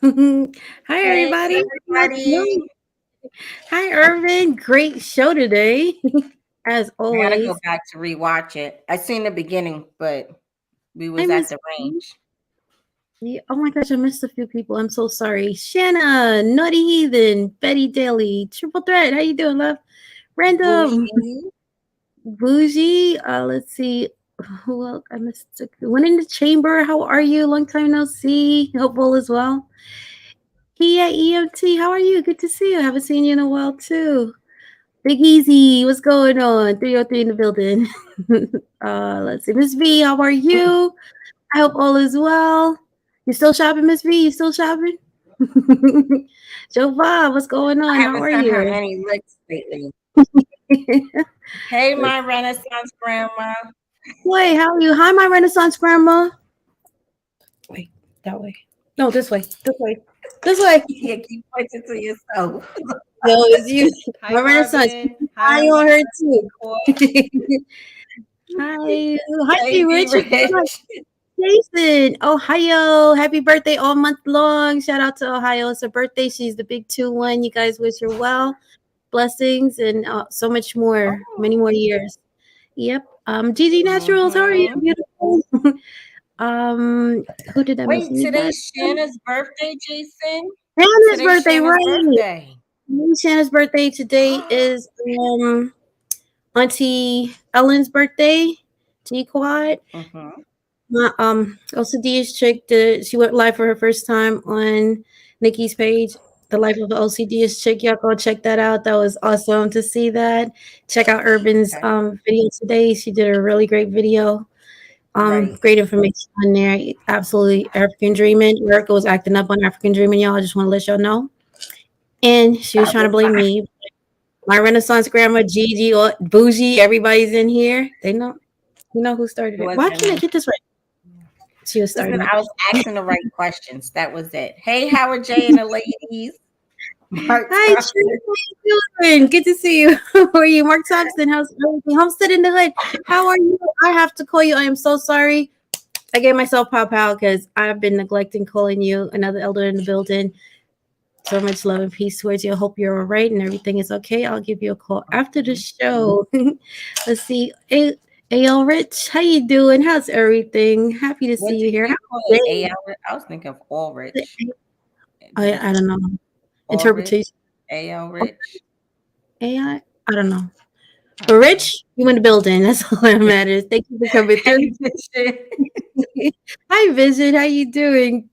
Hi, Hey, everybody. everybody. Hi, Irvin. Great show today, as I gotta go always. back to rewatch it. I seen the beginning, but we I was at miss the you. range. Oh my gosh, I missed a few people. I'm so sorry. Shanna, Nutty Heathen, Betty Daly, Triple Threat. How you doing, love? Random, Bougie. Bougie. Let's see. Who else? I missed one in the chamber. How are you? Long time no see. Hope all is well. Kia EMT, how are you? Good to see you. Haven't seen you in a while too. Big Easy, what's going on? 303 in the building. Let's see. Miss V, how are you? I hope all is well. You still shopping, Miss V? You still shopping? Joe Bob, what's going I on? How haven't are sent her you? any licks lately. Hey, my Renaissance grandma. Wait, how are you? Hi, my Renaissance grandma. Wait, that way. No, this way. This way. This way. You keep pointing to yourself. No, it's you. Hi, My Renaissance. Marvin. Hi Hi, on her too. Nicole. Hi. Hi, Hey, G be Rich. rich. Jason, Ohio. Happy birthday all month long. Shout out to Ohio. It's her birthday. She's the big 2-1. You guys wish her well. Blessings and so much more. Many more years. Yep. Gigi Naturals, how are you? Mm-hmm. Beautiful. um, who did I miss? Wait, Anybody? today's Shanna's birthday, Jason. Shanna's Today's birthday, Shanna's right. birthday. Shanna's birthday today is Auntie Ellen's birthday. G Quad. Mm-hmm. My OCD's chick did she went live for her first time on Nikki's page. The life of the OCD's chick. Y'all go check that out. That was awesome to see that. Check out Urban's Okay. video today. She did a really great video. Right. Great information on there. Absolutely African Dreaming. Erica was acting up on African Dreaming, y'all. I just want to let y'all know. And she was That trying to was blame fine. me. My Renaissance grandma, Gigi, or Bougie, everybody's in here. They know who started It it. Why wasn't can't I me. get this right? She was Listen, starting it. I was asking the right questions. That was it. Hey, Howard J and the ladies. Mark Hi, Thompson. Trina. How you doing? Good to see you. How are you? Mark Thompson, how's everything? Homestead in the Hood. How are you? I have to call you. I am so sorry. I gave myself pop out because I've been neglecting calling you. Another elder in the building. So much love and peace towards you. I hope you're all right and everything is okay. I'll give you a call after the show. Let's see. Hey, AL Rich, how you doing? How's everything? Happy to see What you did here. you call How's it? the A.L. I was thinking of Ulrich. day? Did I don't know. Ulrich? Interpretation. A.L. Rich? AI? I don't know. I But don't know. Rich, you in the building. That's all that matters. Thank you for coming through. Hey, Bishop. Hi, Vision. How you doing?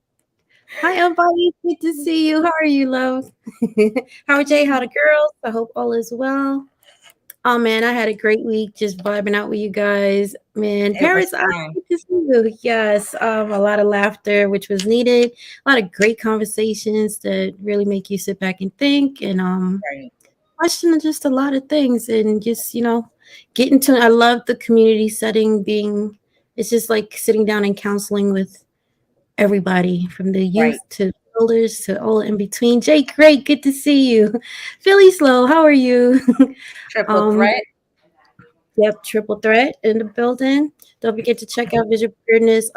Hi, everybody. Good to see you. How are you, love? How are Jay? How the girls? I hope all is well. Oh man, I had a great week just vibing out with you guys. Man, It was Paris, I fun. good to see you. Yes, a lot of laughter, which was needed. A lot of great conversations that really make you sit back and think and Right. question just a lot of things and just get into. I love the community setting. Being it's just like sitting down and counseling with everybody from the Right. youth to elders to all in between. Jay, great, good to see you. Philly Slow, how are you? Triple um threat. Yep, triple threat in the building. Don't forget to check out Vision Preparedness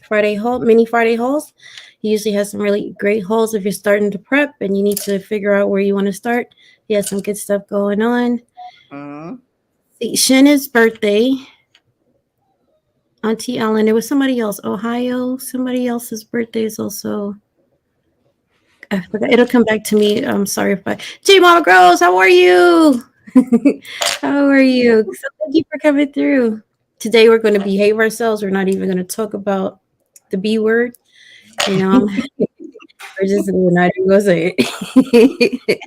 Friday haul, mini Friday hauls. He usually has some really great hauls if you're starting to prep and you need to figure out where you want to start. He has some good stuff going on. Mm-hmm. See, Shanna's birthday, Auntie Ellen. There was somebody else, Ohio. Somebody else's birthday is also. I forgot. It'll come back to me. I'm sorry if I. J Mama Gross, how are you? How are you? So thank you for coming through. Today we're going to behave ourselves. We're not even going to talk about the B word. And we're not even going to say it.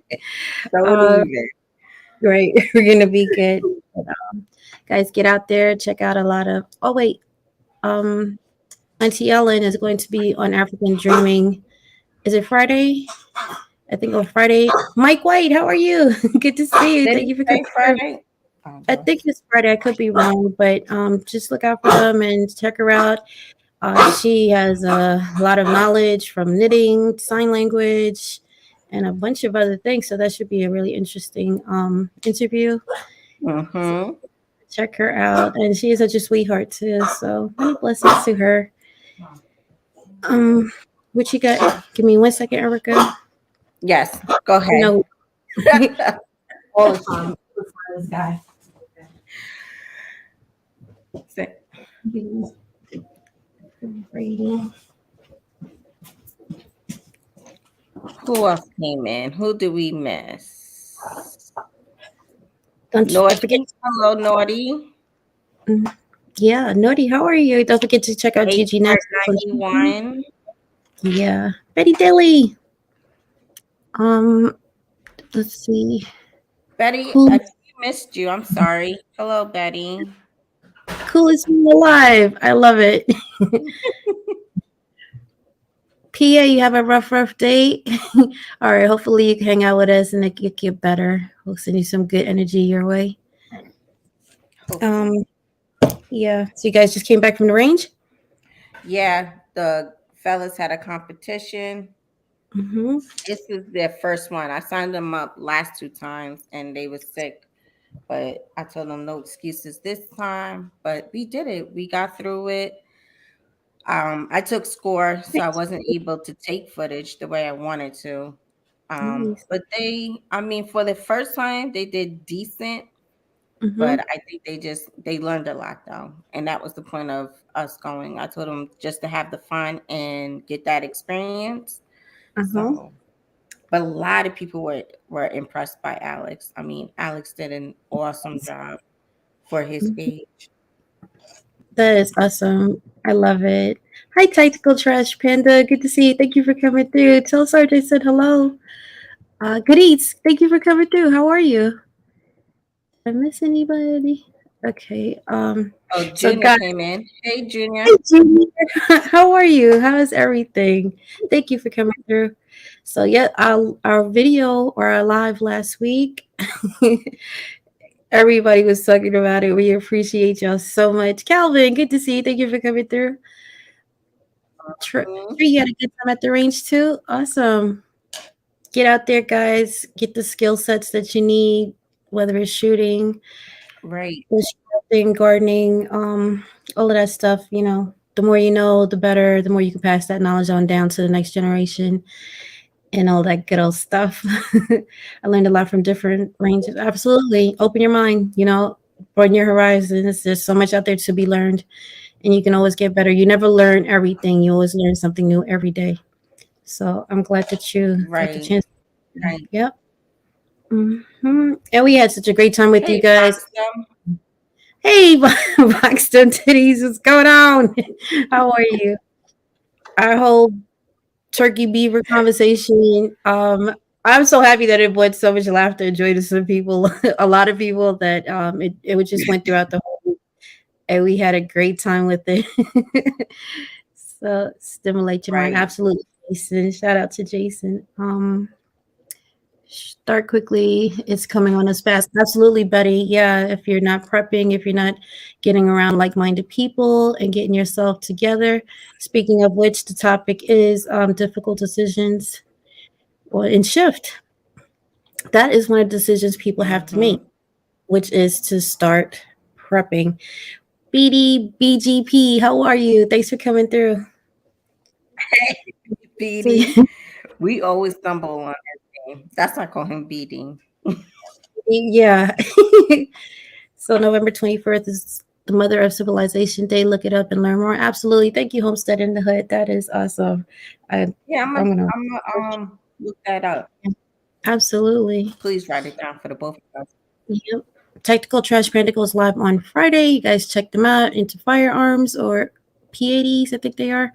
Don't uh, even. right. We're going to be good. But, guys, get out there. Check out a lot of. Oh, wait. Um, Auntie Ellen is going to be on African Dreaming. Is it Friday? I think on Friday. Mike White, how are you? Good to see you. Did Thank he you for coming say through. Friday? Oh, I no. think it's Friday. I could be wrong, but just look out for them and check her out. She has a lot of knowledge from knitting, sign language, and a bunch of other things. So that should be a really interesting interview. So Mm-hmm. check her out, and she is such a sweetheart too. So many blessings to her. Um, What you got? Give me 1 second, Erica. Yes, go You ahead. know, all the time. This guy. Rating. Who else came in? Who did we miss? Don't forget. Naughty. Hello, Naughty. Mhm. Yeah, Naughty, how are you? Don't forget to check out H Gigi Part Nationals on YouTube. 91. Yeah, Betty Dilly. Um, let's see. Betty, Cool, I missed you. I'm sorry. Hello, Betty. coolest one alive. I love it. Pia, you have a rough day. All right, hopefully you can hang out with us and it get better. We'll send you some good energy your way. Hopefully. Um, yeah. So you guys just came back from the range? Yeah, the fellas had a competition. Mm-hmm. This is their first one. I signed them up last two times and they were sick, but I told them no excuses this time. But we did it. We got through it. I took score, so I wasn't able to take footage the way I wanted to. Nice. But I mean, for the first time, they did decent. Mm-hmm. But I think they learned a lot though, and that was the point of us going. I told them just to have the fun and get that experience. Uh-huh. So, but a lot of people were impressed by Alex. I mean, Alex did an awesome job for his age. That is awesome. I love it. Hi, Tactical Trash Panda. Good to see you. Thank you for coming through. Tell Sarge I said hello. Good eats. Thank you for coming through. How are you? Did I miss anybody? Okay. Oh, So Junior guys, came in. Hey, hey Junior. Junior. How are you? How is everything? Thank you for coming through. So yeah, our video or our live last week. Everybody was talking about it. We appreciate y'all so much. Calvin, good to see you. Thank you for coming through. Mhm. You had a good time at the range too. Awesome. Get out there, guys. Get the skill sets that you need, whether it's shooting, Right, bushcrafting, gardening, all of that stuff. The more you know, the better. The more you can pass that knowledge on down to the next generation and all that good old stuff. I learned a lot from different ranges. Absolutely. Open your mind, broaden your horizons. There's so much out there to be learned, and you can always get better. You never learn everything, you always learn something new every day. So I'm glad that you got the right, chance. right. Yep. And we had such a great time with you Hey, guys. Foxum. Hey, Boxton Titties, what's going on? How are you? Our whole turkey beaver conversation. I'm so happy that it brought so much laughter and joy to some people, a lot of people that it just went throughout the whole, and we had a great time with it. So stimulate your mind. Right, Absolutely, Jason. Shout out to Jason. Start quickly. It's coming on us fast. Absolutely, Betty. Yeah, if you're not prepping, if you're not getting around like-minded people and getting yourself together. Speaking of which, the topic is difficult decisions or in shift. That is one of the decisions people have to make, mm-hmm. which is to start prepping. BD BGP, how are you? Thanks for coming through. BD. We always stumble on his name. That's not call him BD. Yeah. So November 21st is the Mother of Civilization Day. Look it up and learn more. Absolutely. Thank you, Homestead in the Hood. That is awesome. I, Yeah, I'm gonna I'm gonna look that up. absolutely. Please write it down for the both of us. Yep. Tactical Trash Panda goes live on Friday. You guys check them out into firearms or P80s, I think they are.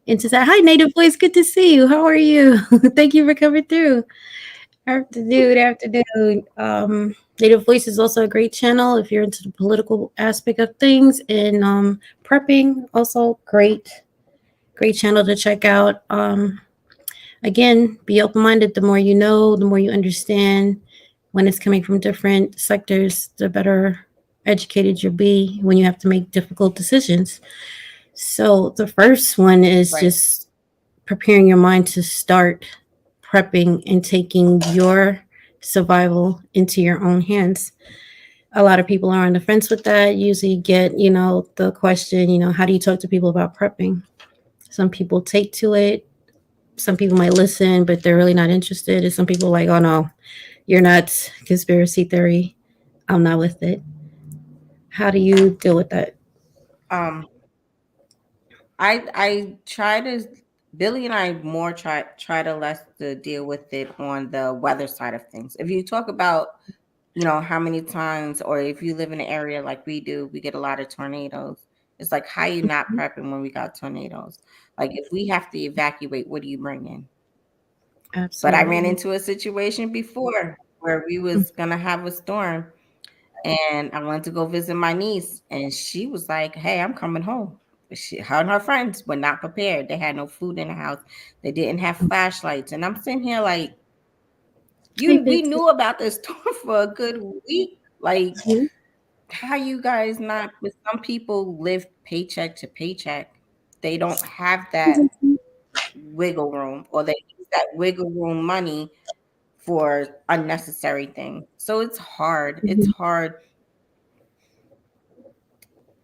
Into that. Hi, Native Voice. Good to see you. How are you? Thank you for coming through. Afternoon. Native Voice is also a great channel if you're into the political aspect of things and prepping. Also, great channel to check out. Again, be open minded. The more you know, the more you understand. When it's coming from different sectors, the better educated you'll be when you have to make difficult decisions. So, the first one is Right, just preparing your mind to start prepping and taking your survival into your own hands. A lot of people are on the fence with that. Usually get, the question, how do you talk to people about prepping? Some people take to it, some people might listen, but they're really not interested. And some people like, oh no, you're nuts, conspiracy theory. I'm not with it. How do you deal with that? Um, I try to Billy and I more try to less to deal with it on the weather side of things. If you talk about, how many times, or if you live in an area like we do, we get a lot of tornadoes. It's like, how you not Mhm. prepping when we got tornadoes? Like, if we have to evacuate, what do you bring in? But I ran Absolutely. into a situation before where we Mm. was gonna have a storm, and I went to go visit my niece, and she was like, "Hey, I'm coming home." Her and her friends were not prepared. They had no food in the house. They didn't have flashlights, and I'm sitting here like, Hey, we Bitsy. knew about this storm for a good week. Like, Mhm. how you guys not? But some people live paycheck to paycheck. They don't have that wiggle room, or they use that wiggle room money for unnecessary things. So it's hard. It's Mhm. hard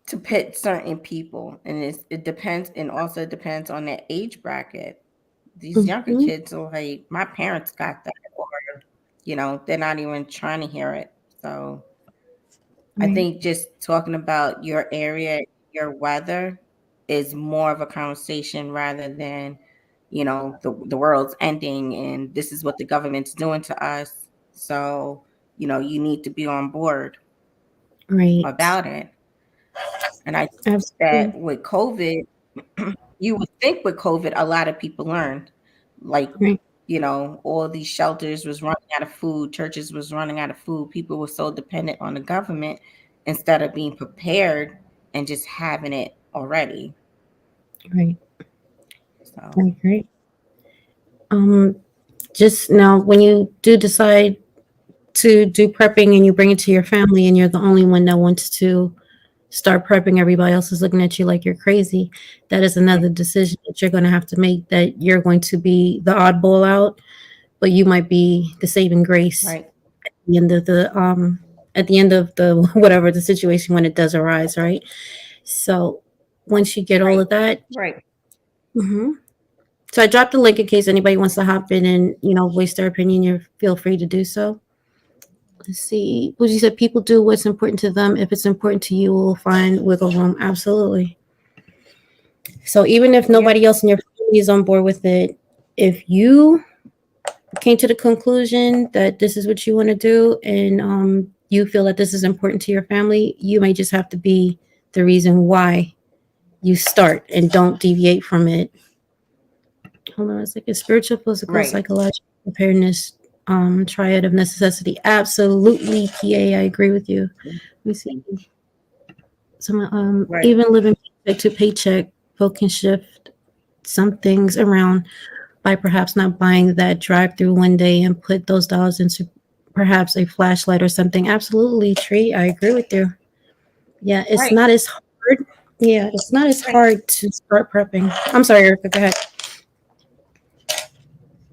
to pit certain people, and it depends, and also depends on their age bracket. These younger Mhm. kids are like, my parents got that, or they're not even trying to hear it. So I Right. think just talking about your area, your weather, is more of a conversation rather than, the world's ending and this is what the government's doing to us. So, you need to be on board Right. about it. And I think Absolutely. that with COVID, you would think with COVID, a lot of people learned. Like, Right. all these shelters was running out of food, churches was running out of food. People were so dependent on the government instead of being prepared and just having it already. Right. I So, agree. Um, just now, when you do decide to do prepping and you bring it to your family, and you're the only one that wants to start prepping, everybody else is looking at you like you're crazy. That is right, another decision that you're going to have to make. That you're going to be the oddball out, but you might be the saving grace right, the end of the at the end of the whatever the situation when it does arise, right? So once you get all right, of that, right. hmm so I dropped the link in case anybody wants to hop in and voice their opinion. You feel free to do so. Let's see. What you said, people do what's important to them. If it's important to you, we'll find wiggle room. Absolutely. So even if Yeah, nobody else in your family is on board with it, if you came to the conclusion that this is what you want to do, and you feel that this is important to your family, you may just have to be the reason why you start and don't deviate from it. Hold on a second. Spiritual, physical, right, psychological preparedness, triad of necessity. Absolutely, PA. I agree with you. Let me see. Some right, even living paycheck to paycheck, folk can shift some things around by perhaps not buying that drive through one day and put those dollars into perhaps a flashlight or something. Absolutely, Tree. I agree with you. Yeah, it's right, not as hard. Yeah, it's not as right. hard to start prepping. I'm sorry, Erica. Go ahead.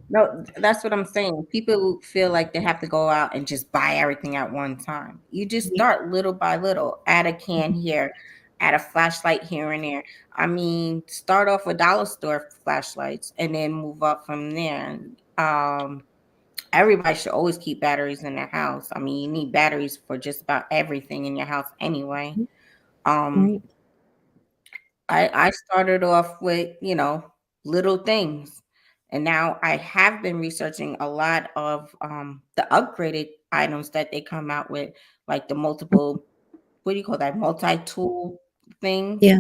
No, that's what I'm saying. People feel like they have to go out and just buy everything at one time. You just start little by little. Add a can here, add a flashlight here and there. I mean, start off with dollar store flashlights and then move up from there. Everybody should always keep batteries in their house. I mean, you need batteries for just about everything in your house anyway. Um, Right. I started off with, little things. And now I have been researching a lot of the upgraded items that they come out with, like the multiple, what do you call that, multi-tool things. Yeah.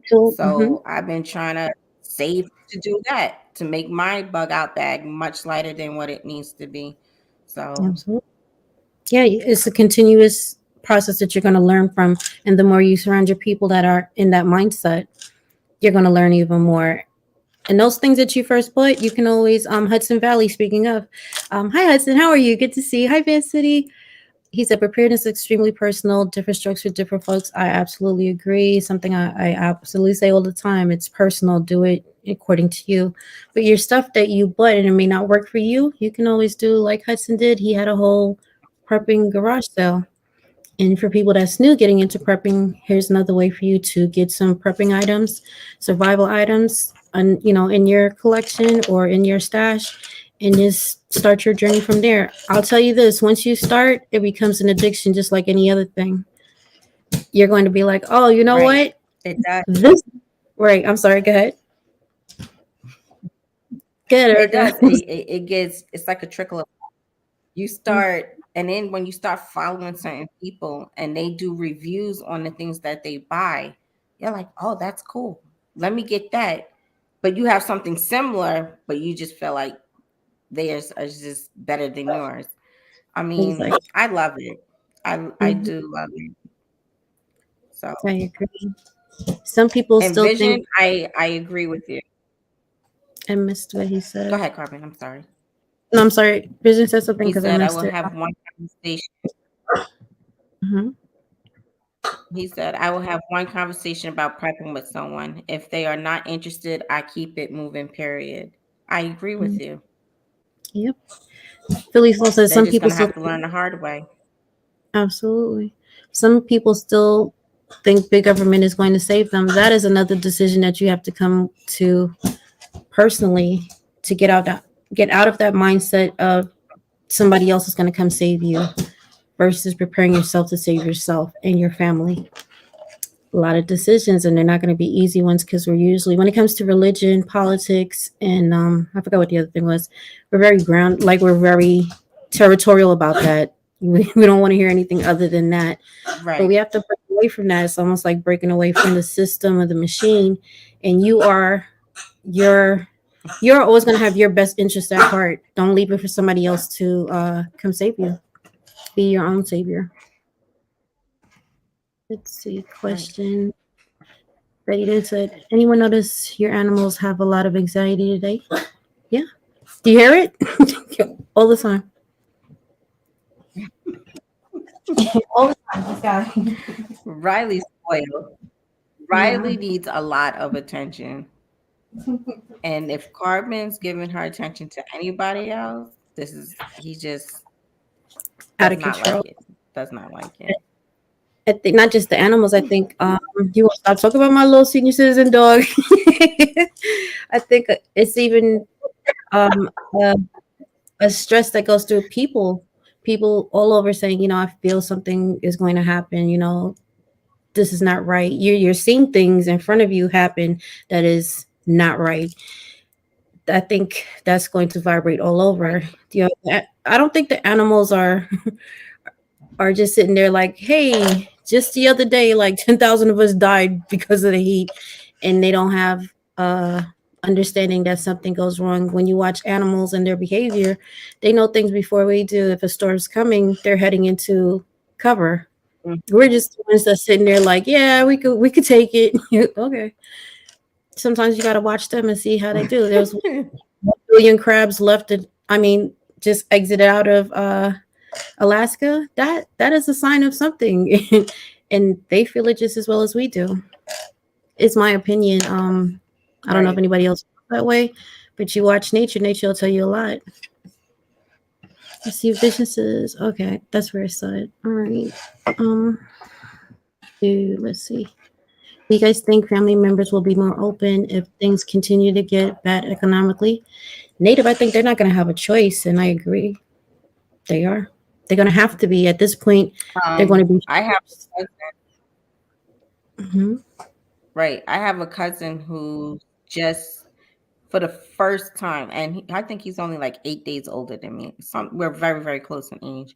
So, So I've been trying to save to do that, to make my bug out bag much lighter than what it needs to be. So, absolutely. Yeah, it's a continuous process that you're going to learn from. And the more you surround your people that are in that mindset, you're going to learn even more. And those things that you first put, you can always, Hudson Valley, speaking of, hi Hudson, how are you? Good to see you. Hi, Van City. He said preparedness is extremely personal, different strokes for different folks. I absolutely agree. Something I absolutely say all the time. It's personal. Do it according to you. But your stuff that you bought and it may not work for you, you can always do like Hudson did. He had a whole prepping garage sale. And for people that's new getting into prepping, here's another way for you to get some prepping items, survival items. in your collection or in your stash, and just start your journey from there. I'll tell you this: once you start, it becomes an addiction, just like any other thing. You're going to be like, oh, you know Right. what? It does. This right. I'm sorry. Go ahead. Go ahead, It Erica. does. It gets. It's like a trickle of. You start, and then when you start following certain people, and they do reviews on the things that they buy, you're like, oh, that's cool. Let me get that. But you have something similar, but you just feel like theirs is just better than yours. I mean, Exactly. I love it. I Mhm. do love it. So, I agree. Some people and still vision, think I agree with you. I missed what he Go said. ahead, Carmen. I'm sorry. No, I'm sorry. Vision said something He because I said I missed will it. have one conversation. Hmm. He said I will have one conversation about prepping with someone. If they are not interested, I keep it moving. Period. I agree with you. Yep. Philly Soul says They're some just people gonna still have to think, learn the hard way. absolutely. Some people still think big government is going to save them. That is another decision that you have to come to personally to get out of that mindset of somebody else is going to come save you versus preparing yourself to save yourself and your family. A lot of decisions, and they're not going to be easy ones because we're usually, when it comes to religion, politics, and I forgot what the other thing was. We're very like we're very territorial about that. We don't want to hear anything other than that. But Right. we have to break away from that. It's almost like breaking away from the system of the machine, and you're you're always going to have your best interest at heart. Don't leave it for somebody else to come save you. Be your own savior. Let's see. Right. Question. Betty then said, anyone notice your animals have a lot of anxiety today? Yeah. Do you hear it? All the time. All the time. This guy. Riley's spoiled. Yeah. Riley needs a lot of attention. And if Carmen's giving her attention to anybody else, this is he just Out does of not like control. it. Does not like it. I think not just the animals. I think you want to stop talking about my little senior citizen dog. I think it's even um, a, a stress that goes through people all over saying, I feel something is going to happen. This is not right. You're seeing things in front of you happen that is not right. I think that's going to vibrate all Right. over. I don't think the animals are just sitting there like, hey, just the other day, like 10,000 of us died because of the heat, and they don't have understanding that something goes wrong. When you watch animals and their behavior, they know things before we do. If a storm's coming, they're heading into cover. We're just the ones that's sitting there like, yeah, we could take it. Okay. Sometimes you got to watch them and see how they do. There's 1 billion crabs left. I mean, just exited out of Alaska. That is a sign of something, and they feel it just as well as we do. It's my opinion. I don't know if Right. anybody else feels that way, but you watch nature. Nature will tell you a lot. Let's see businesses. Okay, that's where it's at. All right. Um. Let's see. Do you guys think family members will be more open if things continue to get bad economically? Native, I think they're not going to have a choice, and I agree. They are. They're going to have to be at this point. They're going to be I have forced. Mhm. right. I have a cousin who just for the first time, and I think he's only like 8 days older than me. We're very, very close in age,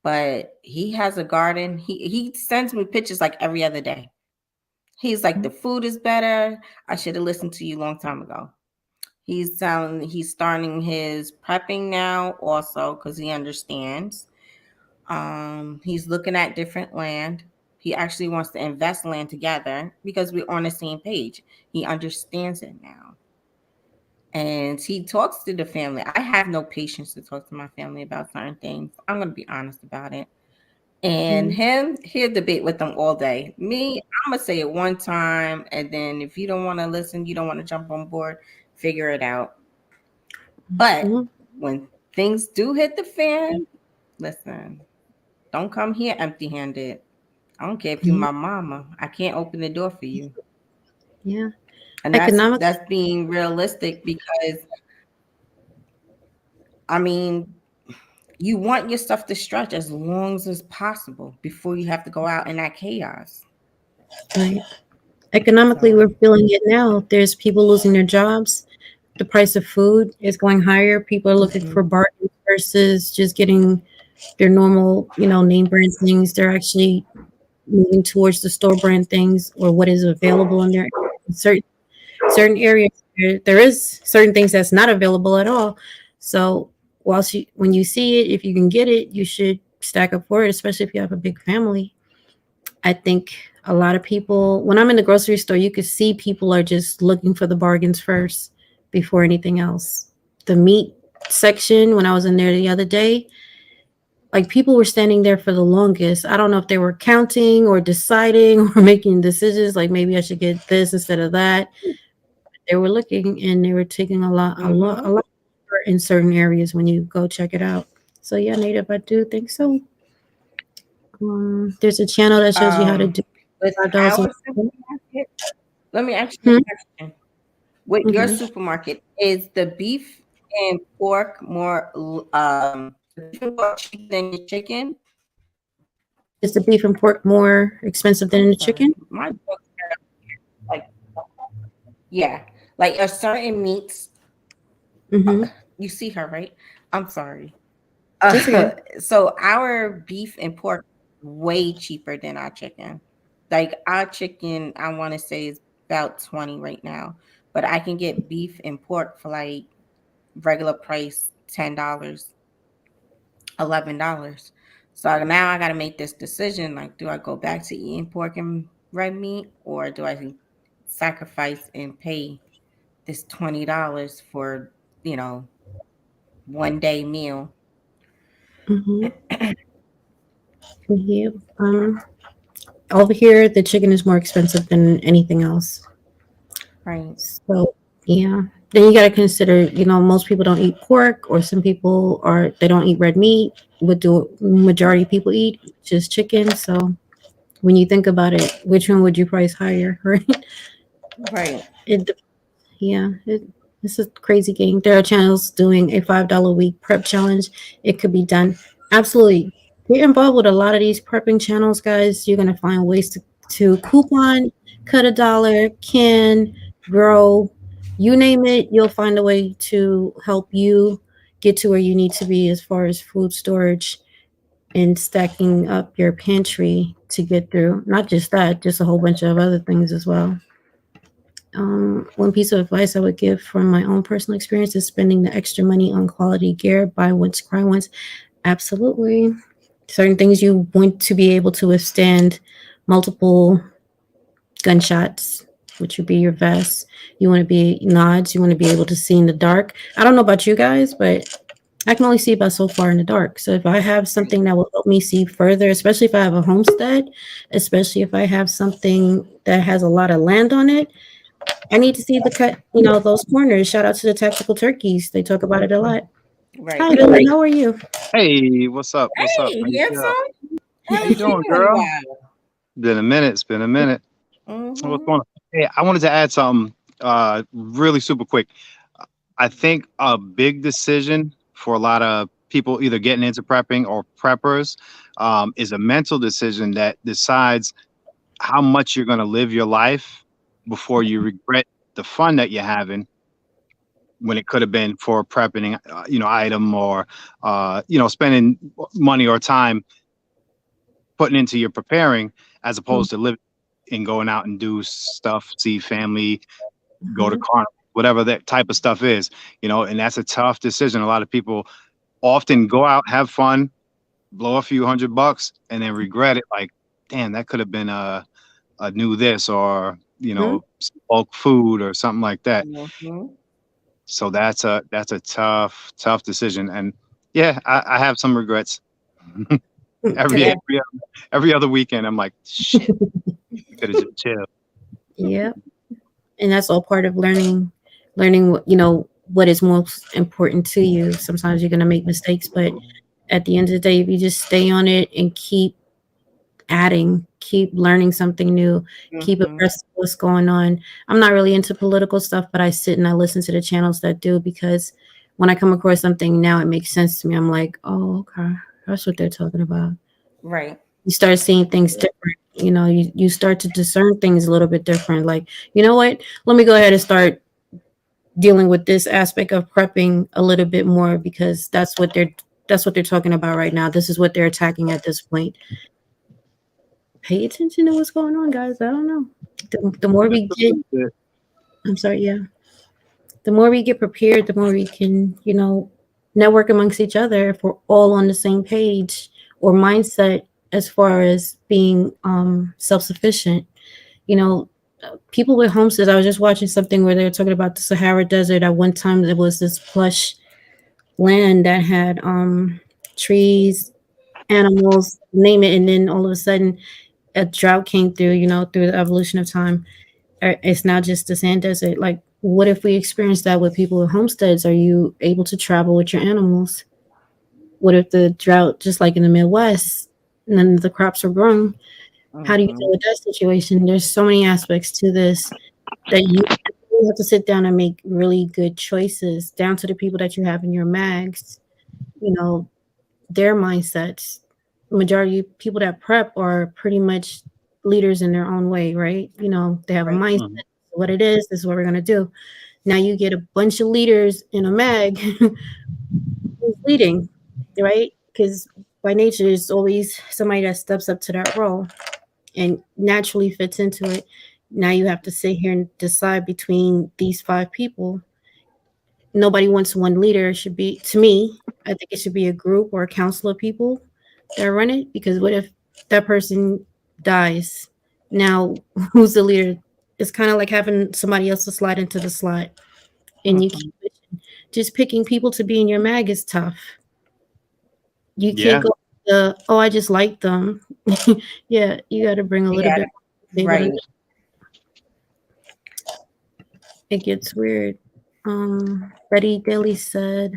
but he has a garden. He sends me pictures like every other day. He's like, the food is better. I should have listened to you a long time ago. He's starting his prepping now also because he understands. He's looking at different land. He actually wants to invest land together because we're on the same page. He understands it now. And he talks to the family. I have no patience to talk to my family about certain things. I'm going to be honest about it. And Mhm. him, he'll debate with them all day. Me, I'm going to say it one time. And then if you don't want to listen, you don't want to jump on board, figure it out. But Mhm. when things do hit the fan, listen, don't come here empty handed. I don't care if you're Yeah. my mama. I can't open the door for you. Yeah. And Economic. that's being realistic because I mean, you want your stuff to stretch as long as possible before you have to go out in that chaos. Right. Economically, So, we're feeling it now. There's people losing their jobs. The price of food is going higher. People are looking for mhm, bargains versus just getting their normal, name brand things. They're actually moving towards the store brand things or what is available in their certain areas. There is certain things that's not available at all. So when you see it, if you can get it, you should stack up for it, especially if you have a big family. I think a lot of people, when I'm in the grocery store, you can see people are just looking for the bargains first before anything else. The meat section, when I was in there the other day, like people were standing there for the longest. I don't know if they were counting or deciding or making decisions, like maybe I should get this instead of that. They were looking and they were taking a mhm. lot in certain areas when you go check it out. So yeah, Native, I do think so. There's a channel that shows you how to Um, do with $5 our a week. supermarket, let me ask you Hmm? a question. With your Okay. supermarket, is the beef and pork the beef and pork cheaper than your chicken? Is the beef and pork more expensive than I'm the sorry, chicken? my book like yeah, like a certain meats. Uh, Mm-hmm. you see her, right? I'm sorry. That's okay. So our beef and pork way cheaper than our chicken. Like our chicken, I want to say is about 20 right now, but I can get beef and pork for like regular price $10, $11. So now I got to make this decision. Like, do I go back to eating pork and red meat, or do I sacrifice and pay this $20 for you know 1 day meal? Mm-hmm. Yeah. Over here, the chicken is more expensive than anything else. Right, So yeah. Then you got to consider, most people don't eat pork, or some people they don't eat red meat. What do majority of people eat? Just chicken. So when you think about it, which one would you price higher, right? right, It Yeah, it's a crazy game. There are channels doing a $5 a week prep challenge. It could be done. Absolutely. Get involved with a lot of these prepping channels, guys. You're gonna find ways to coupon, cut a dollar, can grow, you name it. You'll find a way to help you get to where you need to be as far as food storage and stacking up your pantry to get through. Not just that, just a whole bunch of other things as well. One piece of advice I would give from my own personal experience is spending the extra money on quality gear. Buy once, cry once. Absolutely. Certain things you want to be able to withstand multiple gunshots, which would be your vest. You want to be nods. You want to be able to see in the dark. I don't know about you guys, but I can only see about so far in the dark. So if I have right, something that will help me see further, especially if I have a homestead, especially if I have something that has a lot of land on it, I need to see the cut, those corners. Shout out to the tactical turkeys. They talk about it a lot. right. Hi, Billy. How are you? Hey, what's up? What's up? Hey, How you feel? handsome. How Haven't you seen doing, you in a girl? while. Been a minute. It's been a minute. What's Mm-hmm. going on? Hey, I wanted to add something really super quick. I think a big decision for a lot of people either getting into prepping or preppers is a mental decision that decides how much you're going to live your life before you regret the fun that you're having when it could have been for prepping, item or, spending money or time putting into your preparing as opposed to living and going out and do stuff, see family, go to Mhm. carnival, whatever that type of stuff is, and that's a tough decision. A lot of people often go out, have fun, blow a few $100 and then regret it. Like, damn, that could have been a new this or, Mhm. some bulk food or something like that. Mm-hmm. So that's a tough decision. And yeah, I have some regrets. every, Yeah. every every other weekend, I'm like, shit, could have just chilled. Yeah, and that's all part of learning what is most important to you. Sometimes you're gonna make mistakes, but at the end of the day, if you just stay on it and keep adding, keep learning something new, keep Mm-hmm. abreast of what's going on. I'm not really into political stuff, but I sit and I listen to the channels that do, because when I come across something now, it makes sense to me. I'm like, oh, okay, that's what they're talking about. Right. You start seeing things different. You start to discern things a little bit different. Like, you know what? Let me go ahead and start dealing with this aspect of prepping a little bit more, because that's what they're talking about right now. This is what they're attacking at this point. Pay attention to what's going on, guys. I don't know. The more we get, I'm sorry, yeah. The more we get prepared, the more we can, network amongst each other if we're all on the same page or mindset as far as being self sufficient. You know, People with homesteads, I was just watching something where they were talking about the Sahara Desert. At one time, there was this plush land that had trees, animals, name it, and then all of a sudden, a drought came through. Through the evolution of time, it's now just a sand desert. Like, what if we experience that with people with homesteads? Are you able to travel with your animals? What if the drought, just like in the Midwest, none of the crops are growing? How do you Mm-hmm. deal with that situation? There's so many aspects to this that you have to sit down and make really good choices, down to the people that you have in your mags. You know, their mindsets. Majority of people that prep are pretty much leaders in their own way, right? They have a Right. mindset. Mhm. What it is, this is what we're gonna do. Now you get a bunch of leaders in a mag who's leading, right? Because by nature, there's always somebody that steps up to that role and naturally fits into it. Now you have to sit here and decide between these five people. Nobody wants one leader. It should be, to me, I think it should be a group or a council of people that run it. Because what if that person dies? Now, who's the leader? It's kind of like having somebody else to slide into the slot, and you Mm-hmm. keep just picking people to be in your mag is tough. You can't Yeah, go I just like them. Yeah, you got to bring a little Yeah. bit able to. Right. It gets weird. Betty Daly said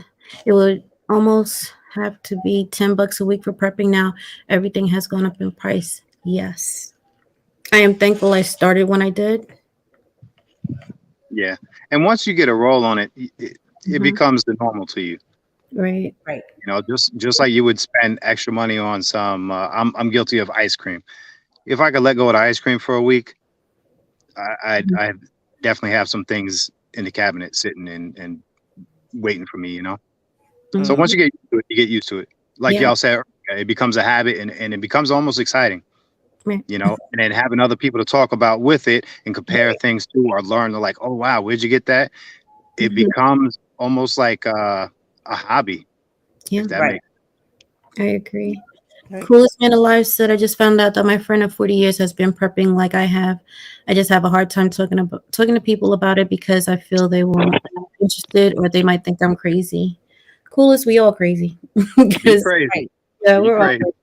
it would almost have to be $10 a week for prepping now. Everything has gone up in price. Yes. I am thankful I started when I did. yeah. And once you get a roll on it, it Hmm. becomes the normal to you. Right. Right. Just like you would spend extra money on some. I'm guilty of ice cream. If I could let go of the ice cream for a week, I definitely have some things in the cabinet sitting and waiting for me. So Hmm. once Mm-hmm. you get used to it, you get used to it. Like Yeah. y'all said, it becomes a habit and it becomes almost exciting. Right. And then having other people to talk about with it and compare things to or learn, they're like, oh wow, where'd you get that? It Hmm. becomes almost like a hobby, Yeah, if that Right. makes I agree. Right. Coolest man alive said, I just found out that my friend of 40 years has been prepping like I have. I just have a hard time talking to people about it because I feel they won't be interested or they might think I'm crazy. Coolest, we all crazy. be Because, crazy. Right. yeah, Be we're all crazy. crazy.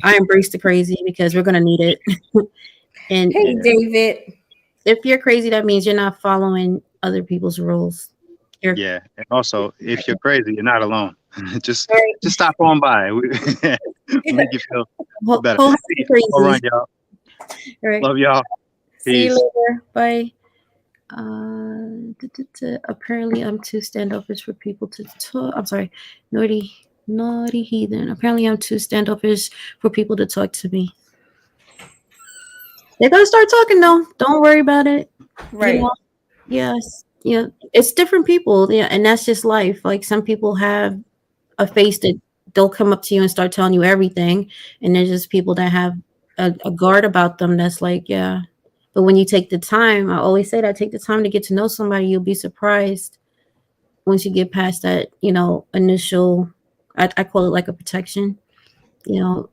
I embrace the crazy because we're going to need it. And Hey, Yeah. David. if you're crazy, that means you're not following other people's rules. You're Yeah. And also if you're crazy, you're not alone. just right. just stop on by. Make you feel better. Wholeheartedly Peace. All right, crazy. y'all. All right. Love y'all. See you Peace. later. Bye. Apparently, I'm too standoffish for people to talk. I'm sorry, naughty, naughty heathen. Apparently, I'm too standoffish for people to talk to me. They're gonna start talking though. Don't worry about it. You Right. know, yes, yeah. It's different people, yeah, and that's just life. Like some people have a face that they'll come up to you and start telling you everything, and there's just people that have a guard about them that's like, yeah. But when you take the time, I always say that take the time to get to know somebody, you'll be surprised once you get past that, initial, I call it like a protection. You know,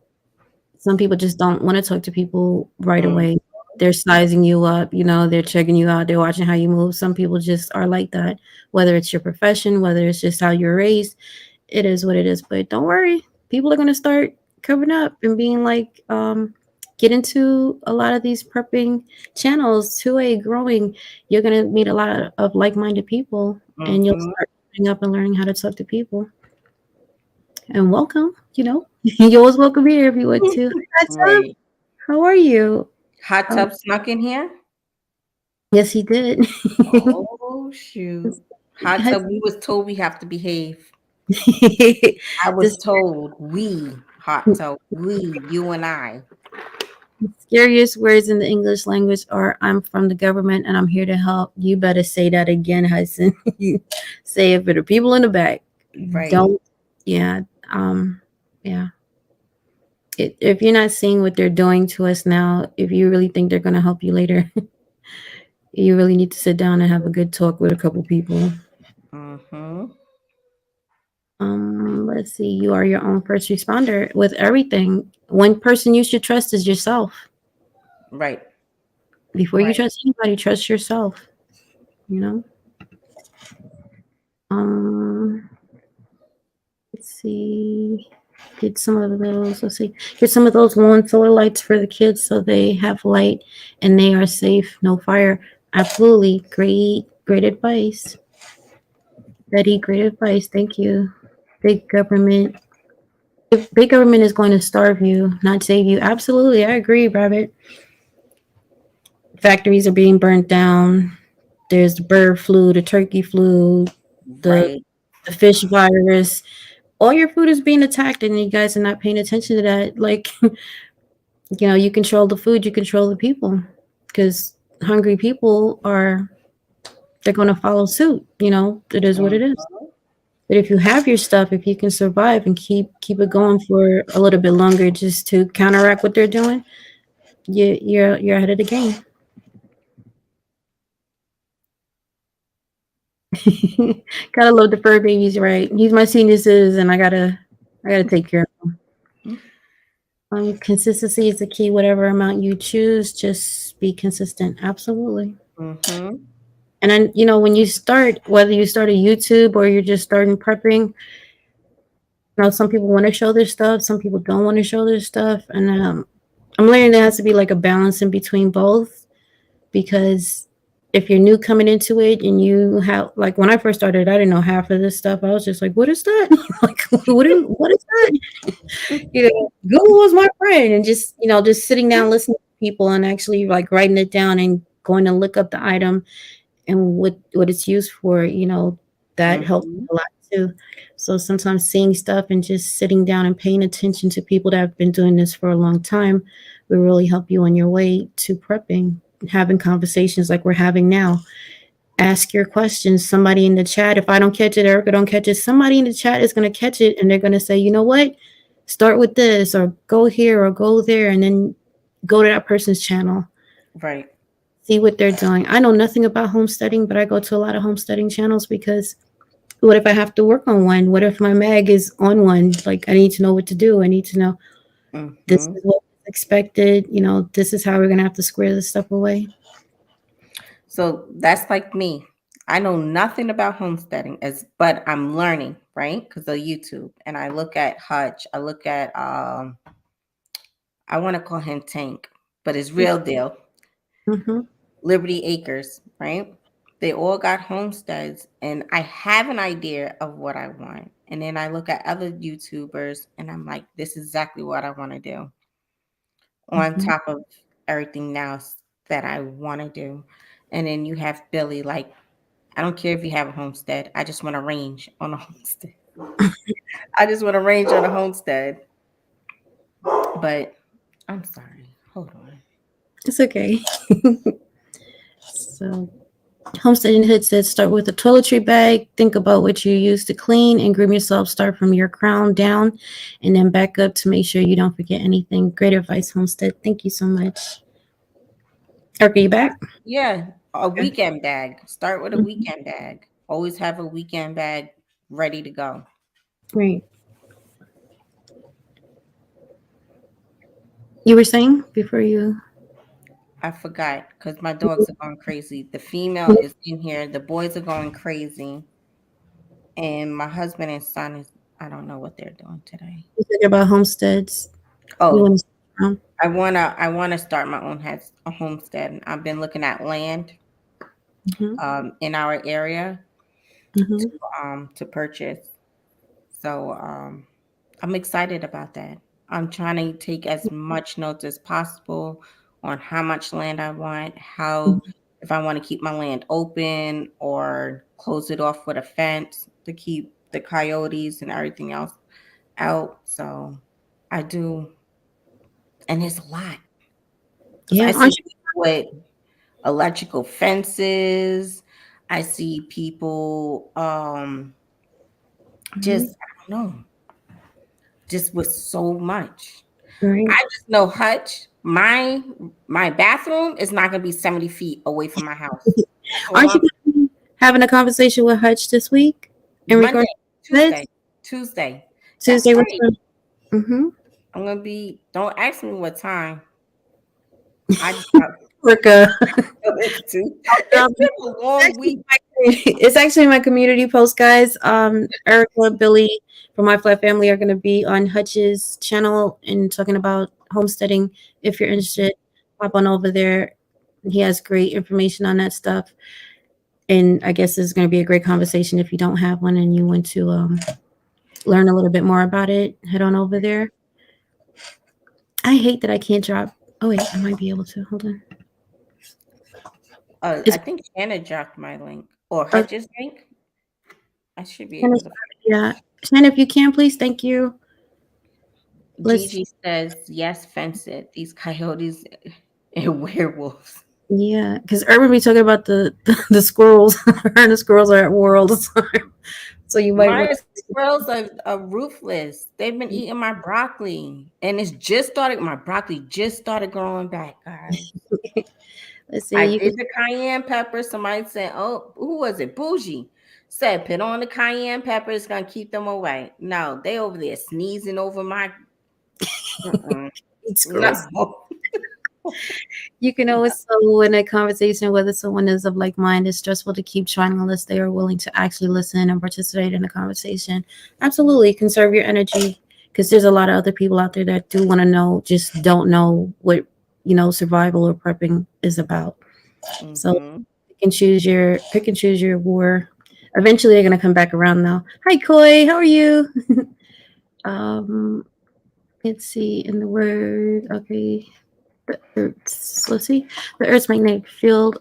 some people just don't want to talk to people right Mm. away. They're sizing you up, they're checking you out, they're watching how you move. Some people just are like that, whether it's your profession, whether it's just how you're raised. It is what it is. But don't worry, people are going to start covering up and being like, get into a lot of these prepping channels, 2A growing. You're going to meet a lot of like minded people and you'll Mm-hmm. start coming up and learning how to talk to people. And welcome, you're always welcome here if you want to. Hi, Tom. Right. How are you? Hot Um, tub snuck in here. yes, he did. Oh shoot. Hot Has- tub, we was told we have to behave. I was the told we, hot tub, we, you and I. scariest words in the English language are "I'm from the government and I'm here to help." You better say that again, Hudson. You say it for the people in the back. Right. Don't. Yeah. Um. Yeah. If you're not seeing what they're doing to us now, if you really think they're going to help you later, you really need to sit down and have a good talk with a couple people. Mm-hmm. Let's see. You are your own first responder with everything. One person you should trust is yourself. Right. Before you Right. trust anybody, trust yourself. You know. Um, let's see. Get some of those. Let's see. Get some of those lawn solar lights for the kids so they have light and they are safe. No fire. Absolutely. Great advice. Betty, great advice. Thank you. Big government. If big government is going to starve you, not save you. Absolutely. I agree, Rabbit. Factories are being burnt down. There's the bird flu, the turkey flu, the Right. the fish virus. All your food is being attacked, and you guys are not paying attention to that. Like, you control the food, you control the people, because hungry people are they're going to follow suit. It is what Mm. it is. But if you have your stuff, if you can survive and keep it going for a little bit longer, just to counteract what they're doing, you're ahead of the game. Gotta love the fur babies, right? He's my senior citizen. I gotta take care of him. Consistency is the key. Whatever amount you choose, just be consistent. Absolutely. Mm-hmm. And then, when you start, whether you start a YouTube or you're just starting prepping, some people want to show their stuff, some people don't want to show their stuff, and I'm learning there has to be like a balance in between both, because if you're new coming into it and you have, like, when I first started, I didn't know half of this stuff. I was just like, what is that? Like, what is that? Google was my friend, and just sitting down, listening to people, and actually like writing it down and going to look up the item and what it's used for. That helped Mm-hmm. a lot too. So sometimes seeing stuff and just sitting down and paying attention to people that have been doing this for a long time will really help you on your way to prepping. Having conversations like we're having now. Ask your questions. Somebody in the chat, if I don't catch it, Erica don't catch it, somebody in the chat is going to catch it and they're going to say, you know what? Start with this, or go here, or go there, and then go to that person's channel. Right. See what they're doing. I know nothing about homesteading, but I go to a lot of homesteading channels because what if I have to work on one? What if my mag is on one? Like, I need to know what to do. I need to know this Mm-hmm. is what's expected. This is how we're going to have to square this stuff away. So that's like me. I know nothing about homesteading, but I'm learning, right? Because of YouTube. And I look at Hutch. I look at I want to call him Tank, but it's real deal. Mm-hmm. Liberty Acres, right? They all got homesteads, and I have an idea of what I want. And then I look at other YouTubers, and I'm like, this is exactly what I want to do on Mm-hmm. top of everything else that I want to do. And then you have Billy, like, I don't care if you have a homestead. I just want to range on a homestead. I just want to range on a homestead. But I'm sorry. Hold on. It's okay. So, homesteading hood says start with a toiletry bag. Think about what you use to clean and groom yourself. Start from your crown down and then back up to make sure you don't forget anything. Great advice, Homestead. Thank you so much. Erica, you back? Yeah, a Okay. weekend bag. Start with a Mhm. weekend bag. Always have a weekend bag ready to go. Great. You were saying before you. I forgot because my dogs are going crazy. The female is in here. The boys are going crazy. And my husband and son is, I don't know what they're doing today. You said about homesteads. You Oh, want to? I wanna start my own a homestead. And I've been looking at land Mm-hmm. in our area to Mm-hmm. to purchase. So I'm excited about that. I'm trying to take as much notes as possible on how much land I want, how if I want to keep my land open or close it off with a fence to keep the coyotes and everything else out. So I do, and it's a lot because I Yeah, see aren't you? people with electrical fences. I see people Mhm. just I don't know, just with so much. Right. I just know Hutch, my bathroom is not gonna be 70 feet away from my house. That's all Aren't you I'm gonna be having a conversation with Hutch this week in Monday, regards to Tuesday, this? Tuesday. That's Tuesday, what right. time? Mm-hmm. I'm gonna be. Don't ask me what time. I just got. Work, It's been a long week. it's actually my community post, guys. Erica, Billy from My Flat Family are going to be on Hutch's channel and talking about homesteading. If you're interested, hop on over there. He has great information on that stuff. And I guess it's going to be a great conversation if you don't have one and you want to learn a little bit more about it. Head on over there. I hate that I can't drop. Oh, wait, I might be able to. Hold on. I It's think Shannon dropped my link or uh, Hutch's link. I should be Shannon, able to. yeah. Shannon, if you can, please. Thank you. Let's. Gigi says yes. Fence it. These coyotes and werewolves. Yeah, because Urban be talking about the squirrels. Her and the squirrels are at war all the time. So you might My want squirrels are ruthless. They've been eating my broccoli, and it's just started. My broccoli just started growing back, guys. to let's I see. You can did the cayenne pepper. Somebody said, "Oh, who was it? Bougie." Said, "Put on the cayenne pepper. It's gonna keep them away." No, they over there sneezing over my. Mm-mm. eat squirrels. No. You can No. always tell in a conversation whether someone is of like mind. It's stressful to keep trying unless they are willing to actually listen and participate in the conversation. Absolutely, conserve your energy because there's a lot of other people out there that do want to know, just don't know what survival or prepping is about. So Mm-hmm. pick and choose your war. Eventually, they're gonna come back around though. Hi, Koi. How are you? um, let's see. In the word, okay. The Earth's let's see. The Earth's magnetic field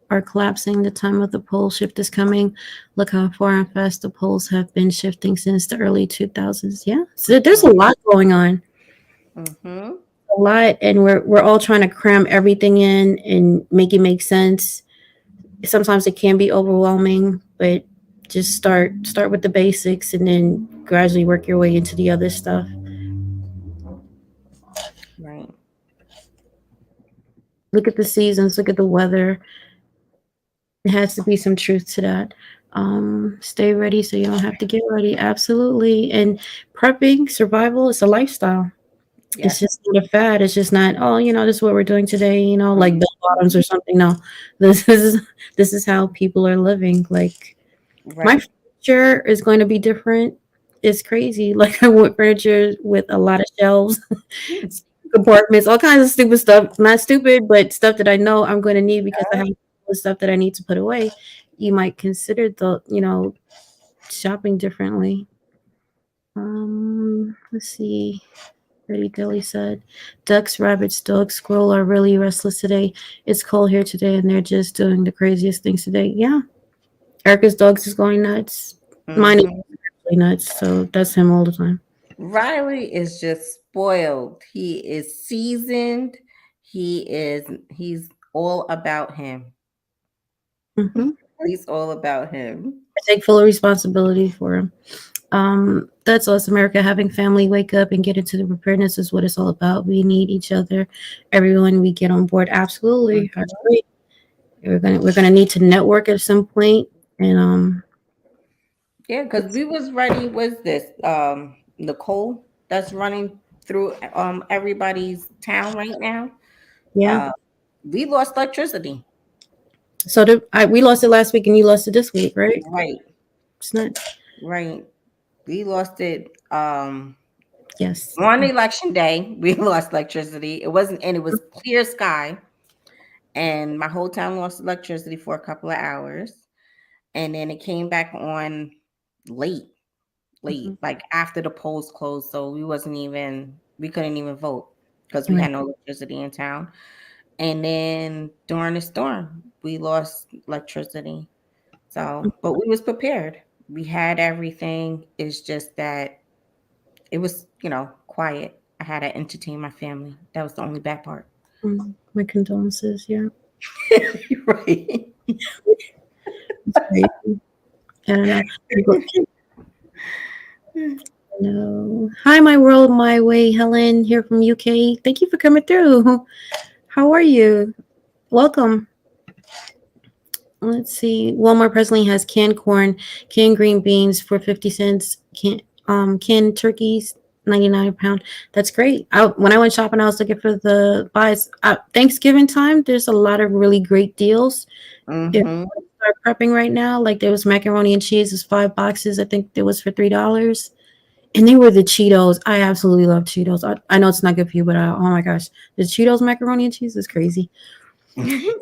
are collapsing. The time of the pole shift is coming. Look how far and fast the poles have been shifting since the early 2000s. Yeah, so there's a lot going on. Mm-hmm. A lot, and we're all trying to cram everything in and make it make sense. Sometimes it can be overwhelming, but just start with the basics and then gradually work your way into the other stuff. Right. Look at the seasons, look at the weather. It has to be some truth to that. Stay ready so you don't have to get ready. Absolutely. And prepping, survival, it's a lifestyle. It's Yes. just not a fad. It's just not, oh, this is what we're doing today, like bell bottoms Mhm. or something. No. This is how people are living. Like my Right. furniture is going to be different. It's crazy. Like I want furniture with a lot of shelves, compartments, all kinds of stupid stuff. Not stupid, but stuff that I know I'm going to need because I have the stuff that I need to put away. You might consider shopping differently. Let's see. Betty Dilly said, "Ducks, rabbits, dogs, squirrel are really restless today. It's cold here today, and they're just doing the craziest things today." Yeah, Erica's dogs is going nuts. Mine is Mm-hmm. really nuts, so that's him all the time. Riley is just spoiled. He is seasoned. He's all about him. Hmm. He's all about him. I take full responsibility for him. That's us, America. Having family wake up and get into the preparedness is what it's all about. We need each other. Everyone, we get on board. Absolutely, I Mhm. agree. We're gonna need to network at some point, and Yeah, because we was ready. Was this Nicole that's running through everybody's town right now? yeah. Uh, we lost electricity. So we lost it last week, and you lost it this week, right? Right, It's not. right. We lost it Yes. on election day. We lost electricity. It wasn't, and it was clear sky. And my whole town lost electricity for a couple of hours, and then it came back on late, Mhm. like after the polls closed. So we wasn't even. We couldn't even vote because we Right. had no electricity in town. And then during the storm, we lost electricity. So, but we was prepared. We had everything. It's just that it was, quiet. I had to entertain my family. That was the only bad part. My condolences. Yeah. Right. It's crazy. I don't know. No. Hi, my world, my way. Helen here from UK. Thank you for coming through. How are you? Welcome. Let's see. Walmart presently has canned corn, canned green beans for 50 cents, canned turkeys 99 a pound. That's great. When I went shopping, I was looking for the buys. Thanksgiving time, there's a lot of really great deals. If Mm-hmm. you want to start prepping right now, like there was macaroni and cheese, it's 5 boxes. I think it was for $3. And they were the Cheetos. I absolutely love Cheetos. I know it's not good for you, but oh my gosh, the Cheetos macaroni and cheese is crazy. I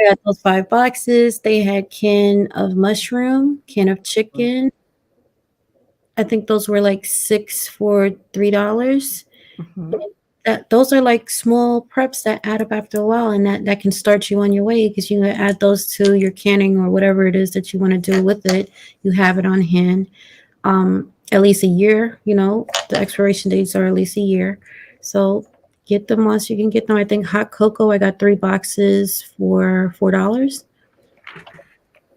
got those 5 boxes. They had can of mushroom, can of chicken. I think those were like 6 for $3. Mm-hmm. Those are like small preps that add up after a while, and that can start you on your way because you can add those to your canning or whatever it is that you want to do with it. You have it on hand. At least a year. The expiration dates are at least a year. So get them once you can get them. I think hot cocoa. I got 3 boxes for $4.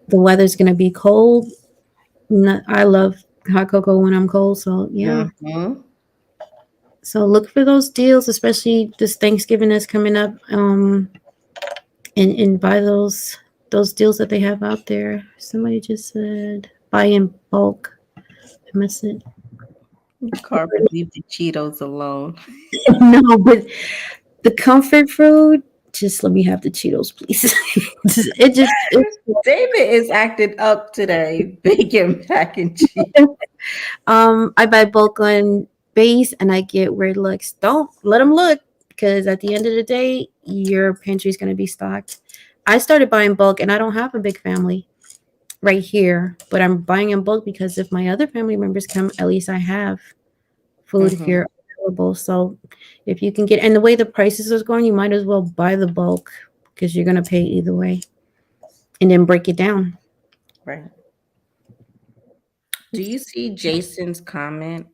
The weather's gonna be cold. I love hot cocoa when I'm cold. So yeah. Mm-hmm. So look for those deals, especially this Thanksgiving that's coming up. And buy those deals that they have out there. Somebody just said buy in bulk. I missed it. Carver, leave the Cheetos alone. No, but the comfort food, just let me have the Cheetos, please. It's David is acting up today. Bacon mac and cheese. I buy bulk on base and I get where it looks. Don't let them look because at the end of the day, your pantry is going to be stocked. I started buying bulk and I don't have a big family right here, but I'm buying in bulk because if my other family members come, at least I have food Mm-hmm. here available. So if you can get, and the way the prices is going, you might as well buy the bulk because you're going to pay either way and then break it down. Right. Do you see Jason's comment?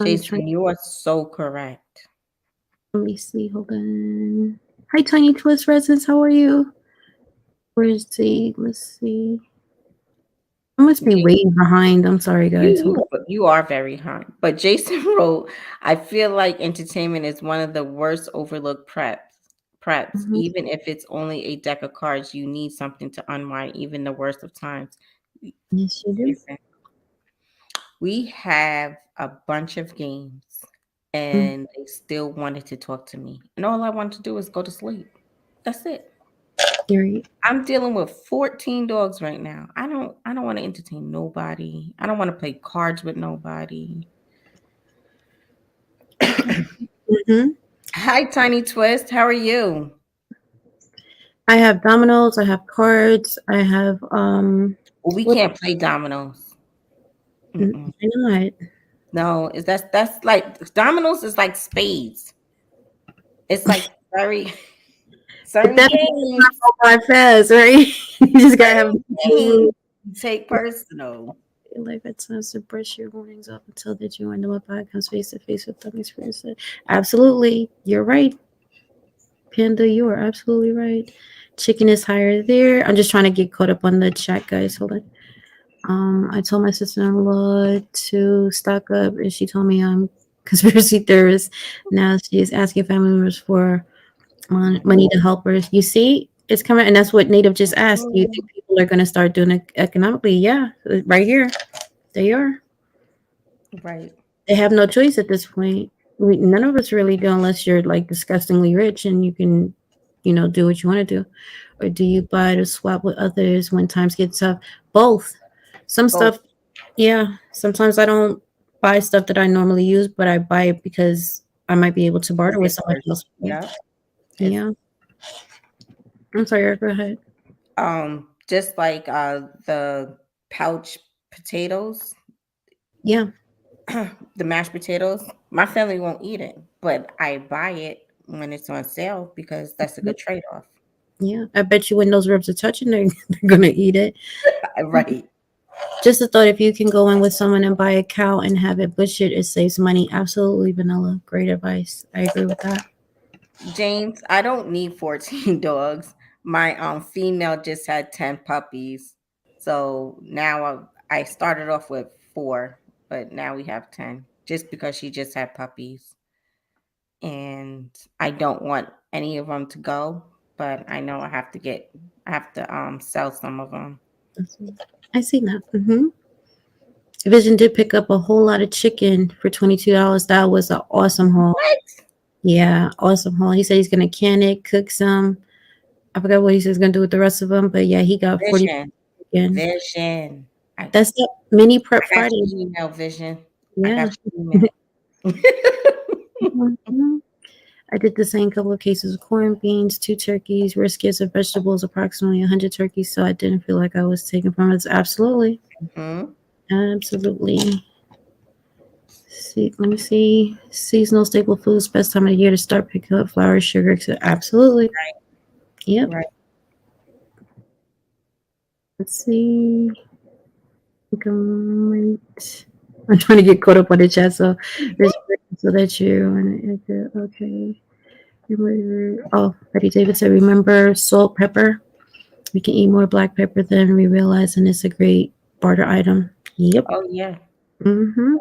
I'm trying. Jason, you are so correct. Let me see. Hold on. Hi, Tiny Twist Residents. How are you? Where's the? Let's see. I must be Ja- way behind. I'm sorry, guys. Hold you are very high. But Jason wrote, I feel like entertainment is one of the worst overlooked preps. on. Even if it's only a deck of cards, you need something to unwind, even the worst of times. Yes, you do. Jason, we have a bunch of games Mm, and they still wanted to talk to me. And all I wanted to do is go to sleep. That's it. you're right. I'm dealing with 14 dogs right now. I don't want to entertain nobody. I don't want to play cards with nobody. Hmm. Hi, Tiny Twist. How are you? I have dominoes. I have cards. I have Well, we what? can't play dominoes. Mm-mm. Why not? No, is that's like dominoes is like spades. It's like very But certain that's games. not by fast, right? You just gotta have Certain games you take personal. like at times to brush your warnings off until that you end up comes face to face with them experience. Absolutely, you're right, Panda. You are absolutely right. Chicken is higher there. I'm just trying to get caught up on the chat, guys. Hold on. I told my sister-in-law to stock up, and she told me I'm conspiracy theorist. Now she is asking family members for money to help her. You see, it's coming, and that's what Native just asked. Do you think people are going to start doing it economically? Yeah, right here, they are. Right. They have no choice at this point. None of us really do, unless you're like disgustingly rich and you can, do what you want to do. Or do you buy to swap with others when times get tough? Both. Some Both. stuff, yeah. Sometimes I don't buy stuff that I normally use, but I buy it because I might be able to barter with It somebody works. else. Yeah. It's Yeah. I'm sorry, Eric, go ahead. just like the pouch potatoes. Yeah. The mashed potatoes, my family won't eat it, but I buy it when it's on sale because that's a good trade off. Yeah, I bet you when those ribs are touching, they're gonna eat it. Right. Just a thought: if you can go in with someone and buy a cow and have it butchered, it saves money. Absolutely, vanilla. Great advice. I agree with that. James, I don't need 14 dogs. My female just had 10 puppies. So now I started off with 4, but now we have 10 just because she just had puppies. And I don't want any of them to go, but I know I have to sell some of them. I see that. Vision did pick up a whole lot of chicken for $22. That was an awesome haul. What? Yeah, awesome haul. He said he's gonna can it, cook some. I forgot what he said he's gonna do with the rest of them, but yeah, he got 40 Vision. chicken. Vision. That's the mini prep I got Friday. your email, Vision. I Yeah. got your email. Mhm. I did the same couple of cases of corned beans, 2 turkeys, riskets of vegetables, approximately 100 turkeys. So I didn't feel like I was taking from it. Absolutely. Hmm. Absolutely. See, let me see. Seasonal staple foods, best time of the year to start picking up flour, sugar, etc. Absolutely. Yep. Right. Let's see. Great. I'm trying to get caught up on the chat, so there's so that you okay. Oh, Betty David said, remember salt, pepper. We can eat more black pepper than we realize, and it's a great barter item. Yep. Oh yeah. Mm-hmm.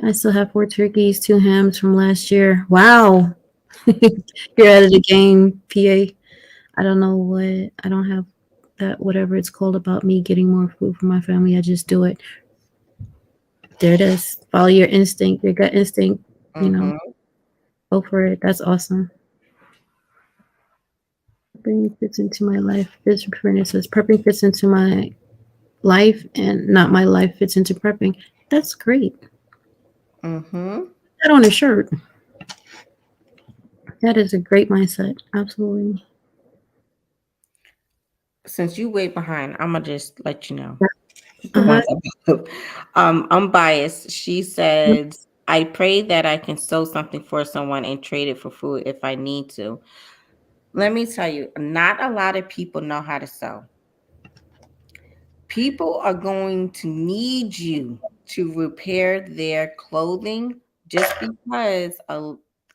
I still have 4 turkeys, 2 hams from last year. Wow. You're out of the game, PA. I don't know what, I don't have that, whatever it's called about me getting more food for my family. I just do it. There it is. Follow your instinct, your gut instinct, you know, Hmm. go for it. That's awesome. Prepping fits into my life. This friend says prepping fits into my life and not my life fits into prepping. That's great. Hmm. That on a shirt. That is a great mindset. Absolutely. Since you way behind, I'm gonna just let you know the Uh-huh. ones above. Unbiased. She says, "I pray that I can sew something for someone and trade it for food if I need to." Let me tell you, not a lot of people know how to sew. People are going to need you to repair their clothing just because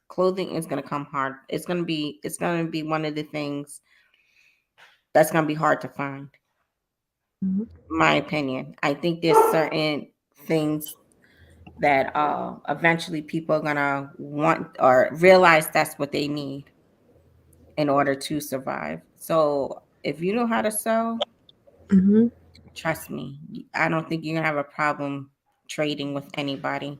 clothing is going to come hard. It's going to be one of the things that's going to be hard to find. My opinion. I think there's certain things that eventually people are going to want or realize that's what they need in order to survive. So, if you know how to sew, Mm-hmm. trust me, I don't think you're going to have a problem trading with anybody.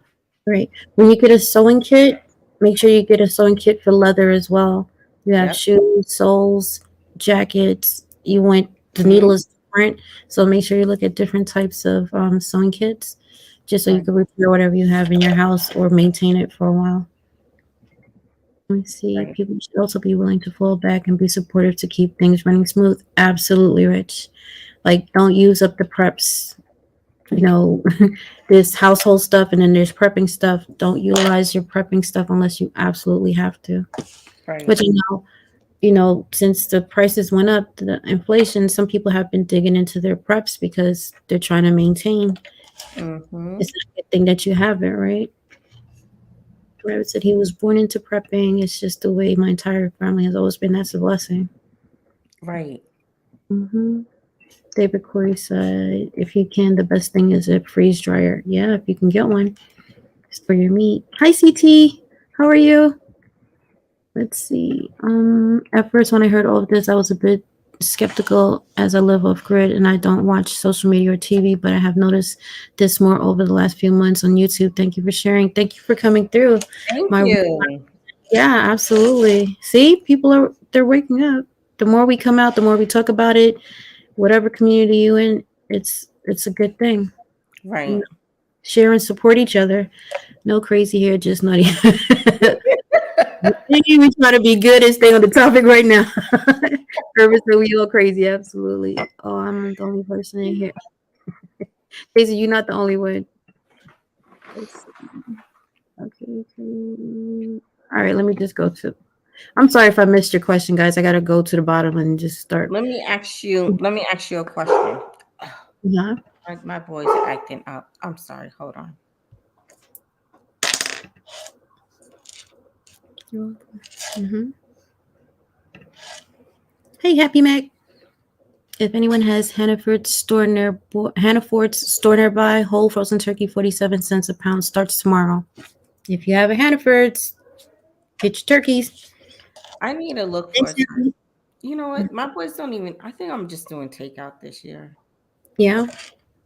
Right. When you get a sewing kit, make sure you get a sewing kit for leather as well. You have Yep. shoes, soles, jackets. You want the needle Mhm. is different, so make sure you look at different types of sewing kits, just so you Right. can repair whatever you have in your house or maintain it for a while. Let me see. Right. People should also be willing to fall back and be supportive to keep things running smooth. Absolutely, Rich. Like, don't use up the preps. You know, there's household stuff and then there's prepping stuff. Don't utilize your prepping stuff unless you absolutely have to. Right. Which since the prices went up, the inflation, some people have been digging into their preps because they're trying to maintain. Mhm. It's not a good thing that you have it, right? Rabbit said he was born into prepping. It's just the way my entire family has always been. That's a blessing. Right. hmm David Corey said, if you can, the best thing is a freeze dryer. Yeah, if you can get one, it's for your meat. Hi, CT. How are you? Let's see. At first, when I heard all of this, I was a bit skeptical as I live off grid and I don't watch social media or TV, but I have noticed this more over the last few months on YouTube. Thank you for sharing. Thank you for coming through. Thank My you. Yeah, absolutely. See, they're waking up. The more we come out, the more we talk about it. Whatever community you in, it's a good thing. You know, Right. share and support each other. No crazy here, just nutty. We try to be good and stay on the topic right now. Purpose that we all crazy, absolutely. Oh, I'm the only person in here. Daisy, you're not the only one. Let's see. Okay. All right, let me just go to. I'm sorry if I missed your question, guys. I gotta go to the bottom and just start. Let me ask you a question. Yeah. My boys are acting up. I'm sorry. Hold on. Mm-hmm. Hey, Happy Mac. If anyone has Hannaford's store nearby, whole frozen turkey, 47 cents a pound, starts tomorrow. If you have a Hannaford's, get your turkeys. I need to look for Thanks, it. Happy. You know what? My boys don't even. I think I'm just doing takeout this year. Yeah.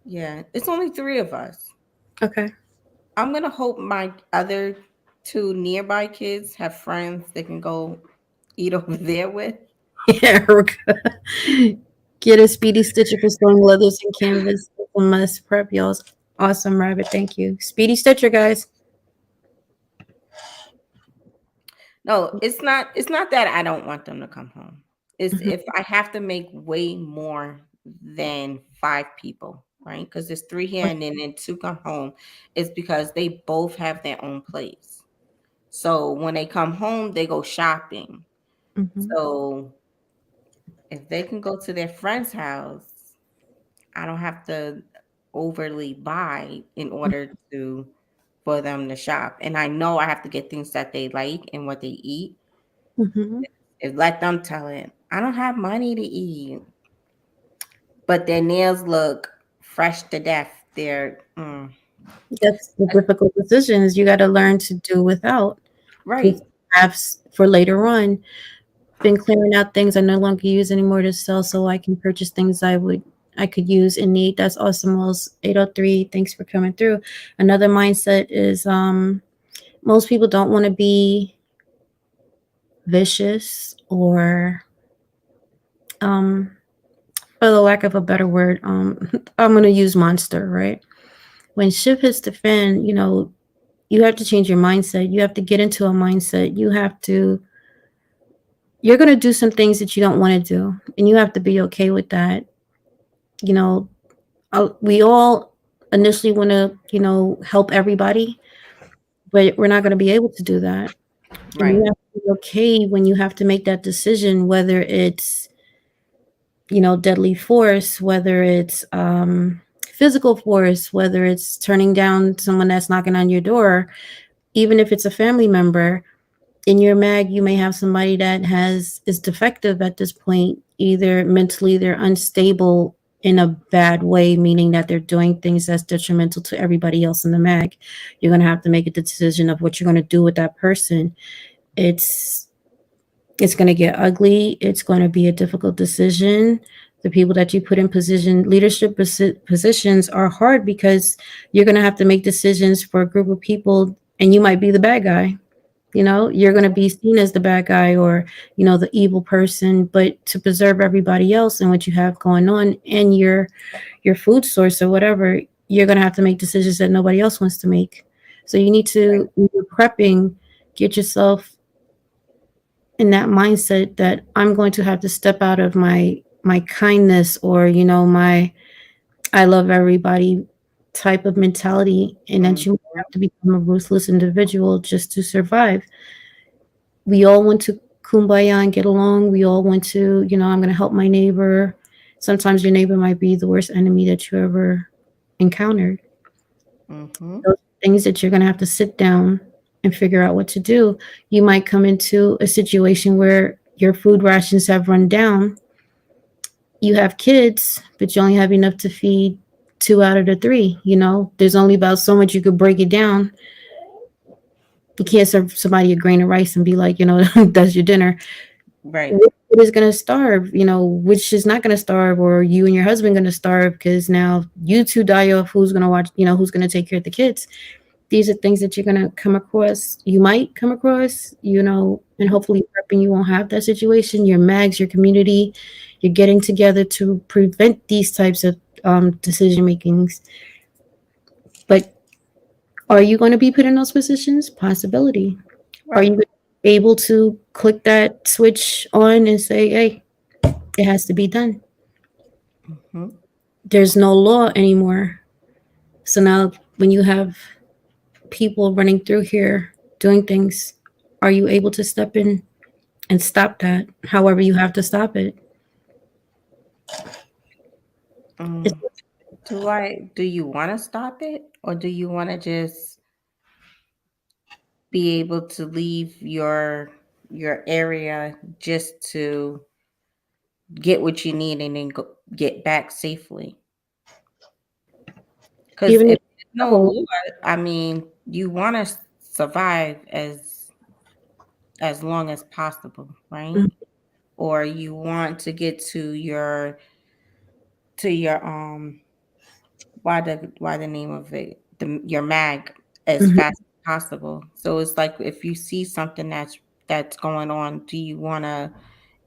Yeah, it's only three of us. Okay. I'm gonna hope my other two nearby kids have friends they can go eat over there with. Yeah, Erica. Get a speedy stitcher for sewing leathers and canvas. It's a must prep, y'all. Awesome, Rabbit. Thank you. Speedy stitcher, guys. No, it's not. It's not that I don't want them to come home. It's Mhm. if I have to make way more than five people, right? Because there's three here and then two come home. It's because they both have their own place. So when they come home, they go shopping. Mhm. So if they can go to their friend's house, I don't have to overly buy in order to for them to shop. And I know I have to get things that they like and what they eat. Mhm. And let them tell it. I don't have money to eat, but their nails look fresh to death. That's the difficult decisions you got to learn to do without. Right, Because perhaps for later on, been clearing out things I no longer use anymore to sell, so I can purchase things I could use and need. That's awesome, Wells 803. Thanks for coming through. Another mindset is most people don't want to be vicious or um for the lack of a better word, I'm gonna use monster, right? When shit hits the fan, you have to change your mindset. You have to get into a mindset. You're gonna do some things that you don't want to do, and you have to be okay with that. You know, we all initially want to, help everybody, but we're not going to be able to do that. And you right, have to be okay when you have to make that decision, whether it's, deadly force, whether it's physical force, whether it's turning down someone that's knocking on your door, even if it's a family member. In your mag, you may have somebody that is defective at this point, either mentally they're unstable in a bad way, meaning that they're doing things that's detrimental to everybody else in the mag. You're going to have to make a decision of what you're going to do with that person. It's it's going to get ugly. It's going to be a difficult decision. The people that you put in leadership positions are hard because you're going to have to make decisions for a group of people, and you might be the bad guy. You're going to be seen as the bad guy, or the evil person, but to preserve everybody else and what you have going on and your food source or whatever, you're going to have to make decisions that nobody else wants to make. So you need right. to, when you're prepping, get yourself in that mindset that I'm going to have to step out of my kindness, or my I love everybody type of mentality, and that Mm, you have to become a ruthless individual just to survive. We all want to kumbaya and get along. We all want to, I'm going to help my neighbor. Sometimes your neighbor might be the worst enemy that you ever encountered. mm-hmm. Those things that you're going to have to sit down and figure out what to do. You might come into a situation where your food rations have run down. You have kids, but you only have enough to feed two out of the three. There's only about so much you could break it down. You can't serve somebody a grain of rice and be like, that's your dinner. Right, Which is going to starve, which is not going to starve, or you and your husband going to starve because now you two die off. Who's going to watch, who's going to take care of the kids? These are things that you're going to come across. You might come across, and hopefully prepping, you won't have that situation. Your mags, your community, you're getting together to prevent these types of decision makings. But are you going to be put in those positions? Possibility. Are right. you able to click that switch on and say, hey, it has to be done? Mm-hmm. There's no law anymore. So now when you have people running through here doing things. Are you able to step in and stop that? However, you have to stop it. It's, Mm. Do you want to stop it, or do you want to just be able to leave your area just to get what you need and then get back safely? Because even if there's no travel. law, I mean, you want to survive as long as possible, right? Mhm. Or you want to get to your why the name of it, your mag, as Mhm. fast as possible. So it's like, if you see something that's going on, do you want to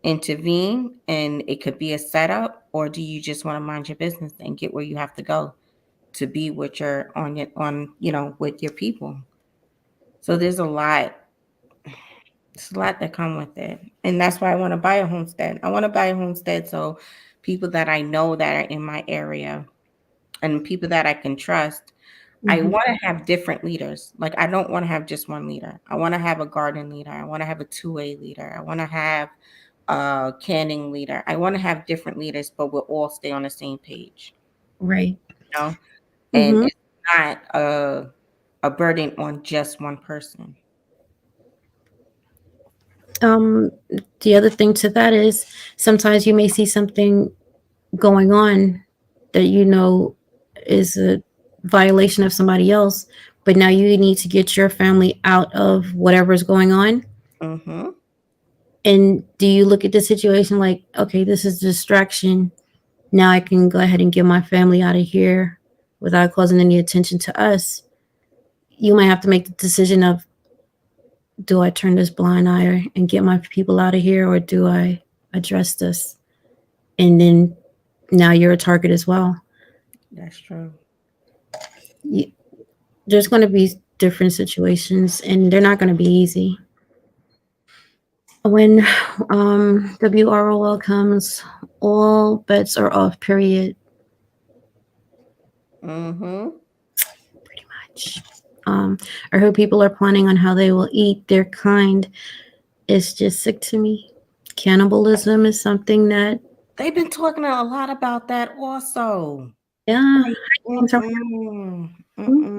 intervene and it could be a setup, or do you just want to mind your business and get where you have to go to be with your on with your people? So there's a lot that come with it, and that's why I want to buy a homestead. I want to buy a homestead so people that I know that are in my area and people that I can trust. I Mhm. want to have different leaders. Like, I don't want to have just one leader. I want to have a garden leader. I want to have a two-way leader. I want to have a canning leader. I want to have different leaders, but we'll all stay on the same page, Right. you know? And Mhm. it's not a burden on just one person. Um, the other thing to that is sometimes you may see something going on that you know is a violation of somebody else, but now you need to get your family out of whatever's going on. Mm-hmm. And do you look at the situation like, okay, this is a distraction. Now I can go ahead and get my family out of here without causing any attention to us. You might have to make the decision of, do I turn this blind eye and get my people out of here, or do I address this? And then now you're a target as well. That's true. You, there's going to be different situations, and they're not going to be easy. When WROL comes, all bets are off. Period. Mm-hmm. Pretty much. I heard people are planning on how they will eat their kind. It's just sick to me. Cannibalism is something that, They've been talking a lot about that also. yeah. Like, mm-mm, mm-mm.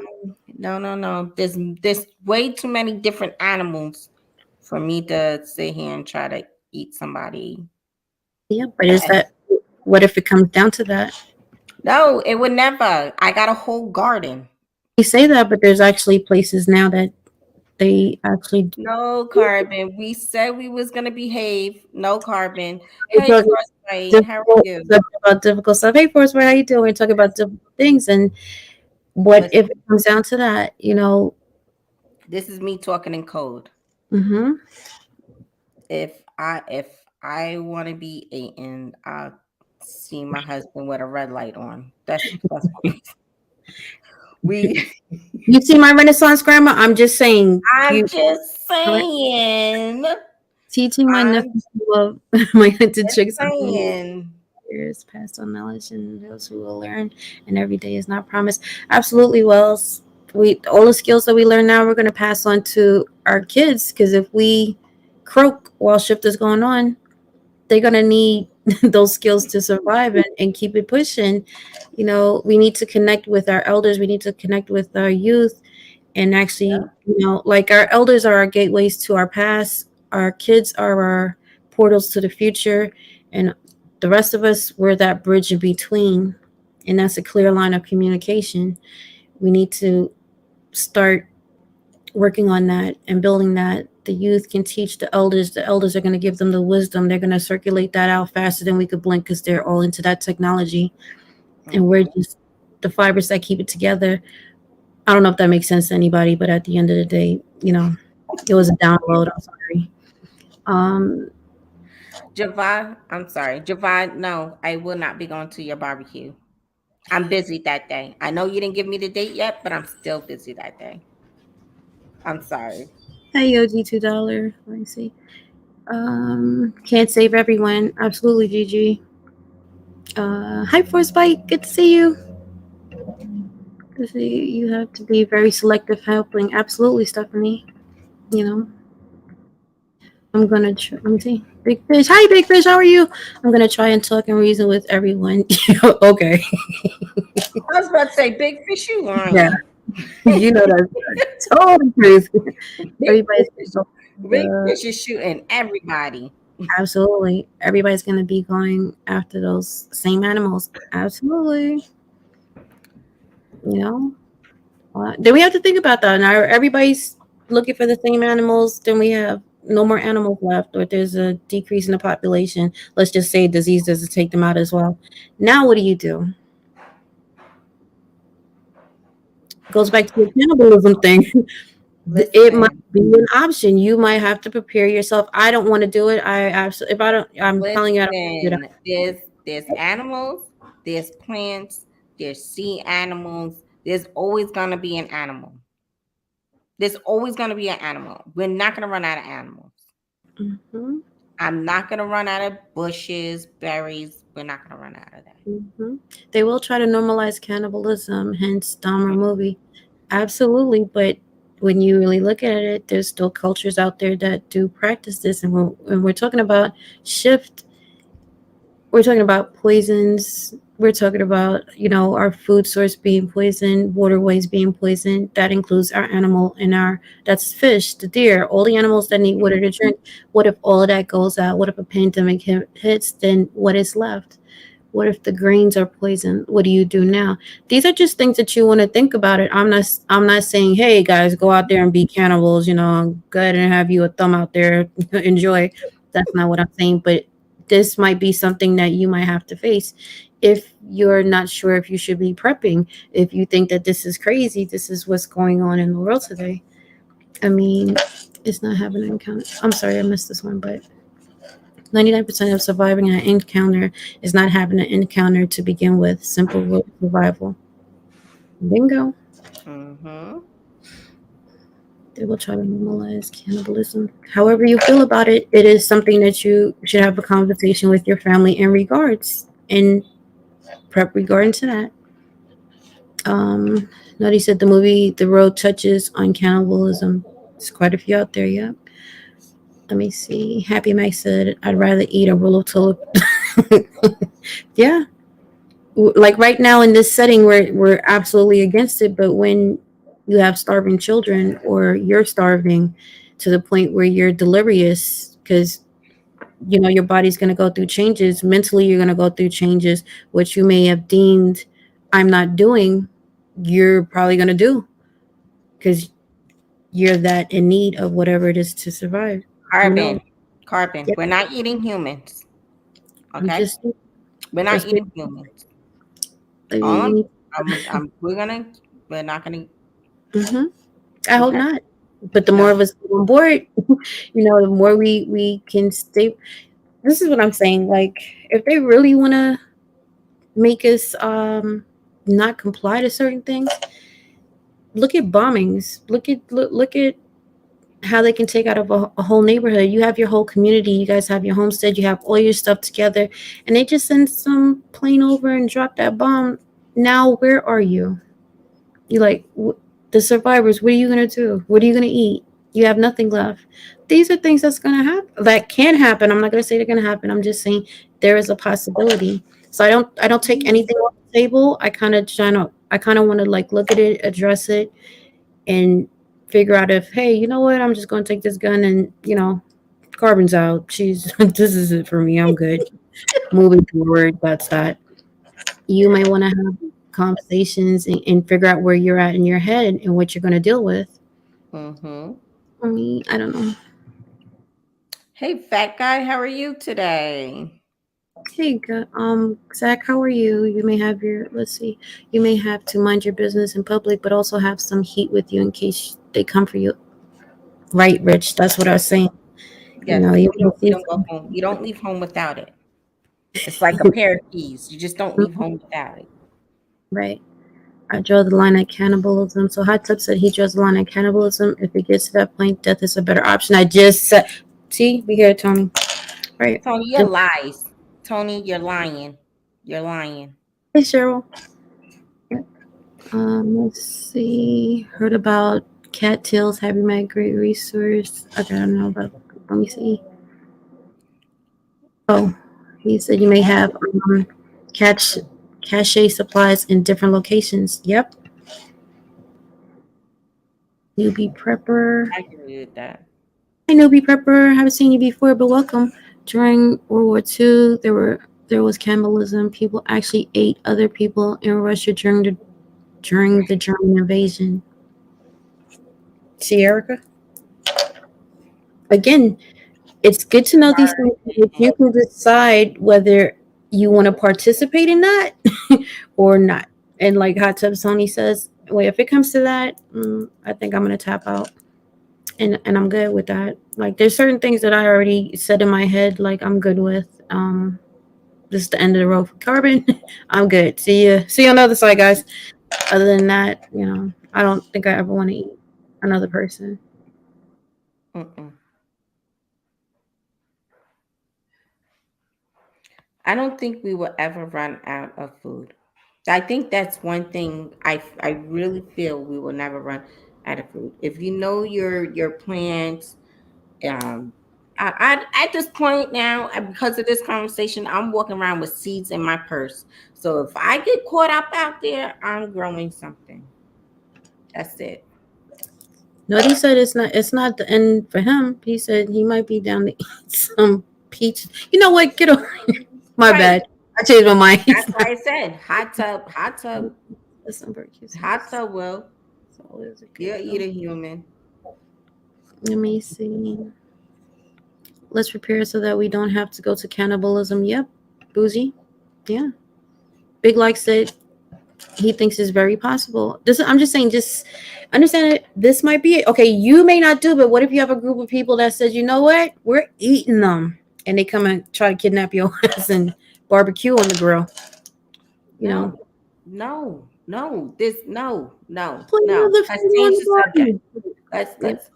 No, no, no. There's way too many different animals for me to sit here and try to eat somebody. Yeah, but is that, what if it comes down to that? No, it would never. I got a whole garden. We say that, but there's actually places now that they actually No do. carbon. We said we was gonna behave. No carbon. We're Hey, talking Frostbite, how are difficult you? stuff about difficult stuff. Hey, Forrest, how you doing? We're talking about difficult things, and what Listen, if it comes down to that? You know. this is me talking in code. Mm-hmm. If I want to be eaten, I'll see my husband with a red light on. That's what we. You see my Renaissance grandma? I'm just saying. I'm You just correct? saying. Teaching my I'm nephews to love my to just tricks of the saying. years, passed on knowledge, and those who will learn. And every day is not promised. Absolutely, Wells. We all the skills that we learn now, we're going to pass on to our kids, because if we croak while shift is going on, they're going to need those skills to survive and keep it pushing. You know, we need to connect with our elders. We need to connect with our youth, and actually, you know, like, our elders are our gateways to our past, our kids are our portals to the future, and the rest of us, we're that bridge in between. And that's a clear line of communication. We need to start working on that and building that. The youth can teach the elders are going to give them the wisdom, they're going to circulate that out faster than we could blink, because they're all into that technology, and we're Mhm. just the fibers that keep it together. I don't know if that makes sense to anybody, but at the end of the day, you know, it was a download. I'm sorry. Um, Javon, I'm sorry. Javon, no, I will not be going to your barbecue. I'm busy that day. I know you didn't give me the date yet, but I'm still busy that day. I'm sorry. hey, OG $2. Let me see. Can't save everyone. Absolutely, GG. Hype Force Bike. Good to see you. See, you have to be very selective helping. Absolutely, Stephanie. You know, I'm gonna try. Let me see. Big fish. Hi, big fish. How are you? I'm gonna try and talk and reason with everyone. Okay. I was about to say, big fish, you Yeah. lying. You know that's totally crazy. Big Everybody's fish, big uh, fish is shooting everybody. absolutely. Everybody's gonna be going after those same animals. Absolutely. You know. Then we have to think about that. Now everybody's looking for the same animals. Then we have no more animals left, or there's a decrease in the population. Let's just say disease doesn't take them out as well. Now what do you do? Goes back to the cannibalism thing. It might Listen, be an option. You might have to prepare yourself. I don't want to do it. I absolutely, if I don't, I'm telling you, I don't do listen. There's animals, there's plants, there's sea animals. There's always gonna be an animal. There's always gonna be an animal. We're not gonna run out of animals. that. Hmm. I'm not gonna run out of bushes, berries. We're not gonna run out of that. Hmm. They will try to normalize cannibalism, hence Dahmer movie. Absolutely, but when you really look at it, there's still cultures out there that do practice this, and when we're talking about shift, we're talking about poisons. We're talking about our food source being poisoned, waterways being poisoned. That includes our animal and our that's fish, the deer, all the animals that need water to drink. What if all of that goes out? What if a pandemic hits? Then what is left? What if the grains are poisoned? What do you do now? These are just things that you want to think about it. I'm not saying, hey guys, go out there and be cannibals, go ahead and have you a thumb out there, enjoy. That's not what I'm saying, but this might be something that you might have to face if you're not sure if you should be prepping, if you think that this is crazy, this is what's going on in the world today. I mean, it's not having an encounter. I'm sorry, I missed this one, but 99% of surviving an encounter is not having an encounter to begin with. Simple rule of survival. Bingo. Mm-hmm. They will try to normalize cannibalism. However you feel about it, it is something that you should have a conversation with your family in regards and prep regarding to that. Um, Nutty said the movie The Road touches on cannibalism. There's quite a few out there, yeah. Let me see. Happy Mike said, I'd rather eat a roll of toilet. Yeah, like right now in this setting we're absolutely against it, but when you have starving children or you're starving to the point where you're delirious because your body's going to go through changes mentally, you're going to go through changes which you may have deemed I'm not doing, you're probably going to do because you're that in need of whatever it is to survive. Who knows? Carbon, carbon. Yeah, We're not eating humans. I'm Okay, just we're not that's eating humans. All you need. we're gonna, we're not gonna. Hmm. I hope Okay, not. But the more no. of us get on board, the more we can stay. This is what I'm saying. Like, if they really want to make us not comply to certain things, look at bombings. Look at how they can take out of a whole neighborhood. You have your whole community. You guys have your homestead. You have all your stuff together, and they just send some plane over and drop that bomb. Now, where are you? You like the survivors. What are you gonna do? What are you gonna eat? You have nothing left. These are things that's gonna happen. That can happen. I'm not gonna say they're gonna happen. I'm just saying there is a possibility. So I don't take anything off the table. I kind of want to like look at it, address it, and figure out if hey, you know what? I'm just gonna take this gun and carbon's out. She's this is it for me. I'm good. Moving forward. That's that. You might want to have conversations and figure out where you're at in your head and what you're going to deal with. Mm-hmm. I mean, I don't know. Hey, fat guy, how are you today? Hey, Zach, how are you? You may have let's see, you may have to mind your business in public, but also have some heat with you in case they come for you. Right, Rich? That's what I was saying. Yes, You you may don't go home. You don't leave home without it. It's like a pair of keys. You just don't leave home without it. right. I draw the line at cannibalism. So Hot Tub said he draws the line at cannibalism. If it gets to that point, death is a better option. I just said, see, we hear it, Tony. Right. Tony, you're lies. Tony, you're lying. You're lying. Hey, Cheryl. Let's see. Heard about cattails having my great resource. Okay, I don't know about. Let me see. Oh, he said you may have catch cache supplies in different locations. Yep. Newbie prepper. I agree with that. Hi, newbie prepper. Haven't seen you before, but welcome. During World War II, there was cannibalism. People actually ate other people in Russia during the German invasion. See, Erica? Again, it's good to know these things because you can decide whether you want to participate in that or not. And like Hot Tub Sony says, well, if it comes to that, I think I'm gonna tap out, and I'm good with that. Like, there's certain things that I already said in my head, like I'm good with. This is the end of the road for carbon. I'm good. See you on the other side, guys. Other than that, I don't think I ever want to eat another person. Mm-mm. I don't think we will ever run out of food. I think that's one thing I really feel we will never run out of food. If you know your plans, um, at this point now, because of this conversation, I'm walking around with seeds in my purse. So if I get caught up out there, I'm growing something. That's it. No, he said it's not the end for him. He said he might be down to eat some peaches. You know what? Get over here. My Right. bad. I changed my mind. That's why I said Listen, barbecue hot sauce. tub. Will It's always a good you'll eat though. a human? Let me see. Let's prepare so that we don't have to go to cannibalism. Yep. Bougie. Yeah. Big like said he thinks it's very possible. This I'm just saying, just understand it. This might be it. Okay, you may not do, but what if you have a group of people that says, you know what, we're eating them, and they come and try to kidnap your ass and barbecue on the grill. You know, No, no. This put no. another Let's finger on change the the subject. barbie. Let's Yeah. let's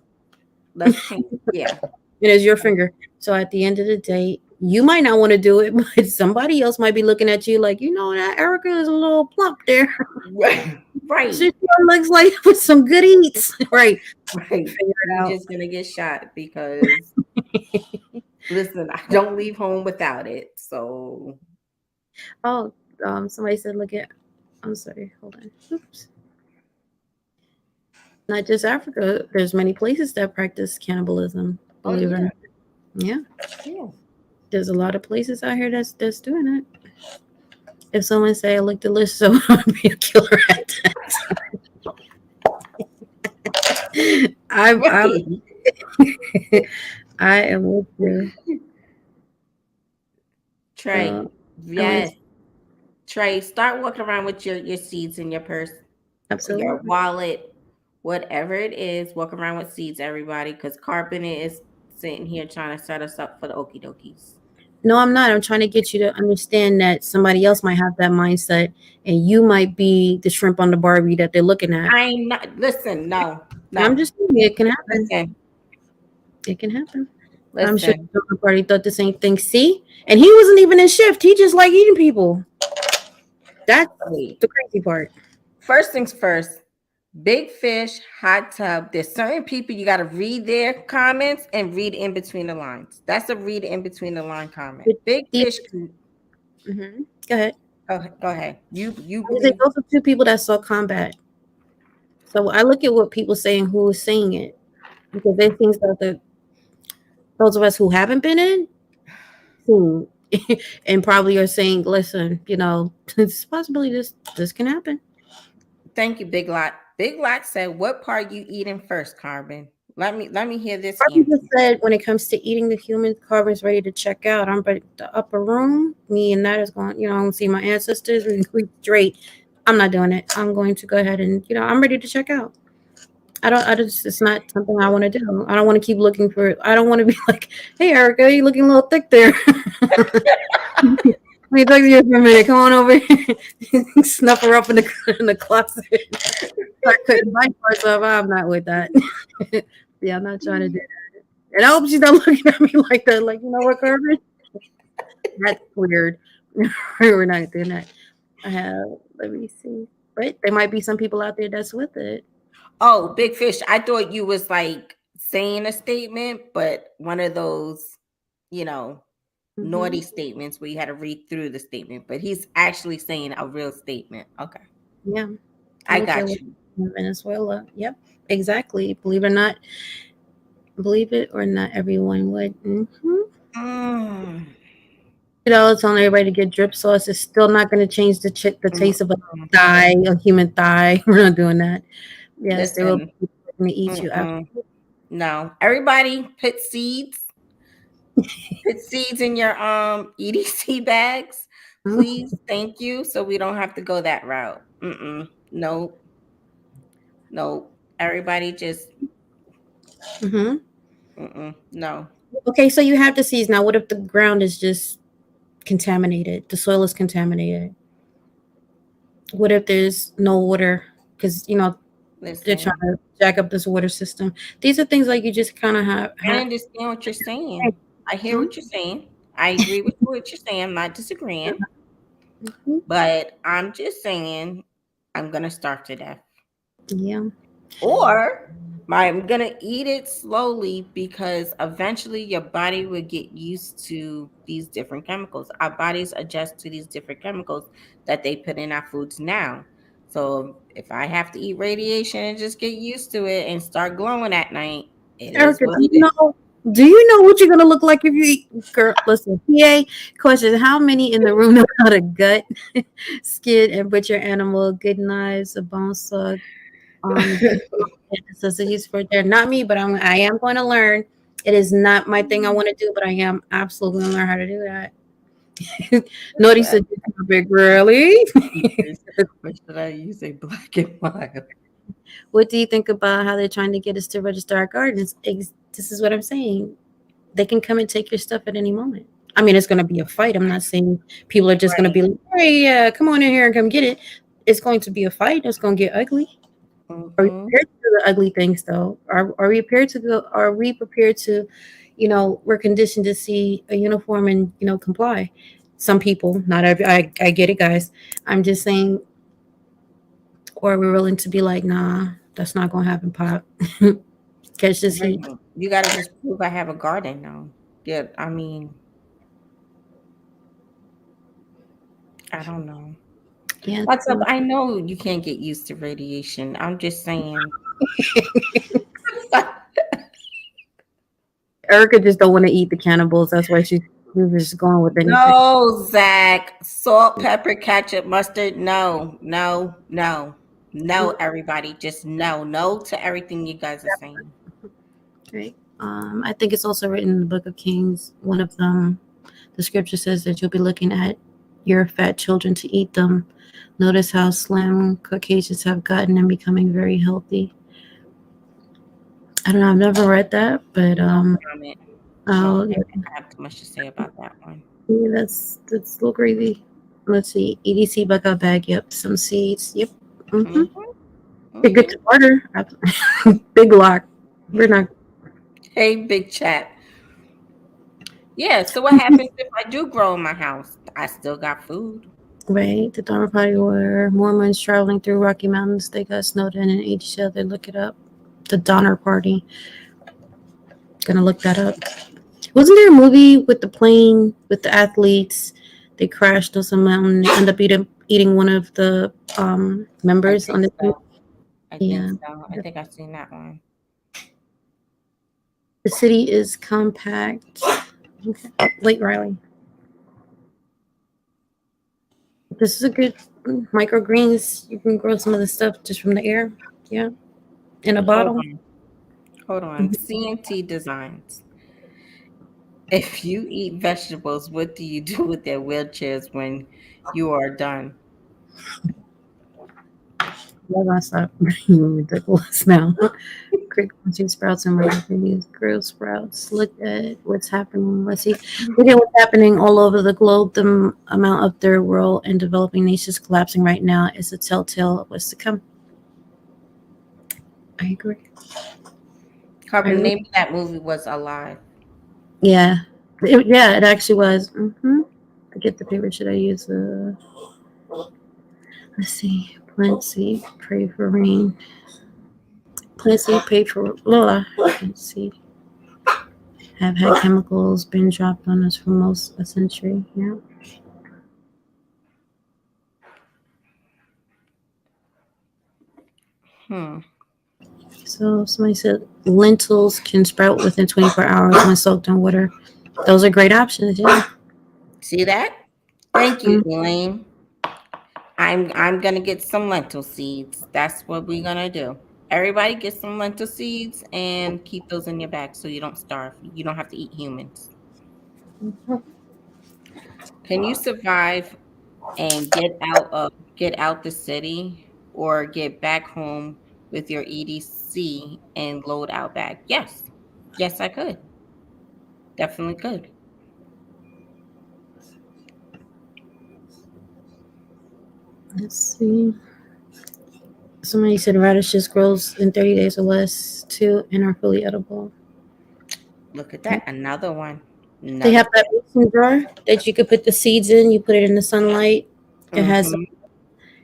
let's change. Yeah. It is your finger. So at the end of the day, you might not want to do it, but somebody else might be looking at you like, that Erica is a little plump there. Right. She Right. sure looks like with some good eats. Right. Right. Figure it You're out. just gonna get shot because listen, I don't leave home without it. So Oh, somebody said, look at, I'm sorry, hold on. Oops. Not just Africa. There's many places that practice cannibalism, oh believe it or yeah, not. Yeah. yeah. There's a lot of places out here that's doing it. If someone say I look delicious, I want to be a killer at that. I'm Right. I am with you. Trey. So I mean, Yes. Trey, start walking around with your seeds in your purse, your absolutely. wallet, whatever it is, walk around with seeds, everybody, because Carbon is sitting here trying to set us up for the okie dokies. No, I'm not. I'm trying to get you to understand that somebody else might have that mindset, and you might be the shrimp on the Barbie that they're looking at. I'm not listen, no, I'm no. just saying it can happen. Listen, It can happen. I'm sure listen. the other party thought the same thing. See, and he wasn't even in shift. He just like eating people. That's Wait. the crazy part. First things first, big fish, hot tub. There's certain people you gotta read their comments and read in between the lines. That's a read in between the line comment. But Big these, fish can go ahead. go ahead. You I was like, believe those are two people that saw combat. So I look at what people saying who is saying it because they things that those of us who haven't been in seen and probably are saying, listen, it's a possibility this can happen. thank you, Big Lot. Big Lot said, "What part you eating first, Carbon? Let me hear this Harvey answer." just said when it comes to eating the human, Carbon's ready to check out. I'm ready the upper room. Me and that is going, I don't see my ancestors. We straight. I'm not doing it. I'm going to go ahead and, I'm ready to check out. It's not something I want to do. I don't want to keep looking for, I don't want to be like, hey, Erica, you looking a little thick there. Let me talk to you for a minute. Come on over here. Snuff her up in the closet. Start cutting my parts off. I'm not with that. Yeah, I'm not trying to do that. And I hope she's not looking at me like that. Like, you know what, Carmen? That's weird. We're not doing that. I have, let me see. Right? There might be some people out there that's with it. Oh, big fish. I thought you was like saying a statement, but one of those, you know, Hmm. naughty statements where you had to read through the statement, but he's actually saying a real statement. Okay. Yeah. I I don't care got what you. in Venezuela. Yep. Exactly. Believe it or not, everyone would. Mm. $50 telling everybody to get drip sauce is still not going to change the taste of a Mm-mm. thigh, a human thigh. We're not doing that. Yes, they will Listen, be going to eat you up. mm-mm. No. Everybody put seeds in your EDC bags, please. Thank you. So we don't have to go that route. Mm-mm. Nope. Nope. Everybody just Hmm. no. Okay, so you have the seeds. Now, what if the ground is just contaminated? The soil is contaminated. What if there's no water? Because, they're trying Listen, to jack up this water system. These are things like you just kind of I have. understand what you're saying. I hear Mhm. what you're saying. I agree with what you're saying. I'm not disagreeing, Mhm. but I'm just saying I'm gonna starve to death. Yeah. Or I'm gonna eat it slowly because eventually your body will get used to these different chemicals. Our bodies adjust to these different chemicals that they put in our foods now. So if I have to eat radiation and just get used to it and start glowing at night, it is Erica, what it is. do you know what you're gonna look like if you eat? Girl, listen. PA question: how many in the room know how to gut, skin, and butcher animal? Good knives, a bone saw, good necessities for there. Not me, but I am going to learn. It is not my thing I want to do, but I am absolutely going to learn how to do that. Naughty said, "Big really." What should I use? A black and mild. What do you think about how they're trying to get us to register our gardens? This is what I'm saying. They can come and take your stuff at any moment. I mean, it's going to be a fight. I'm not saying people are just going to be Right. like, "Hey, come on in here and come get it." It's going to be a fight. It's going to get ugly. Are we Mm-hmm. prepared to do the ugly things though? Are we prepared to go? Are we prepared to, we're conditioned to see a uniform and comply. Some people, not every. I get it, guys. I'm just saying, or we're willing to be like, nah, that's not gonna happen, pop. Catch this Right. heat. You got to just prove I have a garden now. Yeah, I mean, I don't know. Yeah. What's up? I know you can't get used to radiation. I'm just saying. Erica just don't want to eat the cannibals. That's why she's just going with anything. No, Zach. Salt, pepper, ketchup, mustard. No, no, no, no, everybody. Just no. No to everything you guys are saying. Right. I think it's also written in the Book of Kings. One of them, the scripture says that you'll be looking at your fat children to eat them. Notice how slim Caucasians have gotten and becoming very healthy. I don't know. I've never read that, but No comment. No oh, comment. I have too much to say about that one. yeah, that's a little crazy. Let's see. EDC buckout bag. Yep. Some seeds. Yep. Mm-hmm. Hmm. They're good Hmm. to order. Big lock. We're not. Hey, big chat. Yeah. So what happens if I do grow in my house? I still got food. Right. The Dharma Party were Mormons traveling through Rocky Mountains. They got snowed in and ate each other. Look it up. The Donner Party. Gonna look that up. Wasn't there a movie with the plane with the athletes? They crashed on some mountain. They end up eating one of the I members on think the team. so. I think Yeah. so. I think I've seen that one. The city is compact. Okay. Wait, Riley. This is a good microgreens. You can grow some of the stuff just from the air. Yeah. In a Hold bottle. on. Hold on. Mhm. CNT Designs. If you eat vegetables, what do you do with their wheelchairs when you are done? I'm gonna stop being ridiculous now. Quick munching sprouts and microgreens, grilled sprouts. Look at what's happening. Let's see. Look at what's happening all over the globe. The amount of third world and developing nations collapsing right now is a telltale of what's to come. I agree. I Carbon, agree. name of that movie was Alive. Yeah. Yeah, it actually was. Forget the paper. Should I use let's see. Plant seed, pray for rain. Plant seed, pray for Plant seed. Have had chemicals been dropped on us for most a century. Yeah. Hmm. So somebody said lentils can sprout within 24 hours when soaked in water. Those are great options. Yeah. See that? Thank you, Mm. Elaine. I'm gonna get some lentil seeds. That's what we're gonna do. Everybody get some lentil seeds and keep those in your bag so you don't starve. You don't have to eat humans. Can you survive and get out the city or get back home with your EDC and load out bag? Yes. Yes, I could. Definitely could. Let's see. Somebody said radishes grows in 30 days or less too and are fully edible. Look at that. Another one. They Another have that tip. mason jar that you could put the seeds in. You put it in the sunlight. It has Mm-hmm.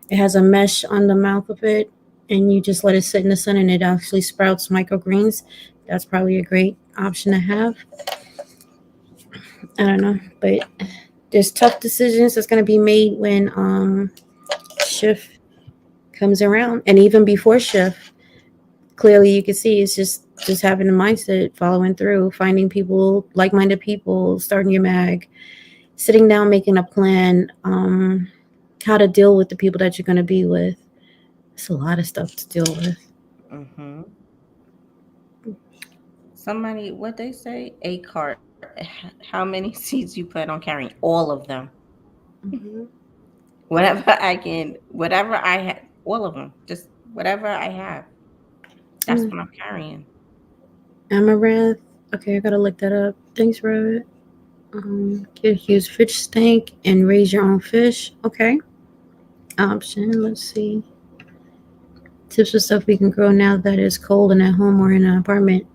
it has a mesh on the mouth of it, and you just let it sit in the sun, and it actually sprouts microgreens. That's probably a great option to have. I don't know, but there's tough decisions that's going to be made when shift comes around, and even before shift. Clearly, you can see it's just having the mindset, following through, finding people, like-minded people, starting your mag, sitting down, making a plan, how to deal with the people that you're going to be with. It's a lot of stuff to deal with. Mm-hmm. Somebody, what they say? A cart. How many seeds you plan on carrying? All of them. Mhm. Whatever I can, whatever I have, all of them. Just whatever I have. That's Mm. what I'm carrying. Amaranth. Okay, I gotta look that up. Thanks, Rabbit. Get use fish tank and raise your own fish. Okay. Option. Let's see. Tips for stuff we can grow now that is cold and at home or in an apartment.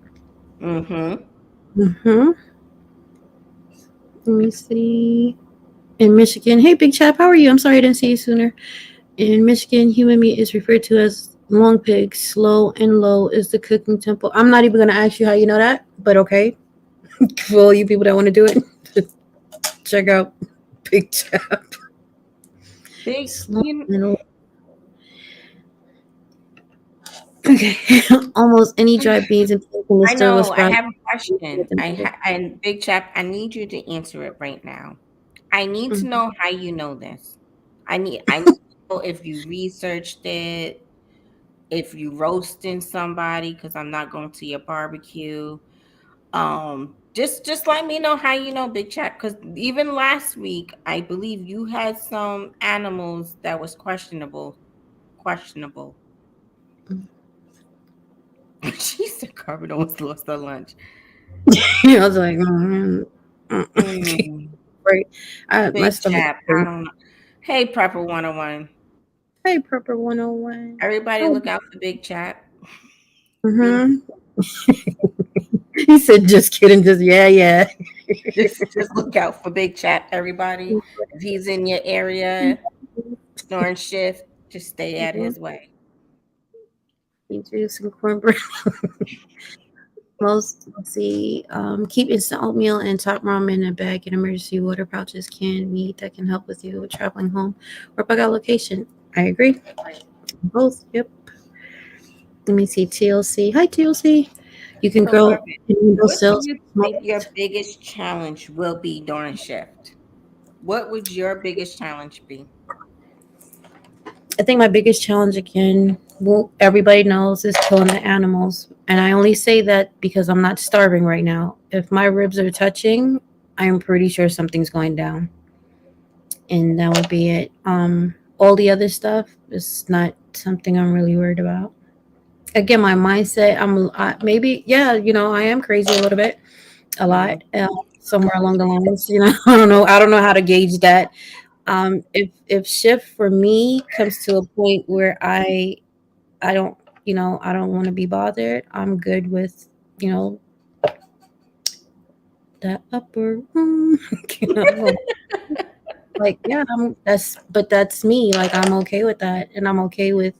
Mm-hmm. Mm-hmm. Let me see. In Michigan, hey Big Chap, how are you? I'm sorry I didn't see you sooner. In Michigan, human meat is referred to as long pig. Slow and low is the cooking tempo. I'm not even gonna ask you how you know that, but okay. For all you people that want to do it, check out Big Chap. Big, Slow and low. Okay. Almost any dry beans and peas in the I store was know. I sprouted. have a question. And Big Chap, I need you to answer it right now. I need to Mhm. know how you know this. I need to know if you researched it, if you roasting somebody, because I'm not going to your barbecue. Just let me know how you know, Big Chap, because even last week I believe you had some animals that was questionable. She said Carbon almost lost her lunch. I was like, mm. Mm, Right. My Big stomach. Chap, I don't know. Hey, Prepper 101. Hey, Purple 101. Everybody Oh, look out for Big Chap. Be mm-hmm. He said, just kidding. Just, yeah, yeah. just look out for Big Chap, everybody. If he's in your area during shift, just stay out of Mhm. his way. Eat juice and cornbread. Most, let's see, keep instant oatmeal and top ramen in a bag and emergency water pouches, canned meat that can help with you traveling home or bug out location. I agree. Both. Yep. Let me see. TLC. Hi, TLC. You can So, grow Carmen, in window what do sills. you think your biggest challenge will be during shift? What would your biggest challenge be? I think my biggest challenge again, well, everybody knows, is killing the animals. And I only say that because I'm not starving right now. If my ribs are touching, I'm pretty sure something's going down. And that would be it. All the other stuff is not something I'm really worried about. Again, my mindset, maybe, yeah, I am crazy a little bit, a Mm, lot, somewhere along the lines, I don't know how to gauge that. If shift for me comes to a point where I don't, I don't want to be bothered. I'm good with, you know, that upper room. I don't know. Like, yeah, that's me. Like, I'm okay with that, and I'm okay with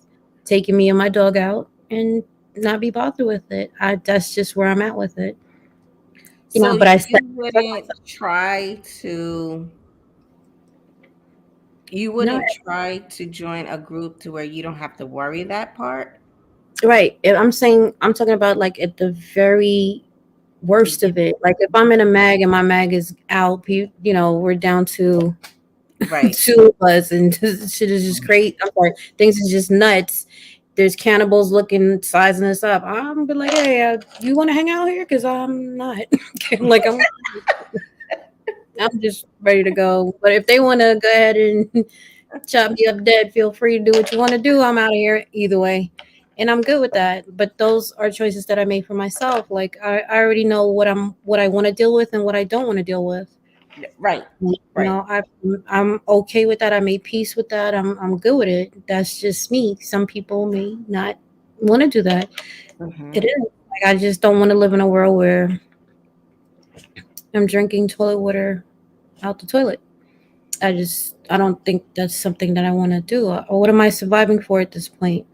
taking me and my dog out and not be bothered with it. That's just where I'm at with it. So But I you set wouldn't try to you no, wouldn't try to join a group to where you don't have to worry that part? right. If I'm saying I'm talking about like at the very worst You, of it. Like if I'm in a mag and my mag is out, we're down to right. two of us, and shit is just crazy. I'm sorry, things is just nuts. There's cannibals looking, sizing us up. I'm be like, hey, you want to hang out here? Because I'm not. Like I'm just ready to go. But if they want to go ahead and chop me up dead, feel free to do what you want to do. I'm out of here either way. And I'm good with that. But those are choices that I made for myself. Like I already know what I want to deal with and what I don't want to deal with. Right. You Right. know, I'm okay with that. I made peace with that. I'm good with it. That's just me. Some people may not want to do that. It Hmm. is. Like I just don't want to live in a world where I'm drinking toilet water out the toilet. I don't think that's something that I want to do. Or what am I surviving for at this point?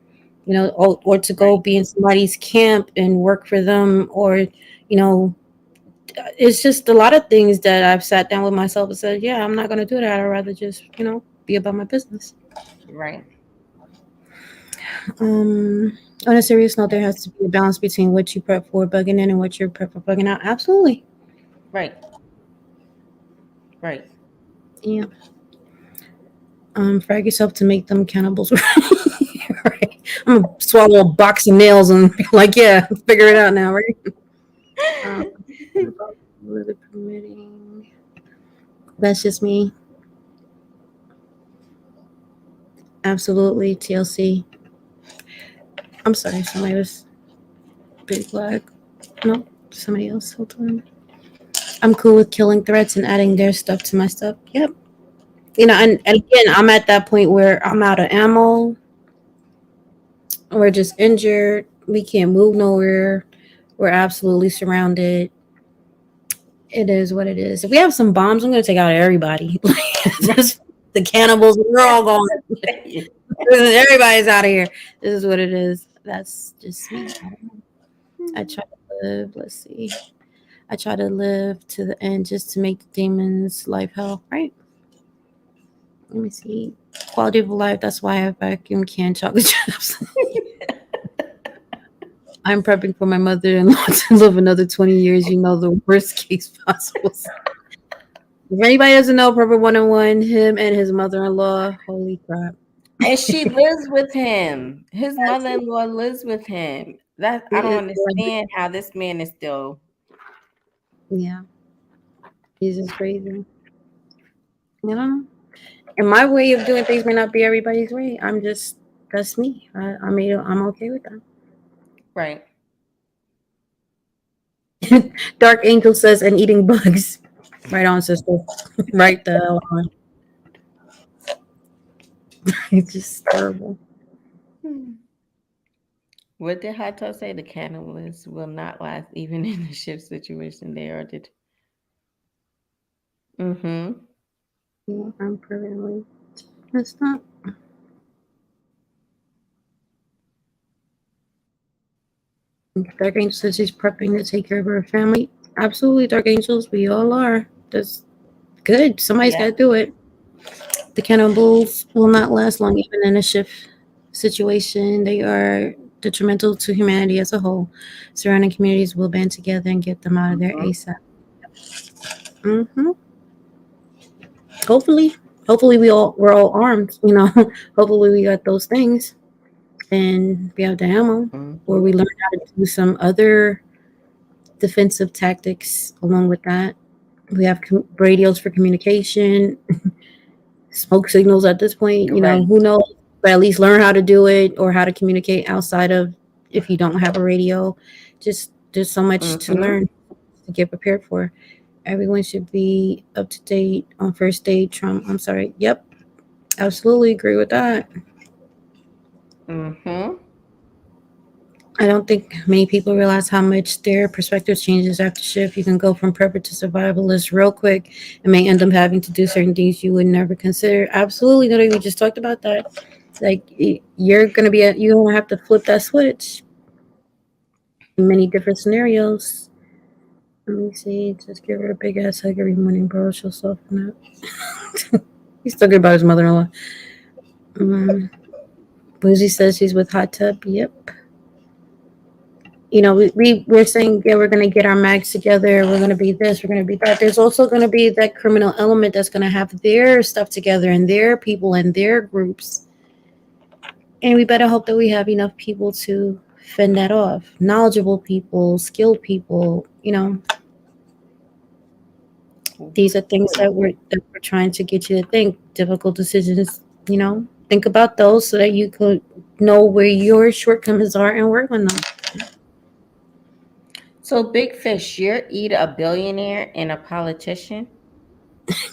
Or to go Right. be in somebody's camp and work for them, or know, it's just a lot of things that I've sat down with myself and said, yeah, I'm not going to do that. I'd rather just be about my business. Right. Um, on a serious note, there has to be a balance between what you prep for bugging in and what you're prep for bugging out. Absolutely. Right. Right. Yeah. Frag yourself to make them cannibals. Right. I'm gonna swallow a box of nails and be like, yeah, figure it out now, right? Um, weather permitting. That's just me. Absolutely. TLC. I'm sorry, somebody was big flag. No, somebody else. Hold on. I'm cool with killing threats and adding their stuff to my stuff. Yep. And again, I'm at that point where I'm out of ammo. We're just injured. We can't move nowhere. We're absolutely surrounded. It is what it is. If we have some bombs, I'm gonna take out everybody. Just the cannibals. We're all gone. Everybody's out of here. This is what it is. That's just me. I don't know. I try to live. Let's see. I try to live to the end just to make the demons life hell. Right. Let me see. Quality of life. That's why I vacuum can chocolate chips. I'm prepping for my mother-in-law to live another 20 years. The worst case possible. If anybody doesn't know, Prepper 101, him and his mother-in-law. Holy crap. And she lives with him. His mother-in-law lives with him. That I don't understand how this man is still Yeah, he's just crazy. Know. And my way of doing things may not be everybody's way. That's me. I'm okay with right. that. Dark Angel says, and eating bugs. Right on, sister. Right the hell on. It's just terrible. Hmm. What did Hato say? The cannibalists will not last even in the ship situation they are. Did mm-hmm. Yeah, I'm perfectly. It's not. Dark Angel says she's prepping to take care of her family. Absolutely, Dark Angels. We all are. That's good. Somebody's got Yeah. to do it. The cannibals will not last long, even in a shift situation. They are detrimental to humanity as a whole. Surrounding communities will band together and get them out of there Mm-hmm. ASAP. Hmm. Hopefully, hopefully we're all armed. Hopefully we got those things and we have the ammo, or Mm-hmm. we learn how to do some other defensive tactics along with that. We have radios for communication, smoke signals at this point. Right. Who knows? But at least learn how to do it or how to communicate outside of if you don't have a radio. Just there's so much to Mm-hmm. learn to get prepared for. Everyone should be up to date on first aid trauma. I'm sorry. Yep, absolutely agree with that. Mm-hmm. I don't think many people realize how much their perspective changes after shift. You can go from prepper to survivalist real quick and may end up having to do certain things you would never consider. Absolutely, no, we just talked about that. Like you're gonna be, you're gonna have to flip that switch in many different scenarios. Let me see. Just give her a big ass hug every morning, bro. She'll soften up. He's talking about his mother-in-law. Um, Boozy says she's with Hot Tub. Yep. We're saying, yeah, we're going to get our mags together, we're going to be this, we're going to be that. There's also going to be that criminal element that's going to have their stuff together and their people and their groups, and we better hope that we have enough people to fend that off, knowledgeable people, skilled people. These are things that we're trying to get you to think. Difficult decisions, think about those so that you could know where your shortcomings are and work on them. So, Big Fish, you're either a billionaire and a politician,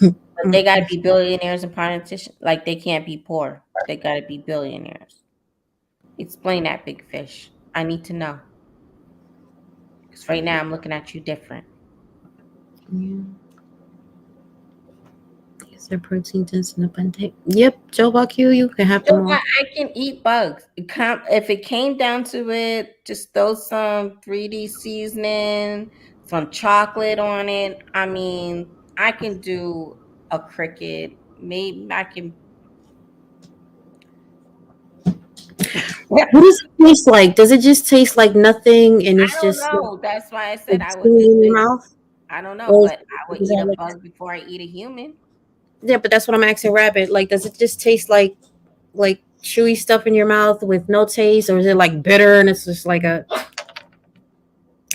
but they got to be billionaires and politicians. Like, they can't be poor. They got to be billionaires. Explain that, Big Fish. I need to know. Because right now I'm looking at you different. Yeah. Is there protein dense and abundant? Yep, Joe Buck, you can have You know them all. what? I can eat bugs. If it came down to it, just throw some 3D seasoning, some chocolate on it. I mean, I can do a cricket. Maybe I can. What does it taste like? Does it just taste like nothing and I it's don't just know. That's why I said like I would. chewing in your mouth? I don't know, Or but I would is eat that a like, bug before I eat a human. yeah, but that's what I'm asking Rabbit. Like, does it just taste like chewy stuff in your mouth with no taste, or is it like bitter and it's just like a,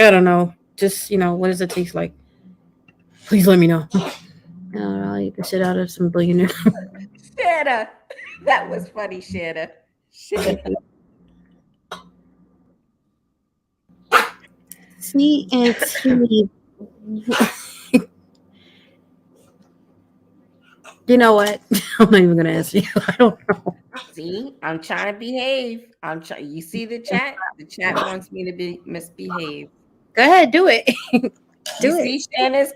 I don't know. Just what does it taste like? Please let me know. I don't know. I'll eat the shit out of some billionaire. Shanna, that was funny, Shanna. Shanna. See and T. You know what? I'm not even gonna answer you. I don't know. See, I'm trying to behave. You see the chat? The chat wants me to be misbehave. Go ahead, do it. You Do it. see Shanna's.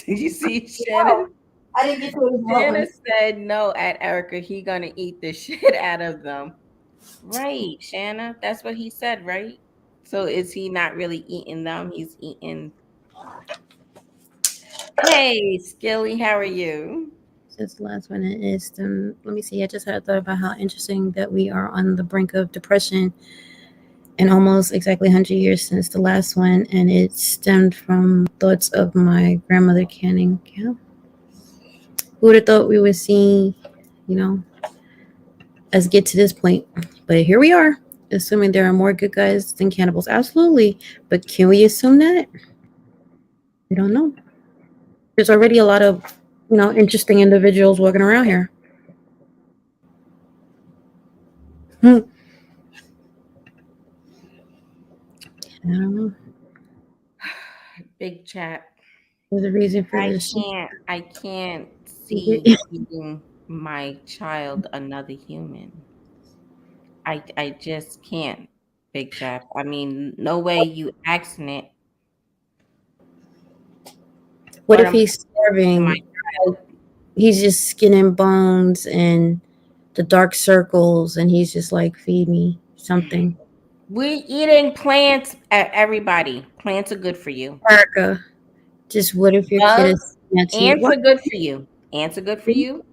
You see Shanna. I didn't get to it as Shanna well. said no at Erica. He gonna eat the shit out of them. Right, Shanna. That's what he said, right? So is he not really eating them? He's eating. Hey, Skilly, how are you? Since the last one is let me see. I just had a thought about how interesting that we are on the brink of depression in almost exactly 100 years since the last one, and it stemmed from thoughts of my grandmother canning. Yeah, who would have thought we would see, you know, us get to this point? But here we are, assuming there are more good guys than cannibals. Absolutely, but can we assume that? We don't know. There's already a lot of interesting individuals walking around here. I don't know. Big chat. There's a reason for I this. can't. I can't see you eating my child another human. I just can't, Big Chap. I mean, no way you asking it, What but if I'm he's to my starving? child. He's just skin and bones and the dark circles, and he's just like, feed me something. We eating plants, everybody. Plants are good for you. Erica, just what if your kid is Bugs, snatching? ants What? are good for you. Ants are good for you.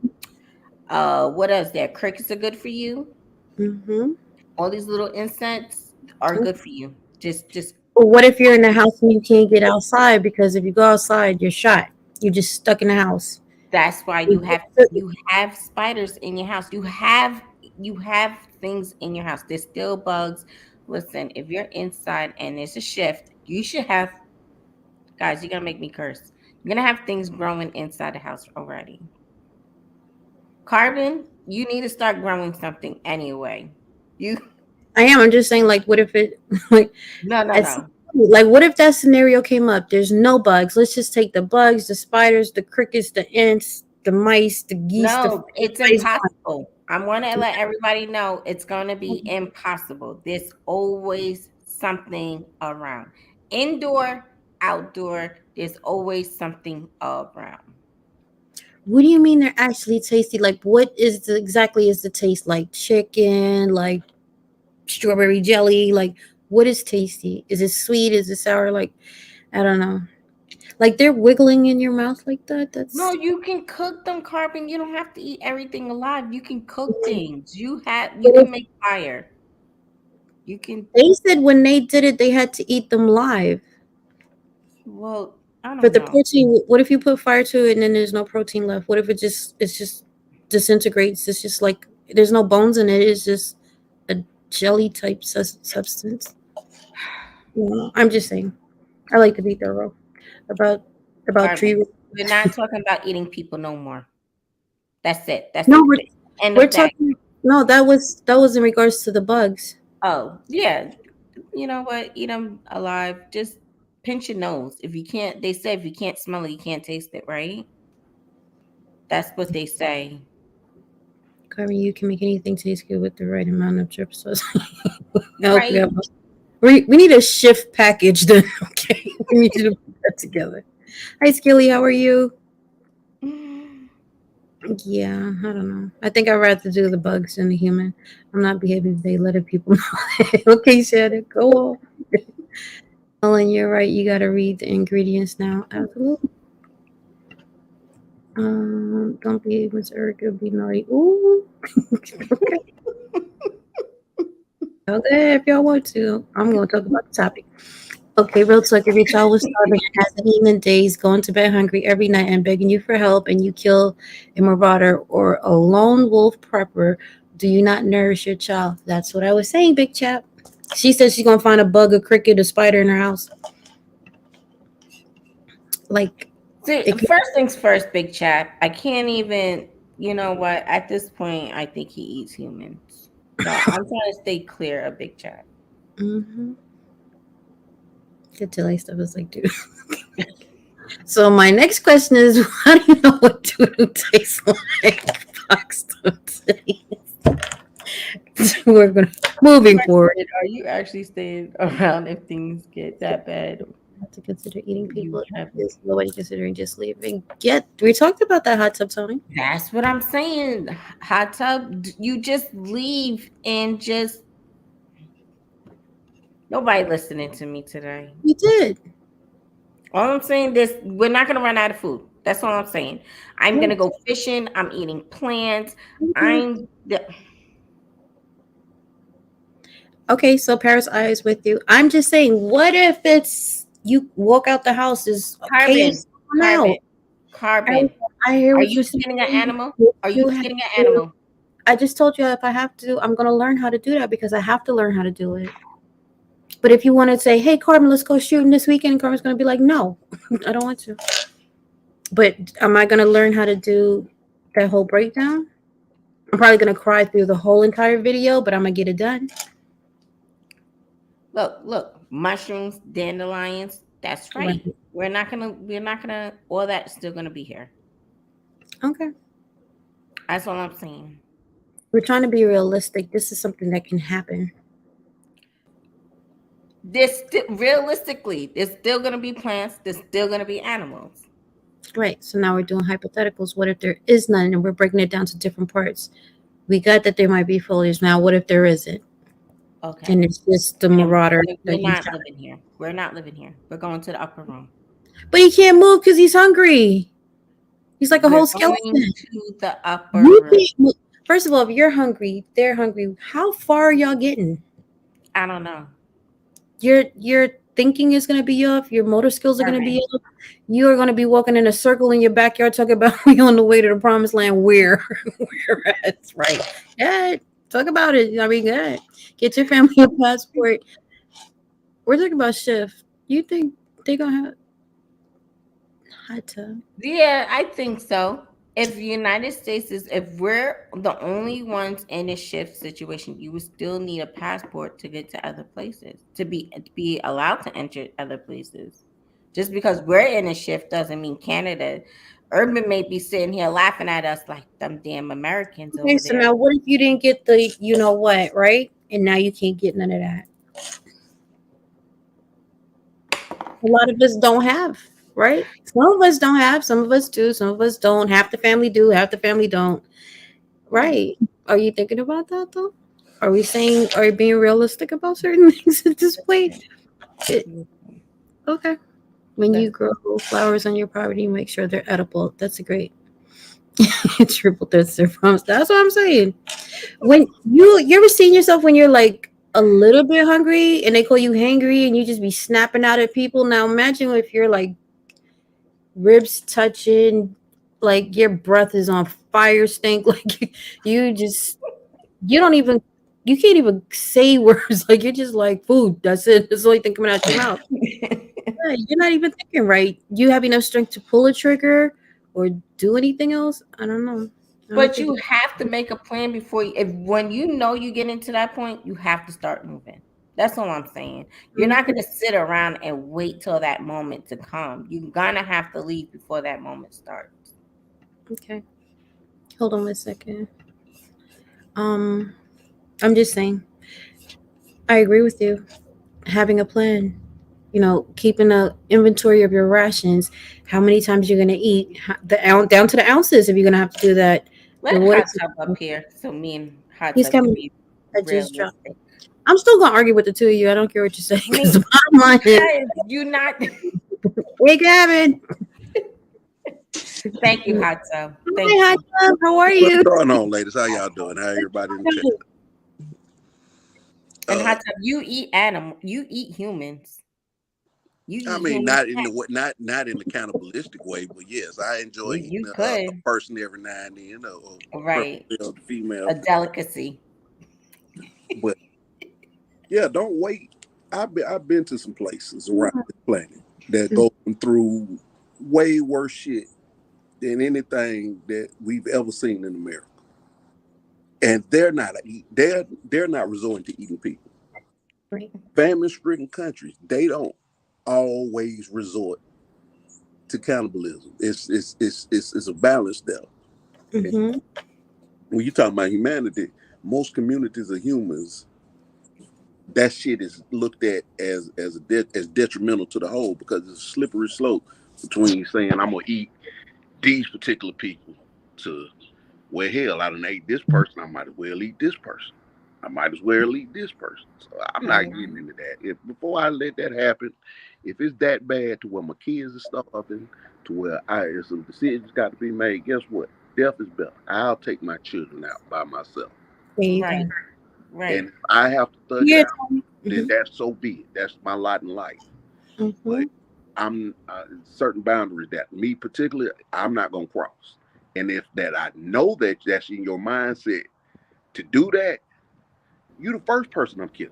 What else there? Crickets are good for you. Mm-hmm. All these little insects are good for you. Just But what if you're in the house and you can't get outside because if you go outside, you're shot. You're just stuck in the house. That's why you have spiders in your house. You have things in your house. There's still bugs. Listen, if you're inside and it's a shift, you should have guys, you're gonna make me curse. You're gonna have things growing inside the house already. Carbon, you need to start growing something anyway. You I am. I'm just saying, like, what if it, like, no no it's, no. like, what if that scenario came up? There's no bugs. Let's just take the bugs, the spiders, the crickets, the ants, the mice, the geese, the No, it's everybody's impossible. I'm going to let everybody know it's going to be impossible. There's always something around. Indoor, outdoor, there's always something around. What do you mean they're actually tasty? Like, what exactly is the taste like? Chicken, like strawberry jelly, like what is tasty? Is it sweet? Is it sour? Like, I don't know. Like they're wiggling in your mouth like that. No, That's you can cook them, Carbon. You don't have to eat everything alive. You can cook things. You But can make fire. You can, they said when they did it, they had to eat them live well, I for don't the know. protein. What if you put fire to it and then there's no protein left? What if it's just disintegrates? It's just like there's no bones in it. It's just a jelly type substance. Yeah, I'm just saying. I like to be thorough about Carbon. tree. We're not talking about eating people no more. That's it. That's No, the end we're of that. talking. No, that was in regards to the bugs. Oh, yeah. You know what? Eat them alive. Just pinch your nose. If you can't, they say if you can't smell it, you can't taste it, right? That's what they say. Carmen, you can make anything taste good with the right amount of drip sauce. No, Right? yeah. We need a shift package then. Okay, we need you to put that together. Hi, Skilly. How are you? Yeah, I don't know. I think I'd rather do the bugs than the human. I'm not behaving today. Letting people know. Okay, Shannon, go on. Ellen, you're right. You got to read the ingredients now. Absolutely. Don't be Miss Erica. Be naughty. Ooh. Okay. Okay, if y'all want to, I'm going to talk about the topic. Okay, real talk. If your child was starving and hasn't eaten in days, going to bed hungry every night and begging you for help, and you kill a marauder or a lone wolf prepper, do you not nourish your child? That's what I was saying, Big Chap. She said she's gonna find a bug, a cricket, a spider in her house. Like See, it could, first things first, big chap. I can't even, you know what? At this point, I think he eats humans. So I'm trying to stay clear of big chap. mm-hmm. Good delay stuff is like, dude. So my next question is, how do you know what doo tastes like? Fox don't We're gonna moving forward. Are you actually staying around if things get that bad? Have to consider eating You people. have. There's nobody considering just leaving. Get we talked about that hot tub, Tony. That's what I'm saying. Hot tub, you just leave and just nobody listening to me today. We did. All I'm saying is we're not gonna run out of food. That's all I'm saying. I'm gonna go fishing. I'm eating plants. I'm the Okay, so Paris I is with you. I'm just saying, what if it's you walk out the house is carbon, chaos now? carbon, I, carbon. I hear Are what you you're skinning an saying. animal? Are you You have skinning an to, animal? I just told you if I have to, I'm gonna learn how to do that because I have to learn how to do it. But if you want to say, "Hey, Carmen, let's go shooting this weekend," Carmen's gonna be like, "No, I don't want to." But am I gonna learn how to do that whole breakdown? I'm probably gonna cry through the whole entire video, but I'm gonna get it done. Look, mushrooms, dandelions. That's Right. right. We're not gonna. All that's still gonna be here. Okay. That's all I'm saying. We're trying to be realistic. This is something that can happen. Realistically, there's still gonna be plants. There's still gonna be animals. Right. So now we're doing hypotheticals. What if there is none and we're breaking it down to different parts? We got that there might be foliage. Now, what if there isn't? Okay. And it's just the And marauder we're that you not shot. living here. We're not living here. We're going to the upper room. But he can't move because he's hungry. He's like a We're whole going skeleton. to the upper You room. can't move. First of all, if you're hungry, they're hungry. How far are y'all getting? I don't know. Your thinking is gonna be off. Your motor skills are gonna be Carbon. off. You are gonna be walking in a circle in your backyard talking about we on the way to the promised land. Where, where at? Right? Yeah, talk about it. I mean, good. Get your family a passport. We're talking about shift. You think they gonna have hot tub? Yeah, I think so. If the United States is, if we're the only ones in a shift situation, you would still need a passport to get to other places, to be allowed to enter other places. Just because we're in a shift doesn't mean Canada. Urban may be sitting here laughing at us like them damn Americans Okay, over so there. now what if you didn't get the you know what right, and now you can't get none of that. A lot of us don't have, right? Some of us don't have, some of us do, some of us don't. Half the family do, half the family don't. Right. Are you thinking about that though? Are we saying, are you being realistic about certain things at this point? It, okay. When you That's grow flowers on your property, make sure they're edible. That's a great triple threat promise. That's what I'm saying. When you ever seen yourself when you're like a little bit hungry and they call you hangry and you just be snapping out at people. Now imagine if you're like ribs touching, like your breath is on fire stink, like you just you don't even you can't even say words. Like you're just like food. That's it. That's the only thing coming out your mouth. Yeah, you're not even thinking right. You have enough strength to pull a trigger or do anything else. I don't know. I don't But think you it, have to make a plan before you, if when you know you get into that point, you have to start moving. That's all I'm saying. You're not Mhm. gonna sit around and wait till that moment to come. You're gonna have to leave before that moment starts. Okay. Hold on a second. Um, I'm just saying. I agree with you. Having a plan, keeping a inventory of your rations, how many times you're gonna eat, down to the ounces if you're gonna have to do that. Your Let water. Hot Tub up here so me and Hot He's Tub can coming. be I just dropped. realistic. I'm still gonna argue with the two of you. I don't care what you say I because mean, the bottom line is, because you not. hey Gavin. Thank you, Hot Tub. Hi, Thank hi, you. love. How are What's you? going on, ladies? How y'all doing? How everybody in the chat? And Uh, Hot Tub, you eat animal. You eat humans. You I eat mean, human not in the fat. not in the cannibalistic way, but yes, I enjoy eating You a could, person every now and then, or right? preferably the female. A delicacy. But yeah, don't wait. I've been to some places around this planet that Mm, go through way worse shit than anything that we've ever seen in America, and they're not resorting to eating people. right. Famine-stricken countries, they don't always resort to cannibalism. It's a balance there. And Mm-hmm. when you talk about humanity, most communities of humans, that shit is looked at as detrimental to the whole because it's a slippery slope between saying I'm gonna eat these particular people to, well, hell, I done ate this person, I might as well eat this person. I might as well eat this person. So I'm not getting Mhm. into that. If before I let that happen, if it's that bad to where my kids are starving, to where some decisions got to be made, guess what? Death is better. I'll take my children out by myself. There you Right, go. And right. if I have to thug it Yeah, out, Tommy. then Mm-hmm. that's so be it. That's my lot in life. But Mm-hmm. I'm certain boundaries that me particularly, I'm not gonna cross. And if that I know that that's in your mindset to do that, you the first person I'm killing.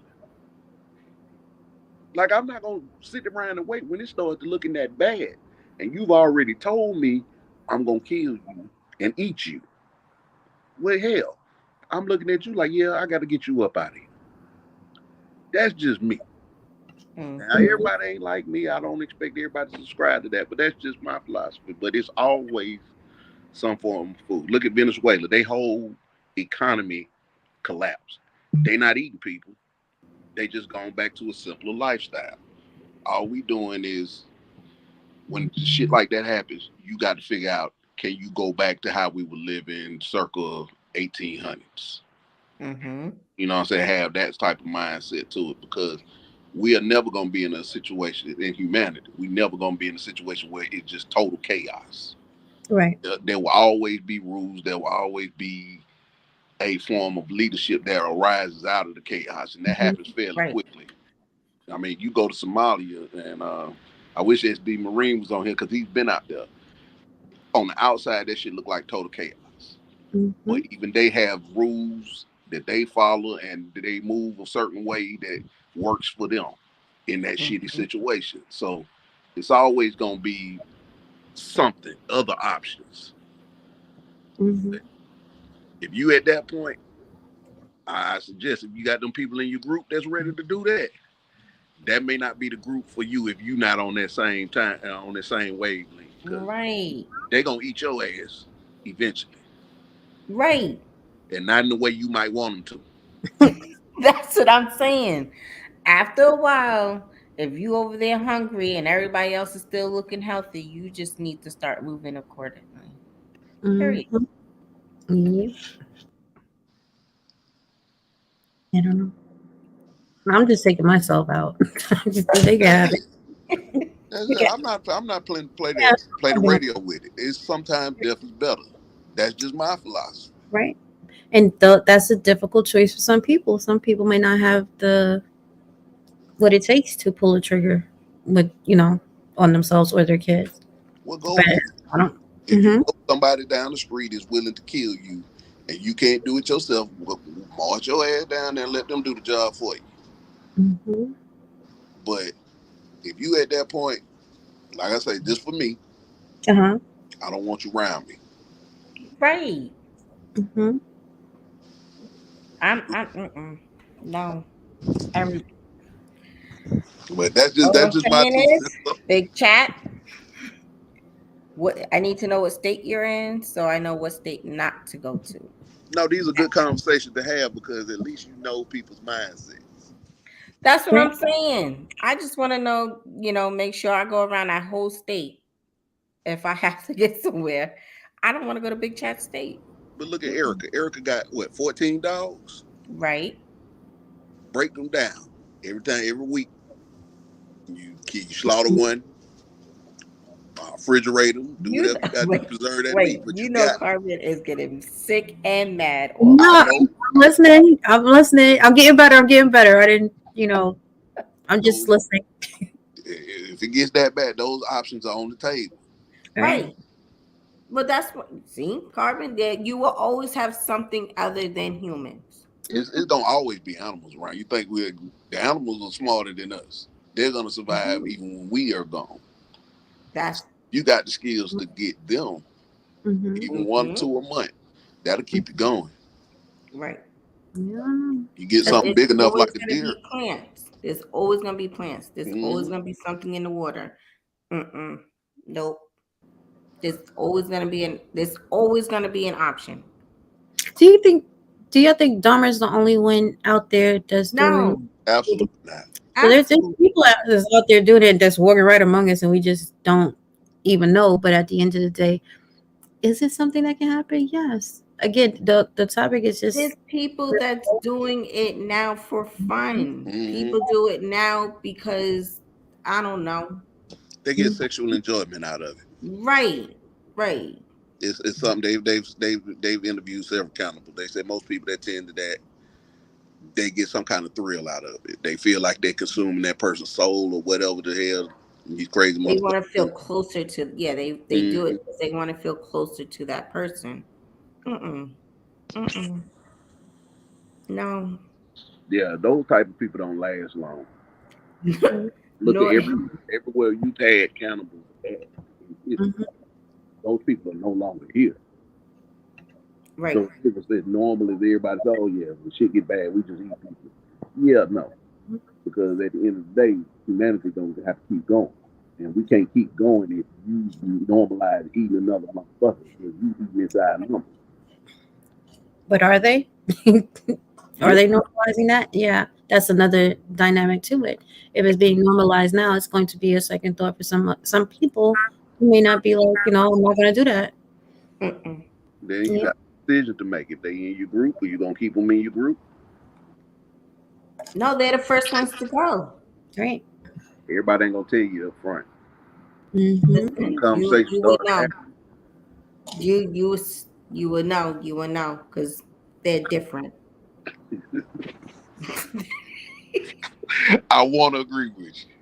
Like I'm not gonna sit around and wait when it starts looking that bad, and you've already told me I'm gonna kill you and eat you. Well, hell, I'm looking at you like, yeah, I got to get you up out of here. That's just me. Now, Hmm. everybody ain't like me. I don't expect everybody to subscribe to that, but that's just my philosophy. But it's always some form of food. Look at Venezuela; they whole economy collapsed. They not eating people. They just gone back to a simpler lifestyle. All we doing is when shit like that happens, you got to figure out, can you go back to how we were living circa 1800s? Hmm. You know what I'm saying? Have that type of mindset to it because we are never going to be in a situation in humanity. We never going to be in a situation where it's just total chaos. Right. There will always be rules. There will always be a form of leadership that arises out of the chaos, and that happens fairly Right. quickly. I mean, you go to Somalia, and I wish SD Marine was on here because he's been out there. On the outside, that shit look like total chaos. Mm-hmm. But even they have rules that they follow, and they move a certain way that works for them in that shitty Hmm. situation. So it's always gonna be something, other options. Mm-hmm. If you at that point, I suggest if you got them people in your group that's ready to do that, that may not be the group for you if you're not on that same time on that same wavelength because Right. they're gonna eat your ass eventually, Right. and not in the way you might want them to. That's what I'm saying. After a while, If you over there hungry and everybody else is still looking healthy, you just need to start moving accordingly. Period. Mhm. Yep. I don't know. I'm just taking myself out. They can have That's it. it. That's They it. can I'm not playing have play the it. radio with it. It's sometimes death is better. That's just my philosophy. Right. And that's a difficult choice for some people. Some people may not have the what it takes to pull a trigger with on themselves or their kids. What goes But with it? I don't. If you Hmm. know somebody down the street is willing to kill you and you can't do it yourself, well, march your ass down there and let them do the job for you. Hmm. But if you at that point, like I say, just for me, Uh huh. I don't want you around me. Right. Hmm. I'm mm-mm. No. I'm But that's just All that's I'm just my two saying cents. is, big chat. What I need to know what state you're in, so I know what state not to go to. No, these are good conversations to have because at least you know people's mindsets. That's what Right. I'm saying. I just want to know, make sure I go around that whole state if I have to get somewhere. I don't want to go to Big Chat State. But look at Mm-mm. Erica. Erica got what, 14 dogs? Right? Break them down. Every week, you slaughter one, refrigerate them, do You whatever you got to do to wait, preserve that wait. meat. But you You know, got, Carmen is getting sick and mad all No, the I time. know, I'm listening. I'm listening. I'm getting better. I'm getting better. I didn't. I'm just those, listening. if it gets that bad, those options are on the table. Right. Right. But that's what see, Carmen. That you will always have something other than humans. It don't always be animals around. You think the animals are smarter than us. They're gonna survive Mhm. even when we are gone. That's You got the skills to get them, Mm-hmm. even one or mhm. two a month. That'll keep you going. Right. Yeah. You get That's something It's big enough always like a going to deer. be plants. There's always going to be plants. There's always Hmm. going to be something in the water. Mm-mm. Nope. There's always going to be an option. Do you think? Do you think Dahmer's the only one out there that's doing? No, Absolutely not. So there's absolutely. people that's out there doing it that's walking right among us, and we just don't even know. But at the end of the day, is it something that can happen? Yes. Again, the topic is There's just. people that's doing it now for fun. Hmm. People do it now because I don't know. They get sexual enjoyment out of it. Right. Right. It's something they've interviewed several cannibals. They said most people that tend to that they get some kind of thrill out of it. They feel like they're consuming that person's soul or whatever the hell these crazy They motherfuckers want to feel do. closer to they do it Hmm. because they want to feel closer to that person. Mm-mm. Mm-mm. No. Yeah, those type of people don't last long. Look at Nor everywhere you've had cannibals at in history. Mhm. Those people are no longer here. right. So people say normal is everybody says, oh yeah, when shit get bad, we just eat people. Yeah, no. Because at the end of the day, humanity don't have to keep going. And we can't keep going if you normalize eating another motherfucker because you eating inside numbers. But are they? Are Yeah. they normalizing that? Yeah, that's another dynamic to it. If it's being normalized now, it's going to be a second thought for some people who may not be like, I'm not going to do that. Mm-mm. Then you Yeah, got a decision to make. If they in your group, or you gonna keep them in your group? No, they're the first ones to go. right. Everybody ain't gonna tell you up front. Mm-hmm. When the Listen, conversation you would started know. happening, You would know. You would know because they're different. I want to agree with you.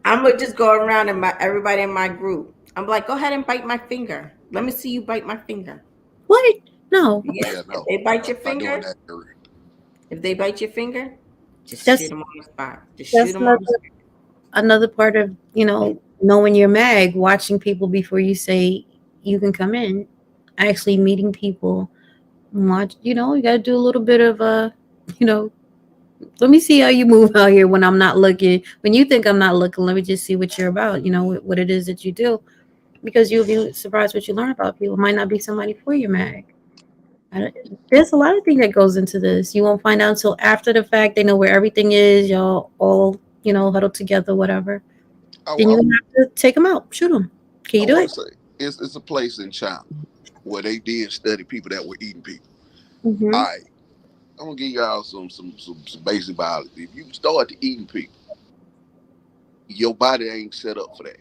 I'm gonna just go around and everybody in my group. I'm like, go ahead and bite my finger. Let me see you bite my finger. What? No, Yeah. Yeah, If no, they bite your I'm not doing finger, that. Eric. if they bite your finger, just shoot that's them on the spot. Just shoot that's them on the another part of knowing your mag, watching people before you say you can come in, actually meeting people. Watch, you got to do a little bit of you know, let me see how you move out here when I'm not looking. When you think I'm not looking, let me just see what you're about. What it is that you do, because you'll be surprised what you learn about people. It might not be somebody for your mag. There's a lot of things that goes into this. You won't find out until after the fact. They know where everything is. Y'all all huddled together, whatever. Then you have to take them out, shoot them. Can I you do want it? to say it's a place in China where they did study people that were eating people. All Mm-hmm. right, I'm gonna give y'all some basic biology. If you start to eating people, your body ain't set up for that,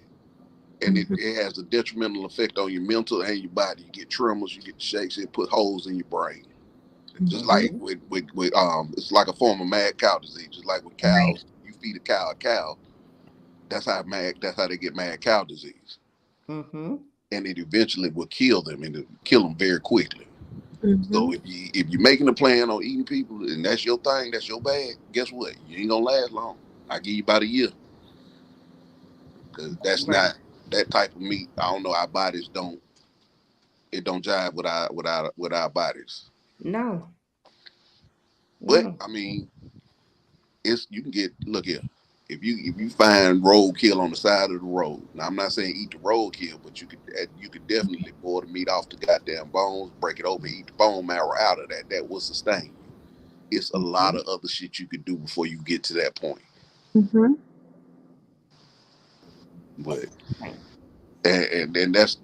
and it, Mm-hmm. it has a detrimental effect on your mental and your body. You get tremors, you get shakes, it put holes in your brain. Just like Mm-hmm. it's like a form of mad cow disease. Just like with Right. cows, you feed a cow, that's how they get mad cow disease, Mm-hmm. and it eventually will kill them, and it kill them very quickly. So Mm-hmm. if you're making a plan on eating people and that's your thing, that's your bag, guess what? You ain't gonna last long. I give you about a year because that's Right. not that type of meat. I don't know. Our bodies don't. It don't jive with our bodies. No. But No. I mean, it's you can get look here. If you find roadkill on the side of the road, now I'm not saying eat the roadkill, but you could definitely boil the meat off the goddamn bones, break it open, eat the bone marrow out of that. That will sustain you. It's a lot Mm-hmm. of other shit you could do before you get to that point. Mm-hmm. But Right. and that's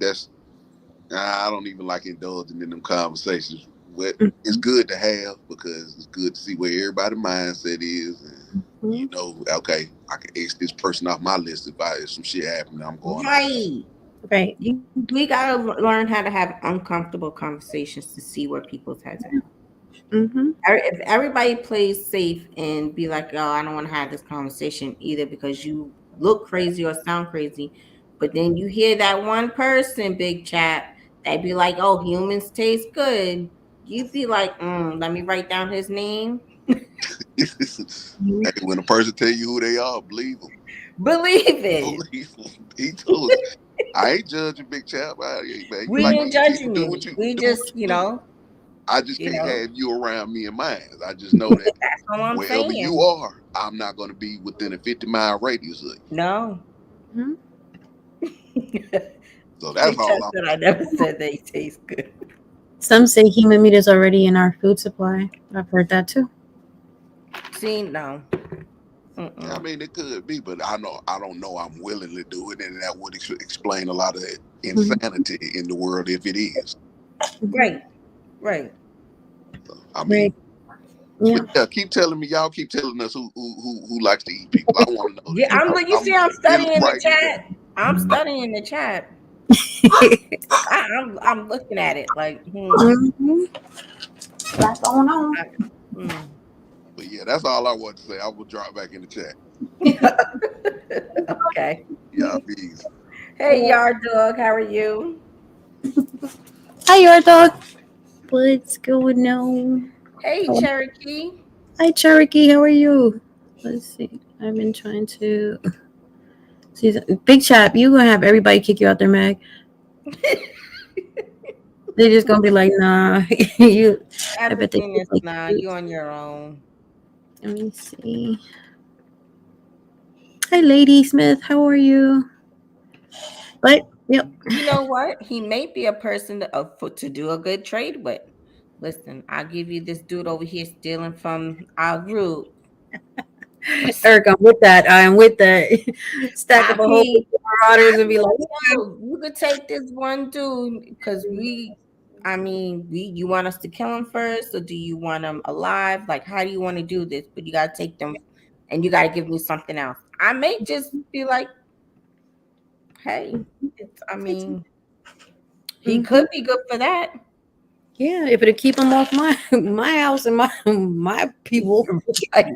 I don't even like indulging in them conversations. But it's Mm-hmm. good to have because it's good to see where everybody's mindset is, and okay, I can X this person off my list if some shit happen, I'm going on. Right. Right. We gotta learn how to have uncomfortable conversations to see where people's heads at. Mm-hmm. If everybody plays safe and be like, "Oh, I don't want to have this conversation either," because you look crazy or sound crazy, but then you hear that one person, big chat, that be like, "Oh, humans taste good." You'd be like, "Let me write down his name." Mm-hmm. Hey, when a person tell you who they are, believe them. Believe it. Believe them. He told you. I ain't judging Big Chap. Man, you We like to ain't eat people. judging you. We Do what just, you do. I just you can't know, have you around me and mine. I just know that that's all I'm wherever you saying. are, I'm not going to be within a 50-mile radius of you. No. So that's Big chat all I'm. said I never said they taste good. Some say human meat is already in our food supply. I've heard that too. See, no. I Mm-mm. mean, it could be, but I don't know. I'm willing to do it, and that would explain a lot of Mm-hmm. insanity in the world if it is. Mm-hmm. Right. Right. I mean, Right. Yeah. but yeah, keep telling me, y'all keep telling us who likes to eat people. I want to know Yeah, this. you see, I'm Mentally studying the writing it chat. down. I'm studying the chat. I'm looking at it like, Mm-hmm. What's going on? I, hmm. But yeah, that's all I want to say. I will drop back in the chat. Okay. Y'all bees. Hey, yard dog, how are you? Hi, your dog. What's going on? Hey, Oh, Cherokee. hi, Cherokee. How are you? Let's see. I've been trying to see. Big Chap, you gonna have everybody kick you out there, Mag. They're just gonna be like, nah. you. I bet they Everything feel is like nah. you. You on your own. Let me see. Hi, Lady Smith. How are you? But yep. You know what? He may be a person to do a good trade with. Listen, I'll give you this dude over here stealing from our group. Eric, I'm with that. I am with that. Stack I up a whole bunch mean, of marauders and be like, you could take this one dude because I mean, you want us to kill him first, or do you want him alive? Like, how do you want to do this? But you gotta take them, and you gotta give me something else. I may just be like, hey, I mean, he mm-hmm. could be good for that. Yeah, if it'll keep them off my my house and my people. Right.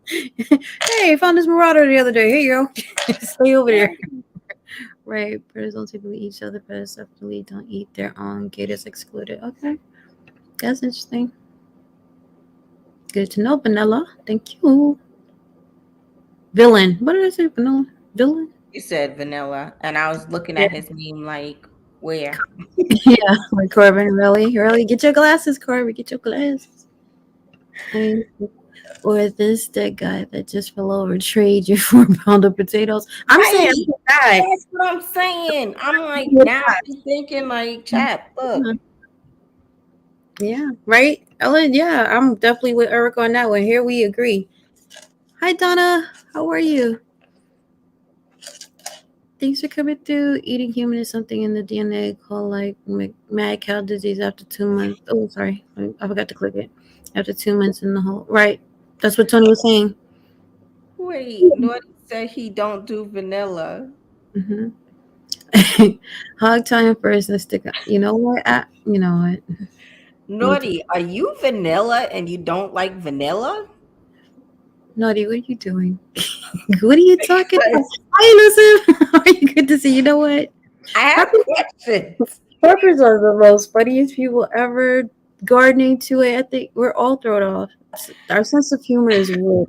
Hey, found this marauder the other day. Here you go. Stay over there. Right. Right. Predators don't typically eat each other. Predators definitely don't eat their own. Gators excluded. Okay. That's interesting. Good to know, Vanilla. Thank you. Villain. What did I say? Vanilla? Villain? You said vanilla, and I was looking Yeah. at his name like, where? Yeah. Like Corbin, really? Really? Get your glasses, Corbin. Get your glasses. I or this dead guy that just fell over trade you for a pound of potatoes. I'm saying Right. that. That's what I'm saying. I'm like, now I'm thinking like, chap, look, Yeah, right, Ellen. Yeah, I'm definitely with Eric on that one. Here we agree. Hi, Donna. How are you? Thanks for coming through. Eating human is something in the DNA called like mad cow disease after 2 months. Oh, sorry, I forgot to click it. After 2 months in the hole. Right. That's what Tony was saying. Wait, Naughty said he don't do vanilla. Hmm. Hog time first. Let's stick. You know what? You know what? Naughty, are you vanilla and you don't like vanilla? Naughty, what are you doing? What are you talking about? Because Hi, Listen. Are you good to see? You know what? I have Peppers, questions. peppers are the most funniest people ever. Gardening to it, I think we're all thrown off. Our sense of humor is weird.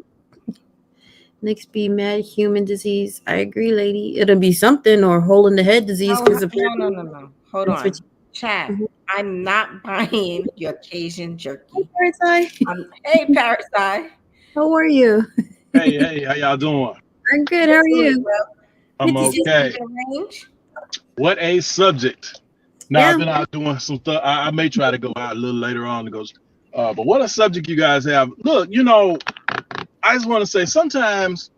Next be mad human disease. I agree, lady. It'll be something or hole in the head disease No, because no, no, no, no. Hold that's what on. Chat. you. I'm not buying your Cajun jerky. Parasite. Hey, Parasite. How are you? Hey, how y'all doing? I'm good. How Good are food, you? bro. Good I'm to Did see you you. see okay. the range? What a subject. Now I've Yeah. been out doing some stuff. I may try to go out a little later on to go. But what a subject you guys have. Look, I just want to say sometimes,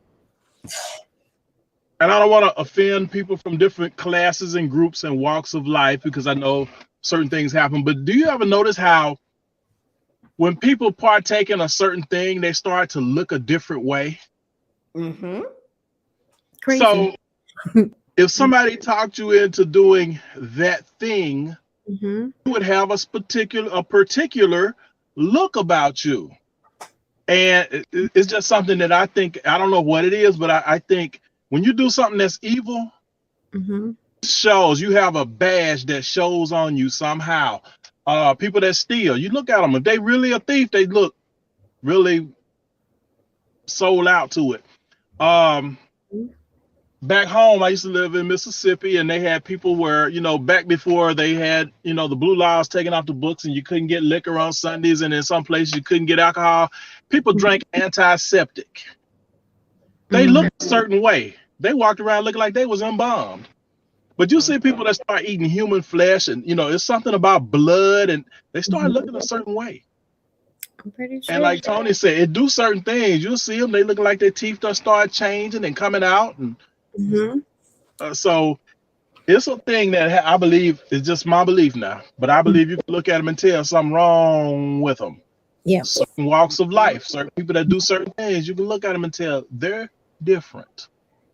and I don't want to offend people from different classes and groups and walks of life because I know certain things happen. But do you ever notice how when people partake in a certain thing, they start to look a different way? Mm-hmm. Crazy. So if somebody talked you into doing that thing, Mm-hmm. you would have a particular look about you. And it's just something that I think, I don't know what it is, but I think when you do something that's evil, Mm-hmm. it shows you have a badge that shows on you somehow. People that steal, you look at them, if they really a thief, they look really sold out to it. Um, Back home, I used to live in Mississippi, and they had people where, back before they had, the blue laws taken off the books, and you couldn't get liquor on Sundays, and in some places you couldn't get alcohol. People drank antiseptic. They Mm-hmm. looked a certain way. They walked around looking like they was embalmed. But you see people that start eating human flesh, and it's something about blood, and they start Mm-hmm. looking a certain way. I'm pretty And sure. like Tony said, it do certain things. You'll see them; they look like their teeth just start changing and coming out, and Mm-hmm. so it's a thing that I believe is just my belief now, but I believe you can look at them and tell something wrong with them. Yeah. Certain walks of life, certain people that do certain things, you can look at them and tell they're different.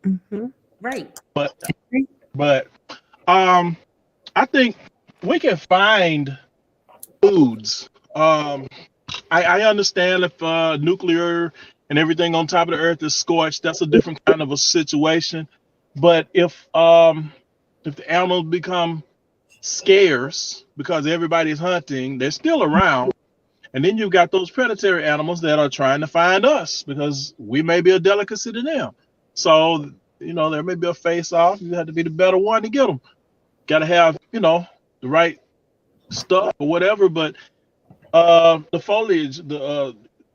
Mm-hmm. Right. But but um, I think we can find foods. I understand if nuclear and everything on top of the earth is scorched, that's a different kind of a situation. But if the animals become scarce because everybody's hunting, they're still around. And then you've got those predatory animals that are trying to find us because we may be a delicacy to them. So, there may be a face off. You have to be the better one to get them. Got to have, the right stuff or whatever. But the foliage,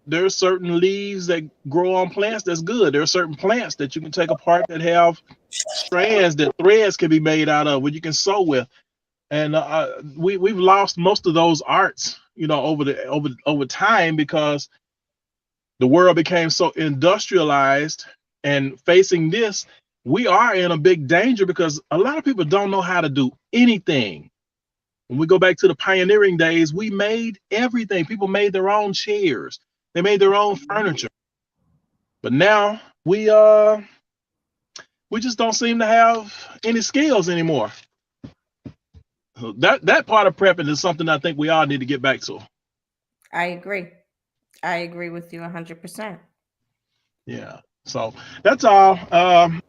there are certain leaves that grow on plants that's good. There are certain plants that you can take apart that have strands that threads can be made out of, what you can sew with. And we've lost most of those arts, over time because the world became so industrialized. And facing this, we are in a big danger because a lot of people don't know how to do anything. When we go back to the pioneering days, we made everything. People made their own chairs, they made their own furniture. But now we just don't seem to have any skills anymore. That part of prepping is something I think we all need to get back to. I agree. I agree with you 100%. Yeah. So that's all.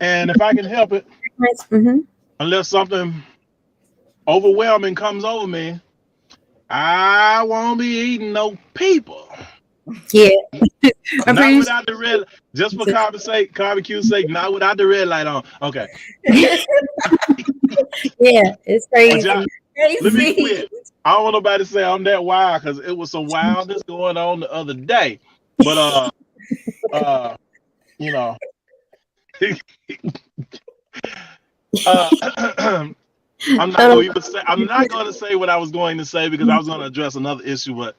And if I can help it, Mm-hmm. unless something overwhelming comes over me, I won't be eating no people. Yeah. I'm Not pretty without the red. Just for barbecue's sake. Not without the red light on. Okay. Yeah, it's But y'all, crazy. let me Casey. quit. I don't want nobody to say I'm that wild because it was some wildness going on the other day. But you know, uh, I'm not Total- going to even say. I'm not going to say what I was going to say because I was going to address another issue, but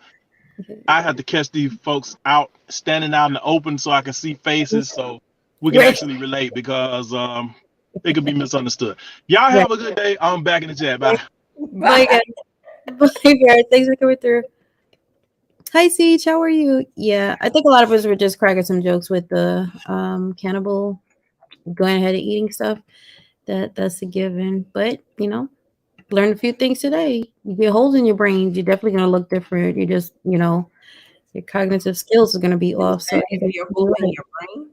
I had to catch these folks out standing out in the open so I can see faces so we can Right. actually relate because it could be misunderstood. Y'all Right. have a good day. I'm back in the chat. Bye. Bye, guys. Bye, Garrett. Thanks for coming through. Hi, Siege. How are you? Yeah, I think a lot of us were just cracking some jokes with the cannibal going ahead and eating stuff. That's a given. But learn a few things today. You get holes in your brain, you're definitely gonna look different. You just your cognitive skills are gonna be You off. So said if you're holding your brain.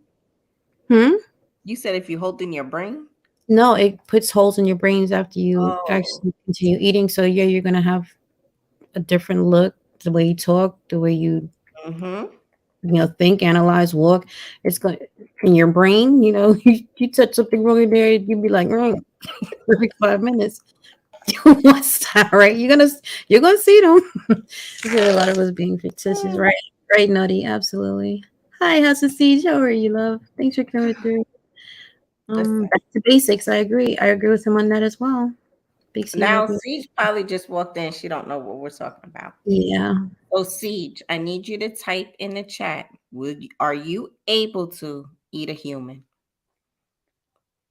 Hmm? You said if you're holding your brain. No, it puts holes in your brains after you Oh. actually continue eating. So yeah, you're gonna have a different look, the way you talk, the way you Mm-hmm. think, analyze, walk. It's going in your brain. You touch something wrong in there, you'd be like, every 5 minutes. What's that, right? You're gonna see them. A lot of us being fictitious, right? Right, Nutty, absolutely. Hi, how's the siege? How are you, love? Thanks for coming through. Listen. Back to basics. I agree. I agree with him on that as well. Big C Now happy. Siege probably just walked in. She don't know what we're talking about. Yeah. So Siege, I need you to type in the chat. Are you able to eat a human?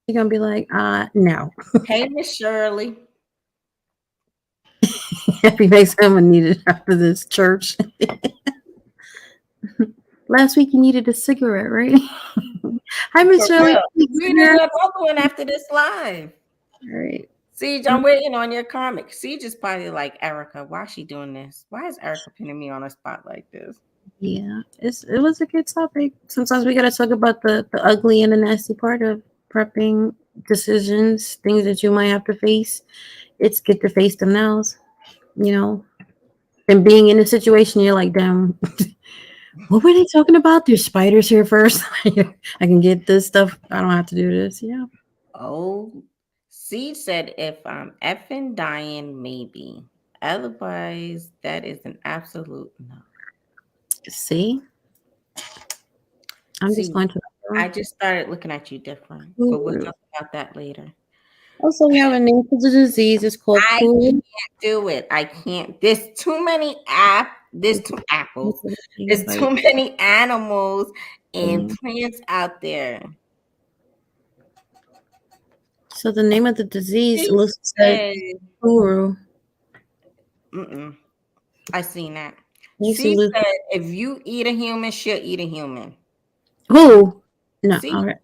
You're gonna be like, no. Hey, Miss Shirley. Happy Thanksgiving needed after this church. Last week you needed a cigarette, right? Hi, Miss For Shirley. real. We're doing another one after this live. All right. Siege, I'm waiting on your comic. Siege is probably like, Erica, why is she doing this? Why is Erica pinning me on a spot like this? Yeah, it was a good topic. Sometimes we gotta talk about the ugly and the nasty part of prepping decisions, things that you might have to face. It's good to face them now, you know. And being in a situation, you're like, damn, what were they talking about? There's spiders here first. I can get this stuff. I don't have to do this. Yeah. Oh, Siege said, if I'm effing dying, maybe. Otherwise, that is an absolute no. See, I'm just See, going to. I just started looking at you different, but we'll Kuru. talk about that later. Also, we have a name for the disease. It's called I Kuru. can't do it. I can't. There's too many there's too apples. There's too many animals and plants out there. So the name of the disease She looks like said, Kuru. I seen that. You see, She said, if you eat a human, she'll eat a human. who? No, See? all right.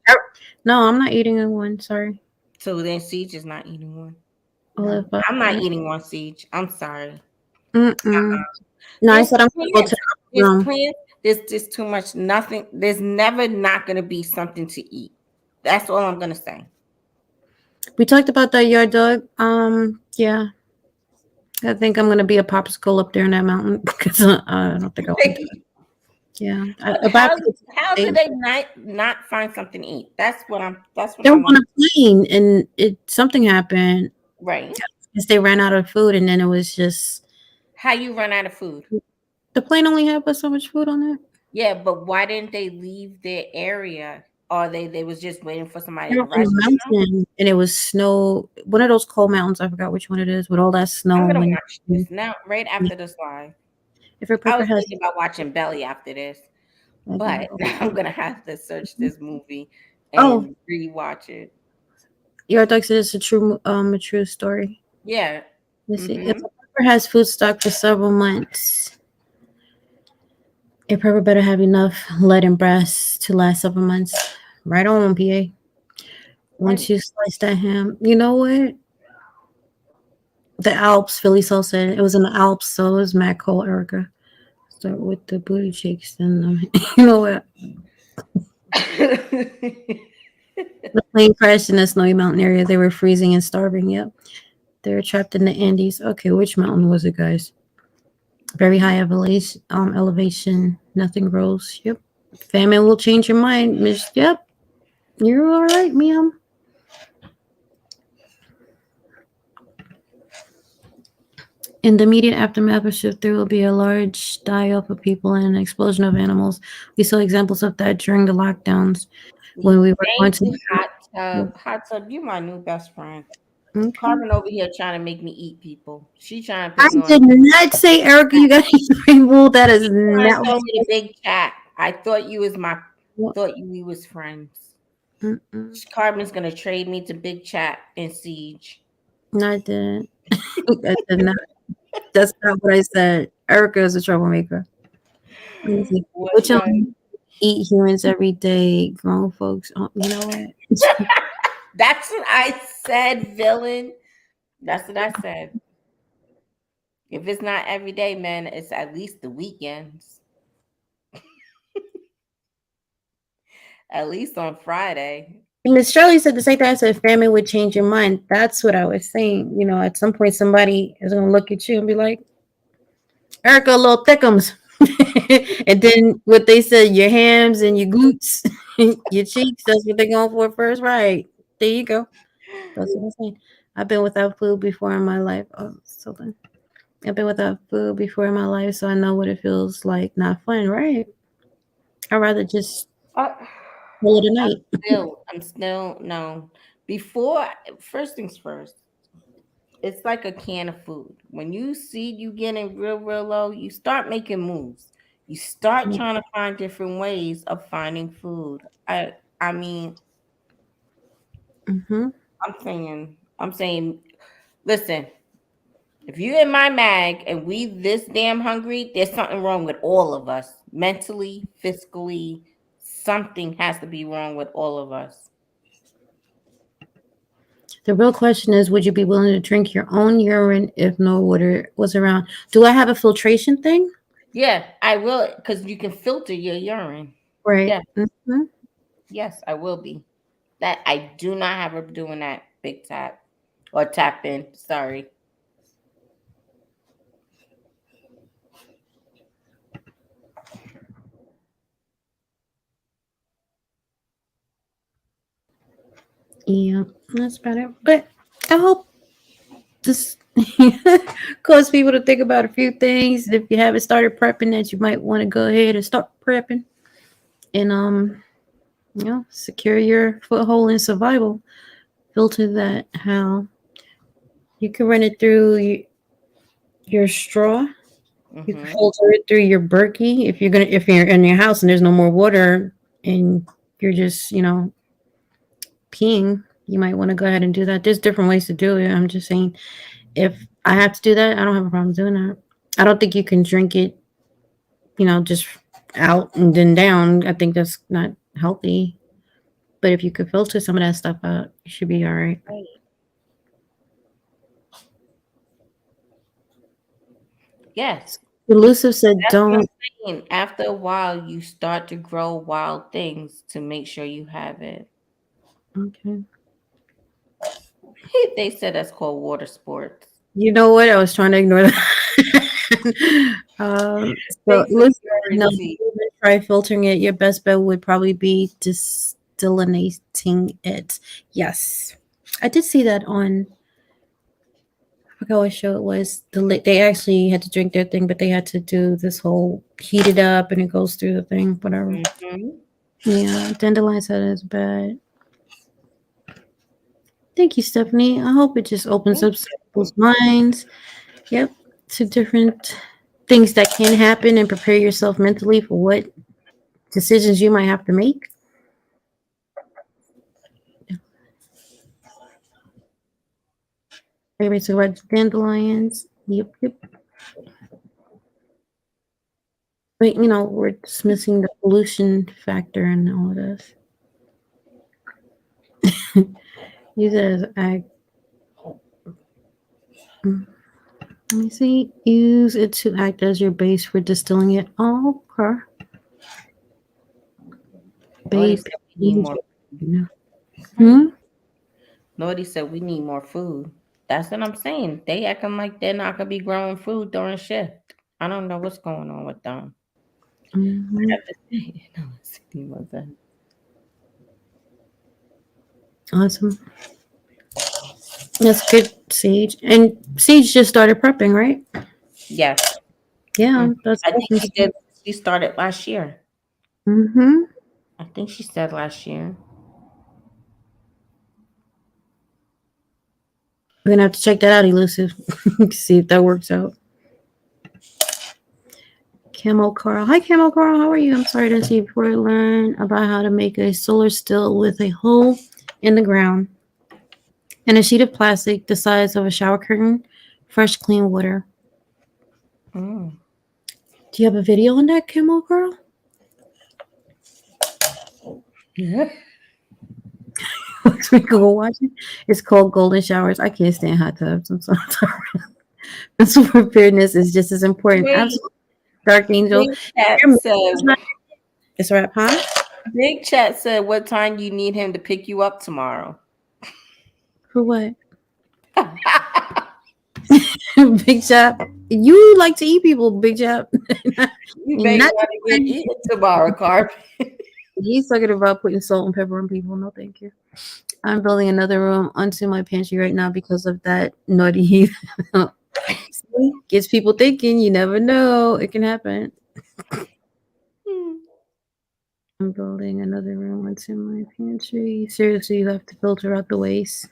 No, I'm not eating one. Sorry. So then Siege is not eating one. Olive No, I'm not eating one, Siege. I'm sorry. Mm-mm. No, I There's said I'm gonna go to plants. the There's room. plants. There's just too much. Nothing. There's never not gonna be something to eat. That's all I'm gonna say. We talked about that yard dog. Yeah, I think I'm gonna be a popsicle up there in that mountain because I don't think I want to. Yeah, How they could they not find something to eat? That's what they I were want. on a plane and something happened. Right. Because they ran out of food and then it was just How you run out of food? the plane only had but so much food on it. Yeah, but why didn't they leave their area? Or they was just waiting for somebody They to were on a rescue them? mountain and it was snow. One of those cold mountains. I forgot which one it is with all that I'm snow gonna and watch this now, right after this live. if your I prepper was has thinking about watching Belly after this, but I'm gonna have to search this movie oh, and rewatch it. your dog said it's a true story. Yeah. Let's see. If Mm-hmm. a prepper has food stock for several months, a prepper better have enough lead and breasts to last several months. Right on, PA. Once you slice that ham, you know what? The Alps, Philly Soul said it was in the Alps, so it was mad cold, Erica. Start with the booty cheeks, and you know what? The plane crashed in a snowy mountain area. They were freezing and starving. Yep. They were trapped in the Andes. Okay, which mountain was it, guys? Very high elevation. Elevation. Nothing grows. Yep. Famine will change your mind, Miss. Yep. You're all right, ma'am. In the immediate aftermath of shift, there will be a large die-off of people and an explosion of animals. We saw examples of that during the lockdowns when we were going Thank to. you, Hot Tub. Hot Tub, you my new best friend. Okay. Carmen over here trying to make me eat people. She trying to I put me on. did not say, Erica, you gotta eat the people. That is Trying to not throw me the big chat. I thought you was my. what. Thought you we was friends. Mm-mm. Carmen's gonna trade me to big chat and siege. No, I didn't. I did not. That's not what I said. Erica is a troublemaker. Let me see. What's Which funny? eat humans every day, grown folks. You know what? That's what I said, villain. That's what I said. If it's not every day, man, it's at least the weekends. At least on Friday. Miss Shirley said the same thing. I said family would change your mind. That's what I was saying. You know, at some point somebody is gonna look at you and be like, Erica, little thickums. And then what they said, your hams and your glutes, your cheeks, that's what they're going for first. Right. There you go. That's what I'm saying. I've been without food before in my life. Oh, so then I've been without food before in my life, so I know what it feels like. Not fun, right? I'd rather just Uh, call it a night. I'm still no. Before, first things first, it's like a can of food. When you see you getting real low, you start making moves. You start trying to find different ways of finding food. I mean, Mm-hmm. I'm saying, listen, if you in my mag and we this damn hungry, there's something wrong with all of us. Mentally, physically, something has to be wrong with all of us. The real question is, would you be willing to drink your own urine if no water was around? Do I have a filtration thing? Yeah, I will, because you can filter your urine. Right. Yeah, Mm-hmm. yes, I will be. That I do not have her doing that big tap or tap in. Sorry. Yeah, that's better. But I hope this cause people to think about a few things. If you haven't started prepping, that you might want to go ahead and start prepping and secure your foothold in survival. Filter that how you can run it through your straw. You can Mm-hmm. filter it through your Berkey if you're in your house and there's no more water and you're just peeing. You might want to go ahead and do that. There's different ways to do it. I'm just saying if I have to do that, I don't have a problem doing that. I don't think you can drink it, just out and then down. I think that's not healthy. But if you could filter some of that stuff out, you should be all right. Yes. Elusive said, That's what I'm "Don't." saying. After a while, you start to grow wild things to make sure you have it. Okay. They said that's called water sports. You know what? I was trying to ignore that. So Thanks for listen, no, curiosity. try filtering it. Your best bet would probably be distillinating it. Yes, I did see that on. I forgot what show it was. They actually had to drink their thing, but they had to do this whole heat it up and it goes through the thing, whatever. Mm-hmm. Yeah, Dandelion said it's bad. Thank you, Stephanie. I hope it just opens up some people's minds. Yep, to different things that can happen and prepare yourself mentally for what decisions you might have to make. Maybe to about dandelions. Yep, yep. But we're dismissing the pollution factor and all of this. Use it as let me see. Use it to act as your base for distilling it. Oh, okay. Nobody Babe. said we need more food. Hmm? Nobody said we need more food. That's what I'm saying. They acting like they're not gonna be growing food during shift. I don't know what's going on with them. I Hmm. have to say, no, see what that. Awesome. That's good, Sage. And Sage just started prepping, right? Yes. Yeah, Mm. that's I think awesome. she did. She started last year. Mm-hmm. I think she said last year. We're gonna have to check that out, Elusive. See if that works out. Camo Carl. Hi, Camo Carl. How are you? I'm sorry to see you before I learn about how to make a solar still with a hole in the ground and a sheet of plastic the size of a shower curtain, fresh, clean water. Mm. Do you have a video on that, Camo Carl? Yeah. We can go watch it. It's called Golden Showers. I can't stand hot tubs. I'm so sorry. Mental preparedness is just as important. Wait, Absolutely. Dark Angel. Big Chat Your said. is not. It's a wrap, huh? Big Chat said, "What time you need him to pick you up tomorrow?" For what? Big Chap. You like to eat people, Big Chap. You may Not want to get eaten tomorrow, Carp. he's talking about putting salt and pepper on people. No, thank you. I'm building another room onto my pantry right now because of that naughty heat. See? Gets people thinking. You never know. It can happen. I'm building another room onto my pantry. Seriously, you have to filter out the waste.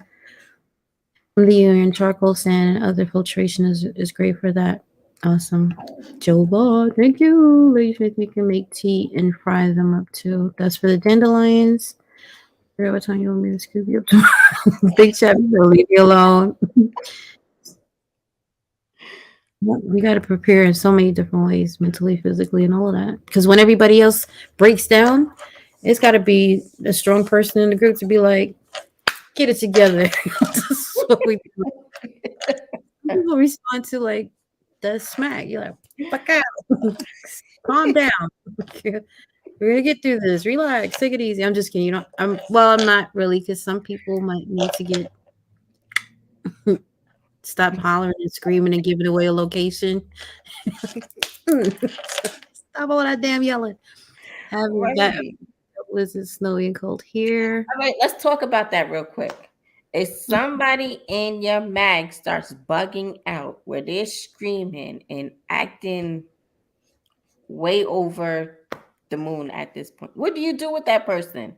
The urine, charcoal, sand, and other filtration is great for that. Awesome. Joe Ball, thank you. Lady Smith, you can make tea and fry them up too. That's for the dandelions. Girl, what time you want me to scoop you up tomorrow? Big chat, leave me alone. We got to prepare in so many different ways, mentally, physically, and all of that. Because when everybody else breaks down, it's got to be a strong person in the group to be like, get it together. That's what we do. People respond to like the smack. You're like, fuck out. Calm down. We're gonna get through this. Relax. Take it easy. I'm just kidding. You know, I'm not really because some people might need to get stop hollering and screaming and giving away a location. Stop all that damn yelling. Having that Right. was it snowy and cold here. All right, let's talk about that real quick. If somebody in your mag starts bugging out where they're screaming and acting way over the moon at this point, what do you do with that person?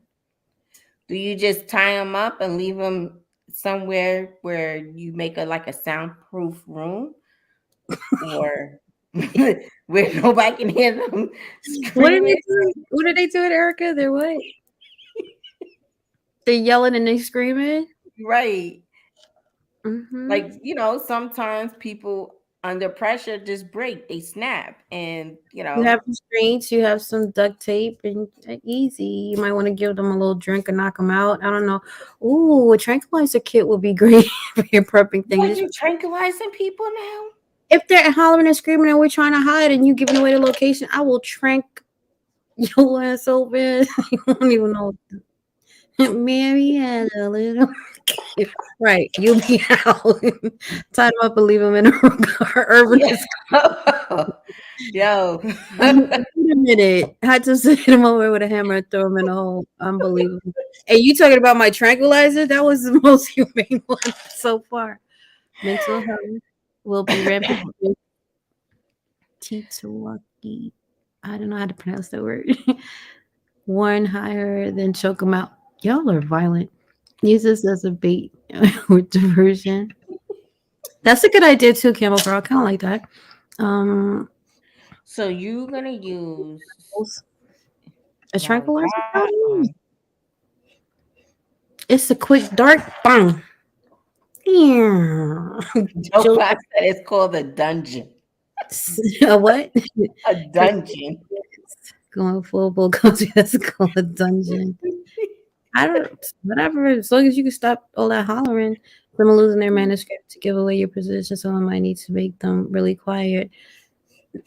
Do you just tie them up and leave them somewhere where you make a soundproof room, or where nobody can hear them What are they screaming? doing? What are they doing, Erica? They're what? They're yelling and they screaming. Right. Mm-hmm. Like, sometimes people under pressure just break, they snap, and You have restraints, you have some duct tape, and easy. You might want to give them a little drink and knock them out. I don't know. Ooh, a tranquilizer kit would be great for your prepping thing. What, you tranquilizing people now? If they're hollering and screaming and we're trying to hide and you giving away the location, I will trank your ass open. You won't even know. Mary had a little. Right, you'll be out. Tie them up and leave them in a urban. Yeah. Yo. Wait a minute. I had to hit him over with a hammer and throw him in a hole. Unbelievable. And you talking about my tranquilizer? That was the most humane one so far. Mental health will be rampant. Titawaki. I don't know how to pronounce that word. Warn higher, then choke them out. Y'all are violent. Use this as a bait with diversion. That's a good idea too, Camel Girl. I kind of like that. So you're gonna use A now tranquilizer that powder? It's a quick dart. Bang. Joe Clap said it's called a dungeon. A what? A dungeon. Going full bull country. That's called a dungeon. I don't. Whatever. As long as you can stop all that hollering, them losing their manuscript to give away your position. Someone might need to make them really quiet.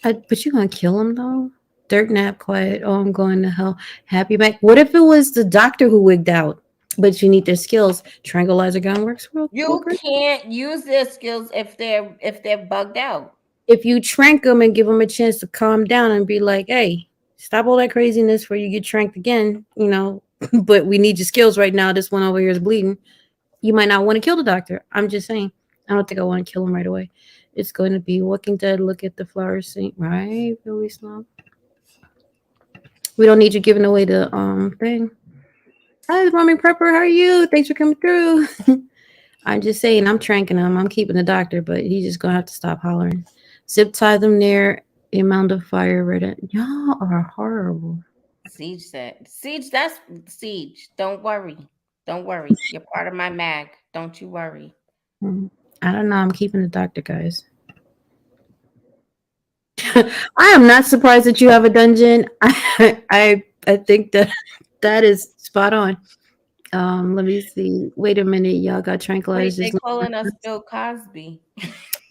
But you're gonna kill them though. Dirk nap quiet. Oh, I'm going to hell. Happy back. What if it was the doctor who wigged out? But you need their skills. Tranquilizer gun works real You great. can't use their skills if they're bugged out. If you trank them and give them a chance to calm down and be like, hey, stop all that craziness before you get tranked again, but we need your skills right now. This one over here is bleeding. You might not want to kill the doctor. I'm just saying. I don't think I want to kill him right away. It's going to be Walking Dead. Look at the flower scene, right? Really slow. We don't need you giving away the thing. Hi, Mommy Prepper. How are you? Thanks for coming through. I'm just saying, I'm tranking him. I'm keeping the doctor, but he's just gonna have to stop hollering. Zip tie them near amount of fire ready. Y'all are horrible. Siege said, Siege, that's Siege. Don't worry. Don't worry. You're part of my mag. Don't you worry. Mm. I don't know. I'm keeping the doctor, guys. I am not surprised that you have a dungeon. I think that that is spot on. Let me see. Wait a minute, y'all got Wait, tranquilizers. they calling us Bill Cosby.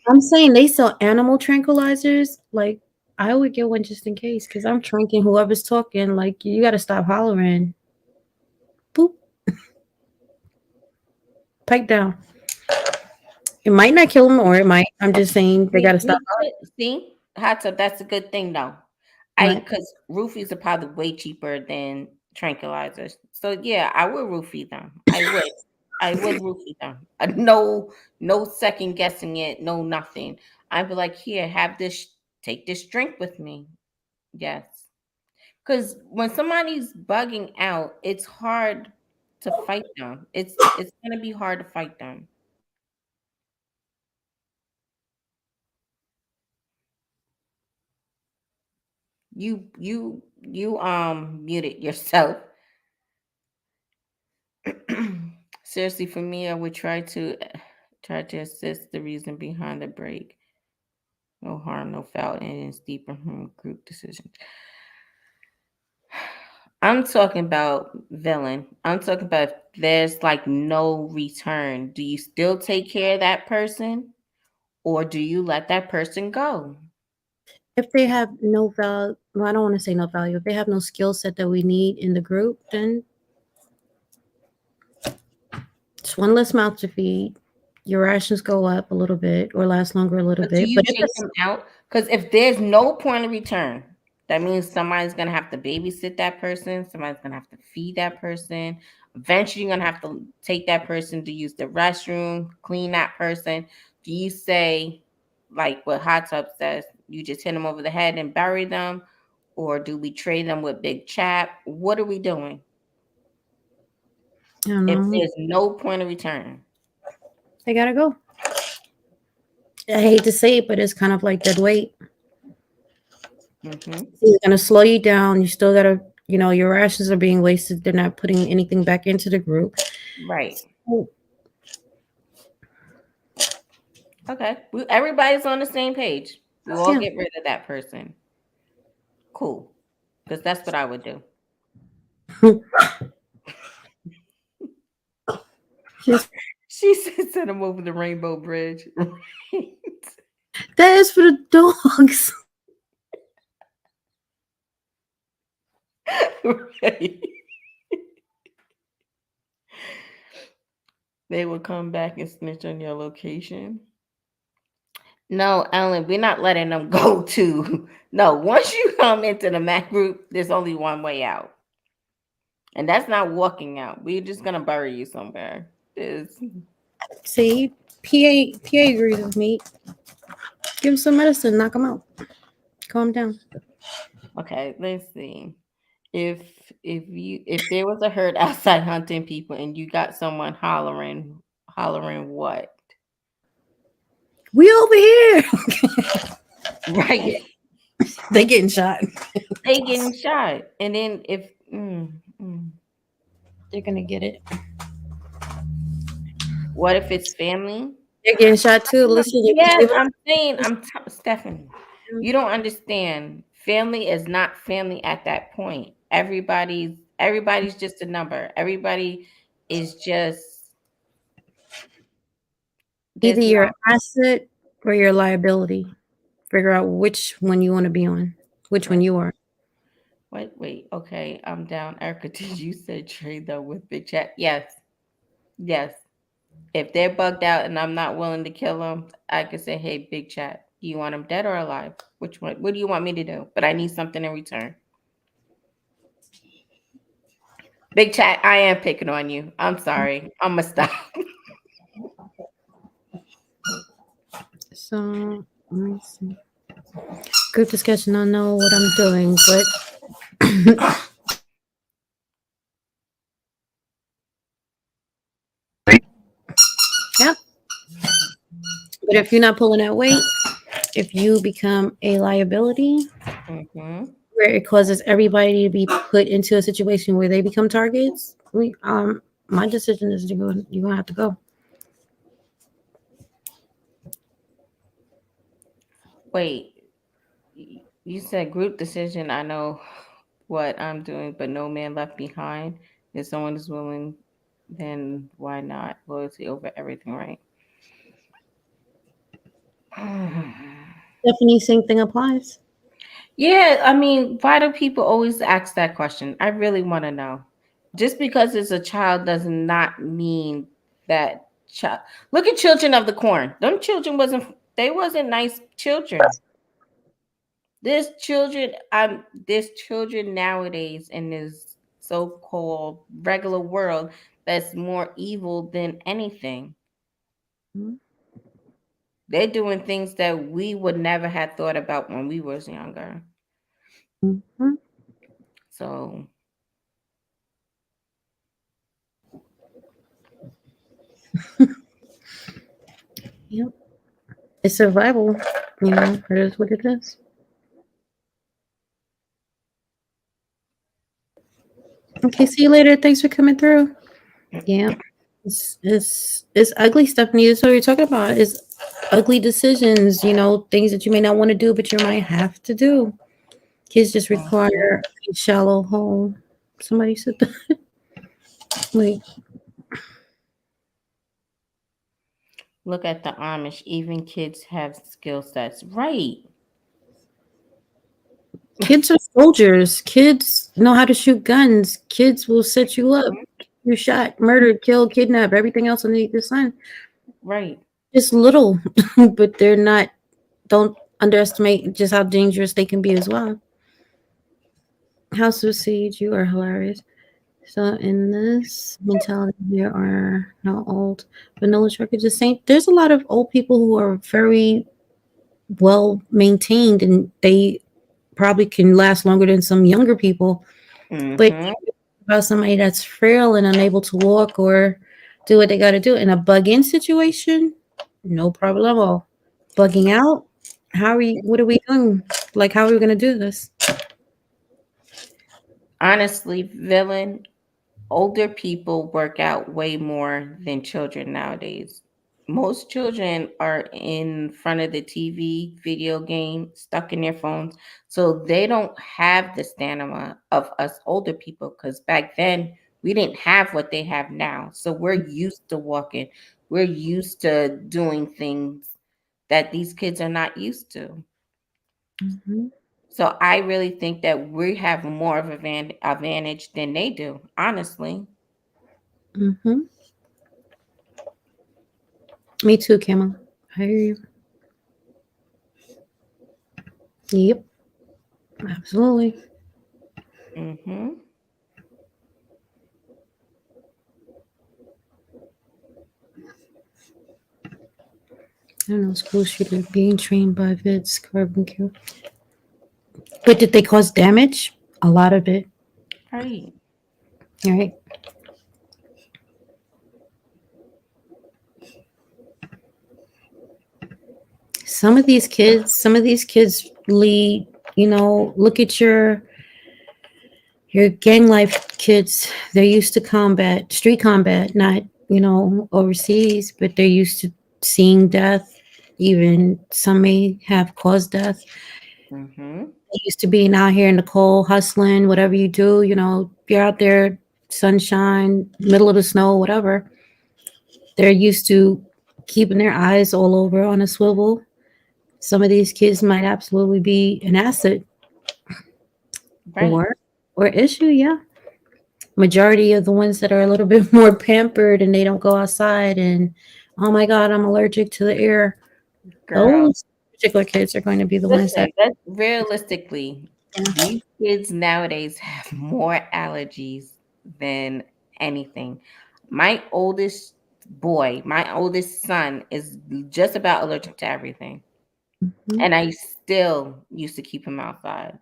I'm saying they sell animal tranquilizers. Like I would get one just in case, because I'm tranking whoever's talking. Like you got to stop hollering. Boop, pipe down. It might not kill them, or it might. I'm just saying they got to stop. See, hot tub. That's a good thing, though. What? Because roofies are probably way cheaper than tranquilizers. So yeah, I would roofie them. I would. I would roofie them. No, no second guessing it. No nothing. I'd be like, here, have this. Take this drink with me. Yes. Because when somebody's bugging out, it's hard to fight them. It's gonna be hard to fight them. You muted yourself. Seriously, for me, I would try to assist the reason behind the break. No harm, no foul, and it's deeper group decision. I'm talking about villain. I'm talking about if there's like no return. Do you still take care of that person, or do you let that person go? If they have no value, well, I don't want to say no value. If they have no skill set that we need in the group, then it's one less mouth to feed. Your rations go up a little bit or last longer a little But do bit. you But if take it's them out? Because if there's no point of return, that means somebody's gonna have to babysit that person. Somebody's gonna have to feed that person. Eventually, you're gonna have to take that person to use the restroom, clean that person. Do you say, like what Hot Tub says, you just hit them over the head and bury them, or do we trade them with Big Chap? What are we doing I don't if know, there's no point of return? they gotta go. I hate to say it, but it's kind of like dead weight. Hmm. It's gonna slow you down. You still gotta, your rations are being wasted. They're not putting anything back into the group. Right. Oh, Okay. Everybody's on the same page. We all yeah. get rid of that person. Cool. Because that's what I would do. Just She said, send him over the Rainbow Bridge. that is for the dogs. Right. They will come back and snitch on your location. No, Ellen, we're not letting them go to. No, once you come into the Mac group, there's only one way out. And that's not walking out. We're just going to bury you somewhere. It's, See, PA agrees with me. Give him some medicine, knock him out, calm down. okay, let's see. If there was a herd outside hunting people and you got someone hollering what? We over here. Right. They getting shot. They getting shot. And then if They're gonna get it. what if it's family? They're getting shot too. Listen, if you Yes, give us I'm saying Stephanie, you don't understand. Family is not family at that point. Everybody's just a number. Everybody is just either there's your not asset or your liability. Figure out which one you want to be on, which one right. you are. Wait, okay, I'm down. Erica, did you say trade though with Big Chat? Yes, yes. If they're bugged out and I'm not willing to kill them, I can say, hey, Big Chat, do you want them dead or alive? Which one? What do you want me to do? But I need something in return. Big Chat, I am picking on you. I'm sorry. I'm gonna stop. So let me see. Group discussion. I know what I'm doing, but yeah, But if you're not pulling that weight, if you become a liability, Mm-hmm. where it causes everybody to be put into a situation where they become targets, my decision is to go. You're gonna have to go. Wait, you said group decision. I know what I'm doing, but no man left behind. If someone is willing, then why not? Loyalty over everything, right? Stephanie, same thing applies. Yeah, I mean, why do people always ask that question? I really want to know. Just because it's a child does not mean that child. Look at Children of the Corn. Them children wasn't nice children. There's children nowadays in this so-called regular world that's more evil than anything. Mhm. They're doing things that we would never have thought about when we was younger. Mhm. So Yep. It's survival. It is what it is. Okay, see you later. Thanks for coming through. Yeah. It's ugly stuff, Nita. So you're talking about is ugly decisions, things that you may not want to do, but you might have to do. Kids just mhm. require a shallow hole. Somebody said that. Like, Look at the Amish. Even kids have skill sets. Right. kids are soldiers. Kids know how to shoot guns. Kids will set you up. You shot, murdered, killed, kidnapped, everything else underneath the sun. Right. Just little, but they're not. Don't underestimate just how dangerous they can be as well. House of Siege, you are hilarious. So in this mentality, there are no old vanilla truckers. The same. There's a lot of old people who are very well maintained, and they probably can last longer than some younger people. But Mm-hmm. about somebody that's frail and unable to walk or do what they got to do in a bug-in situation, no problemo. Bugging out, how are we? What are we doing? Like, how are we going to do this? Honestly, villain, older people work out way more than children nowadays. Most children are in front of the TV, video game, stuck in their phones. So they don't have the stamina of us older people because back then we didn't have what they have now. So we're used to walking, we're used to doing things that these kids are not used to. Hmm. So I really think that we have more of an advantage than they do, honestly. Hmm. Me too, Camel. I hear you. Yep, absolutely. Hmm. I don't know, school shooter being trained by Vets Carbon Q. But did they cause damage? A lot of it. Right. All right. Some of these kids lead, look at your gang life kids. They're used to combat, street combat, not, overseas, but they're used to seeing death. Even some may have caused death. Hmm. They used to being out here in the cold, hustling, whatever you do, you're out there, sunshine, middle of the snow, whatever. They're used to keeping their eyes all over on a swivel. Some of these kids might absolutely be an asset Right. or issue, yeah. Majority of the ones that are a little bit more pampered and they don't go outside and oh my god, I'm allergic to the air. Girl, Those particular kids are going to be the ones listen, that that realistically, yeah. these kids nowadays have more allergies than anything. My oldest my oldest son is just about allergic to everything. Mhm. And I still used to keep him outside.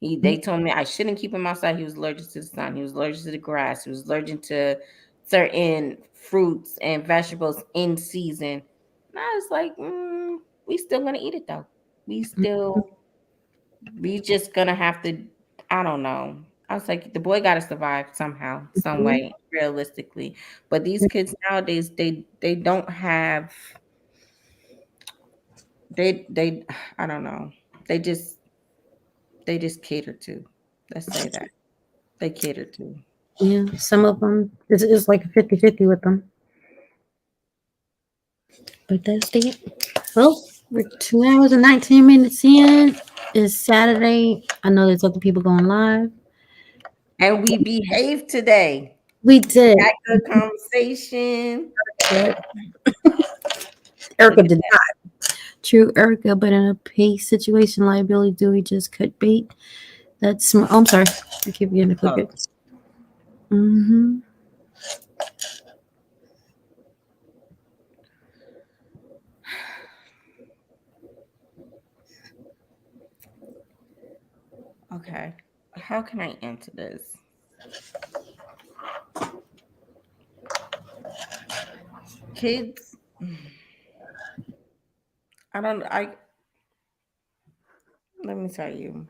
They told me I shouldn't keep him outside. He was allergic to the sun. He was allergic to the grass. He was allergic to certain fruits and vegetables in season. And I was like, we still gonna eat it though. We still, we just gonna have to. I don't know. I was like, the boy got to survive somehow, some Mhm. way, realistically. But these kids nowadays, they don't have. They I don't know. They just they just cater to. Let's say that they cater to. Yeah, some of them it's like a 50-50 with them. But that's it. Well, we're 2 hours and 19 minutes in. It's Saturday. I know there's other people going live. And we behaved today. We We did. had good conversation. But Look Erica at did that. not. True Erica, but in a pay situation liability, do we just cut bait? Oh, I'm sorry. I keep getting to click Oh, it. Mm-hmm. okay. How can I answer this? Kids, I don't. I let me tell you.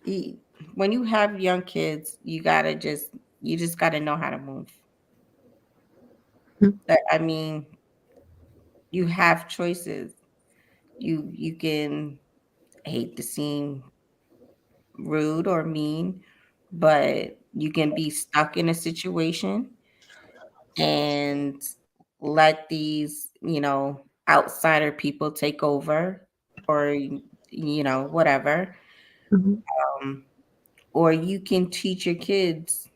e- When you have young kids, you just gotta know how to move. I mean, you have choices. You can hate to seem rude or mean, but you can be stuck in a situation and let these, outsider people take over or whatever. Mm-hmm. Um, or you can teach your kids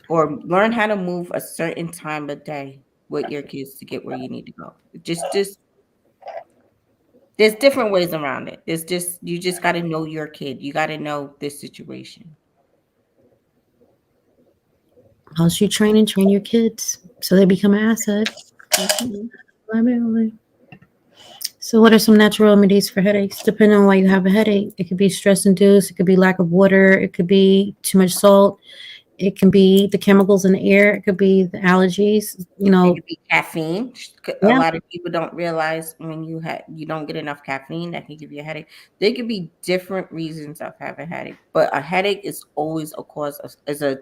or learn how to move a certain time of day with your kids to get where you need to go. Just there's different ways around it. It's just you just got to know your kid. You got to know this situation. How's you train your kids so they become an asset? Mhm. Liability. So, what are some natural remedies for headaches? Depending on why you have a headache, it could be stress induced, it could be lack of water, it could be too much salt, it can be the chemicals in the air, it could be the allergies. It could be caffeine. A Yeah, lot of people don't realize when you don't get enough caffeine that can give you a headache. There could be different reasons of having a headache, but a headache is always a cause of as a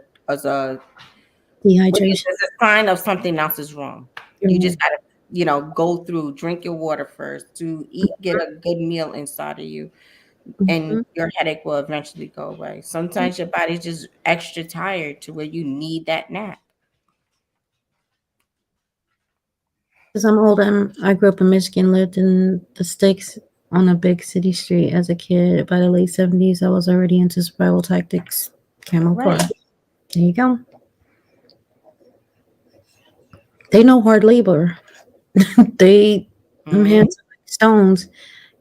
dehydration. as a sign of something else is wrong. You Mm-hmm. just gotta go through, drink your water first, to eat, get a good meal inside of you, and your headache will eventually go away. Sometimes your body's just extra tired to where you need that nap. Because I'm old, I grew up in Michigan, lived in the sticks on a big city street as a kid. By the late 70s, I was already into survival tactics, Right. camouflage. There you go. They know hard labor. They, them Mhm. hands are like stones.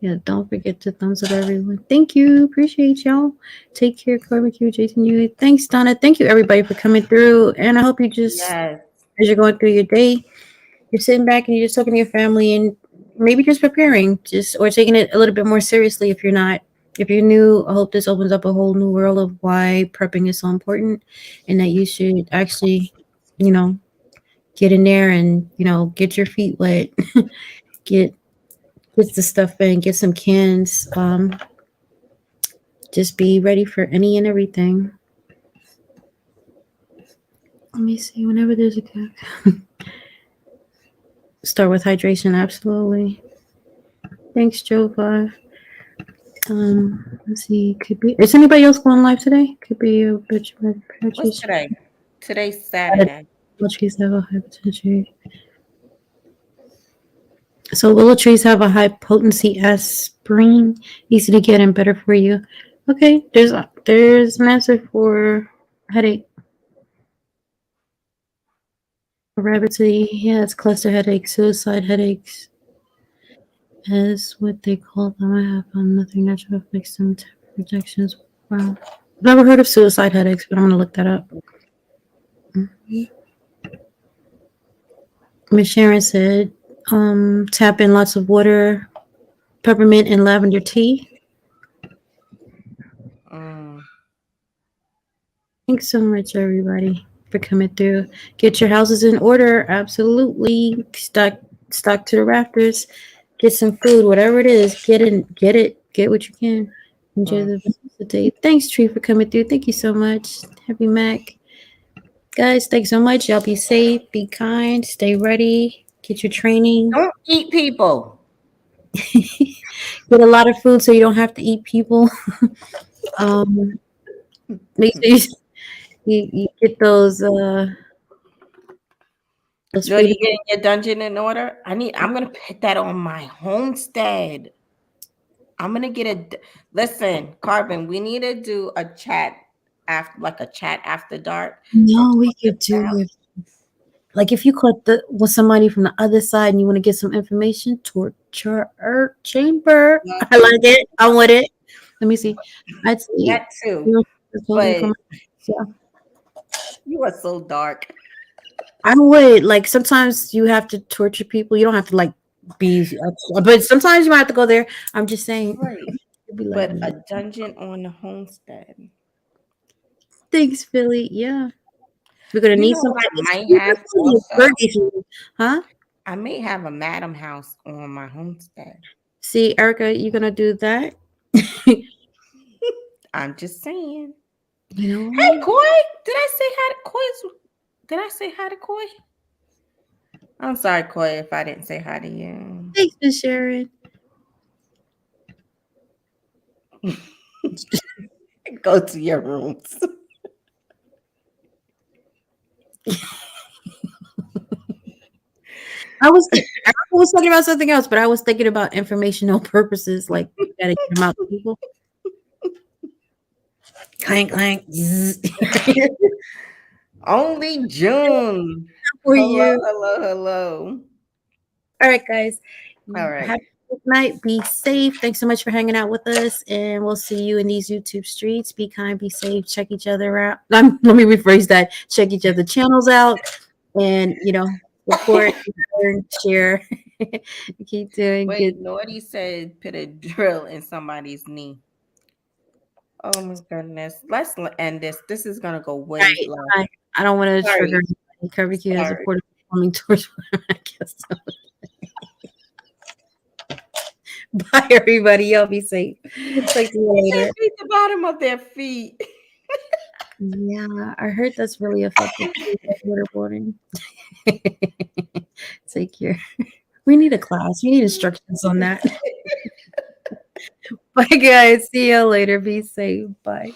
Yeah, don't forget to thumbs up everyone. Thank you. Appreciate y'all. Take care, barbecue, Jason. You thanks, Donna. Thank you everybody for coming through. And I hope you just Yes. as you're going through your day, you're sitting back and you're just talking to your family and maybe just preparing, just or taking it a little bit more seriously if you're not. If you're new, I hope this opens up a whole new world of why prepping is so important and that you should actually, you know, get in there and, get your feet wet. get get the stuff in, get some cans. Just be ready for any and everything. Let me see. Whenever there's a gap, start with hydration. Absolutely. Thanks, Joe. Five. Let's see. Could be. Is anybody else going live today? Could be a bitch What's hydration. today? Today's Saturday. Willow trees have a high potential. So willow trees have a high potency aspirin, easy to get and better for you. Okay, there's an answer for headache. Rabbitsy, yeah, it's cluster headaches, suicide headaches, is what they call them. I have nothing natural affects them. Projections. Wow. I've never heard of suicide headaches, but I'm gonna look that up. Miss Sharon said, tap in lots of water, peppermint and lavender tea. Mm. Thanks so much, everybody, for coming through. Get your houses in order. Absolutely. Stock to the rafters. Get some food, whatever it is. Get it. Get what you can. Enjoy Mm. the rest of the day. Thanks, Tree, for coming through. Thank you so much. Happy Mac. Guys, thanks so much. Y'all be safe, be kind, stay ready, get your training. Don't eat people. Get a lot of food so you don't have to eat people. um, make sure you get those Joy, you freedom. getting your dungeon in order? I'm gonna put that on my homestead. I'm gonna get listen, Carbon, we need to do a chat after like a chat after dark and No, we talk could do about it. Like if you caught with somebody from the other side and you want to get some information, torture chamber. I like it. I want it. Let me see. I'd say that too. you know, But from yeah. you are so dark. I would like sometimes you have to torture people. You don't have to like be, but sometimes you might have to go there. I'm just saying. Right. You'll be like, But a dungeon on the homestead. thanks, Philly. Yeah, we're gonna You need know what somebody. I might have also? Huh? I may have a madam house on my homestead. See, Erica, you gonna do that? I'm just saying. You know Hey, what? Koi, did I say hi to Koi? Did I say hi to Koi? I'm sorry, Koi, if I didn't say hi to you. Thanks for sharing. Go to your rooms. I was talking about something else, but I was thinking about informational purposes, like you gotta get them out to people. Clank, clank. Zzz. Only June. For Hello, you. hello, hello. All right, guys. All right. Have a good night. Be safe. Thanks so much for hanging out with us, and we'll see you in these YouTube streets. Be kind, be safe. Check each other out. Let me rephrase that. Check each other channels out, and support, learn, share. Keep doing Wait, good. Naughty said put a drill in somebody's knee. Oh my goodness. Let's end this. This is gonna go way Right. left. I don't want to trigger Sorry. anybody. Curvy Q has a Sorry. portable plumbing towards I guess so. Bye, everybody. Y'all be safe. Talk to you later. Can't beat the bottom of their feet. Yeah, I heard that's really effective for waterboarding. Take care. We need a class. We need instructions on that. Bye, guys. See you later. Be safe. Bye.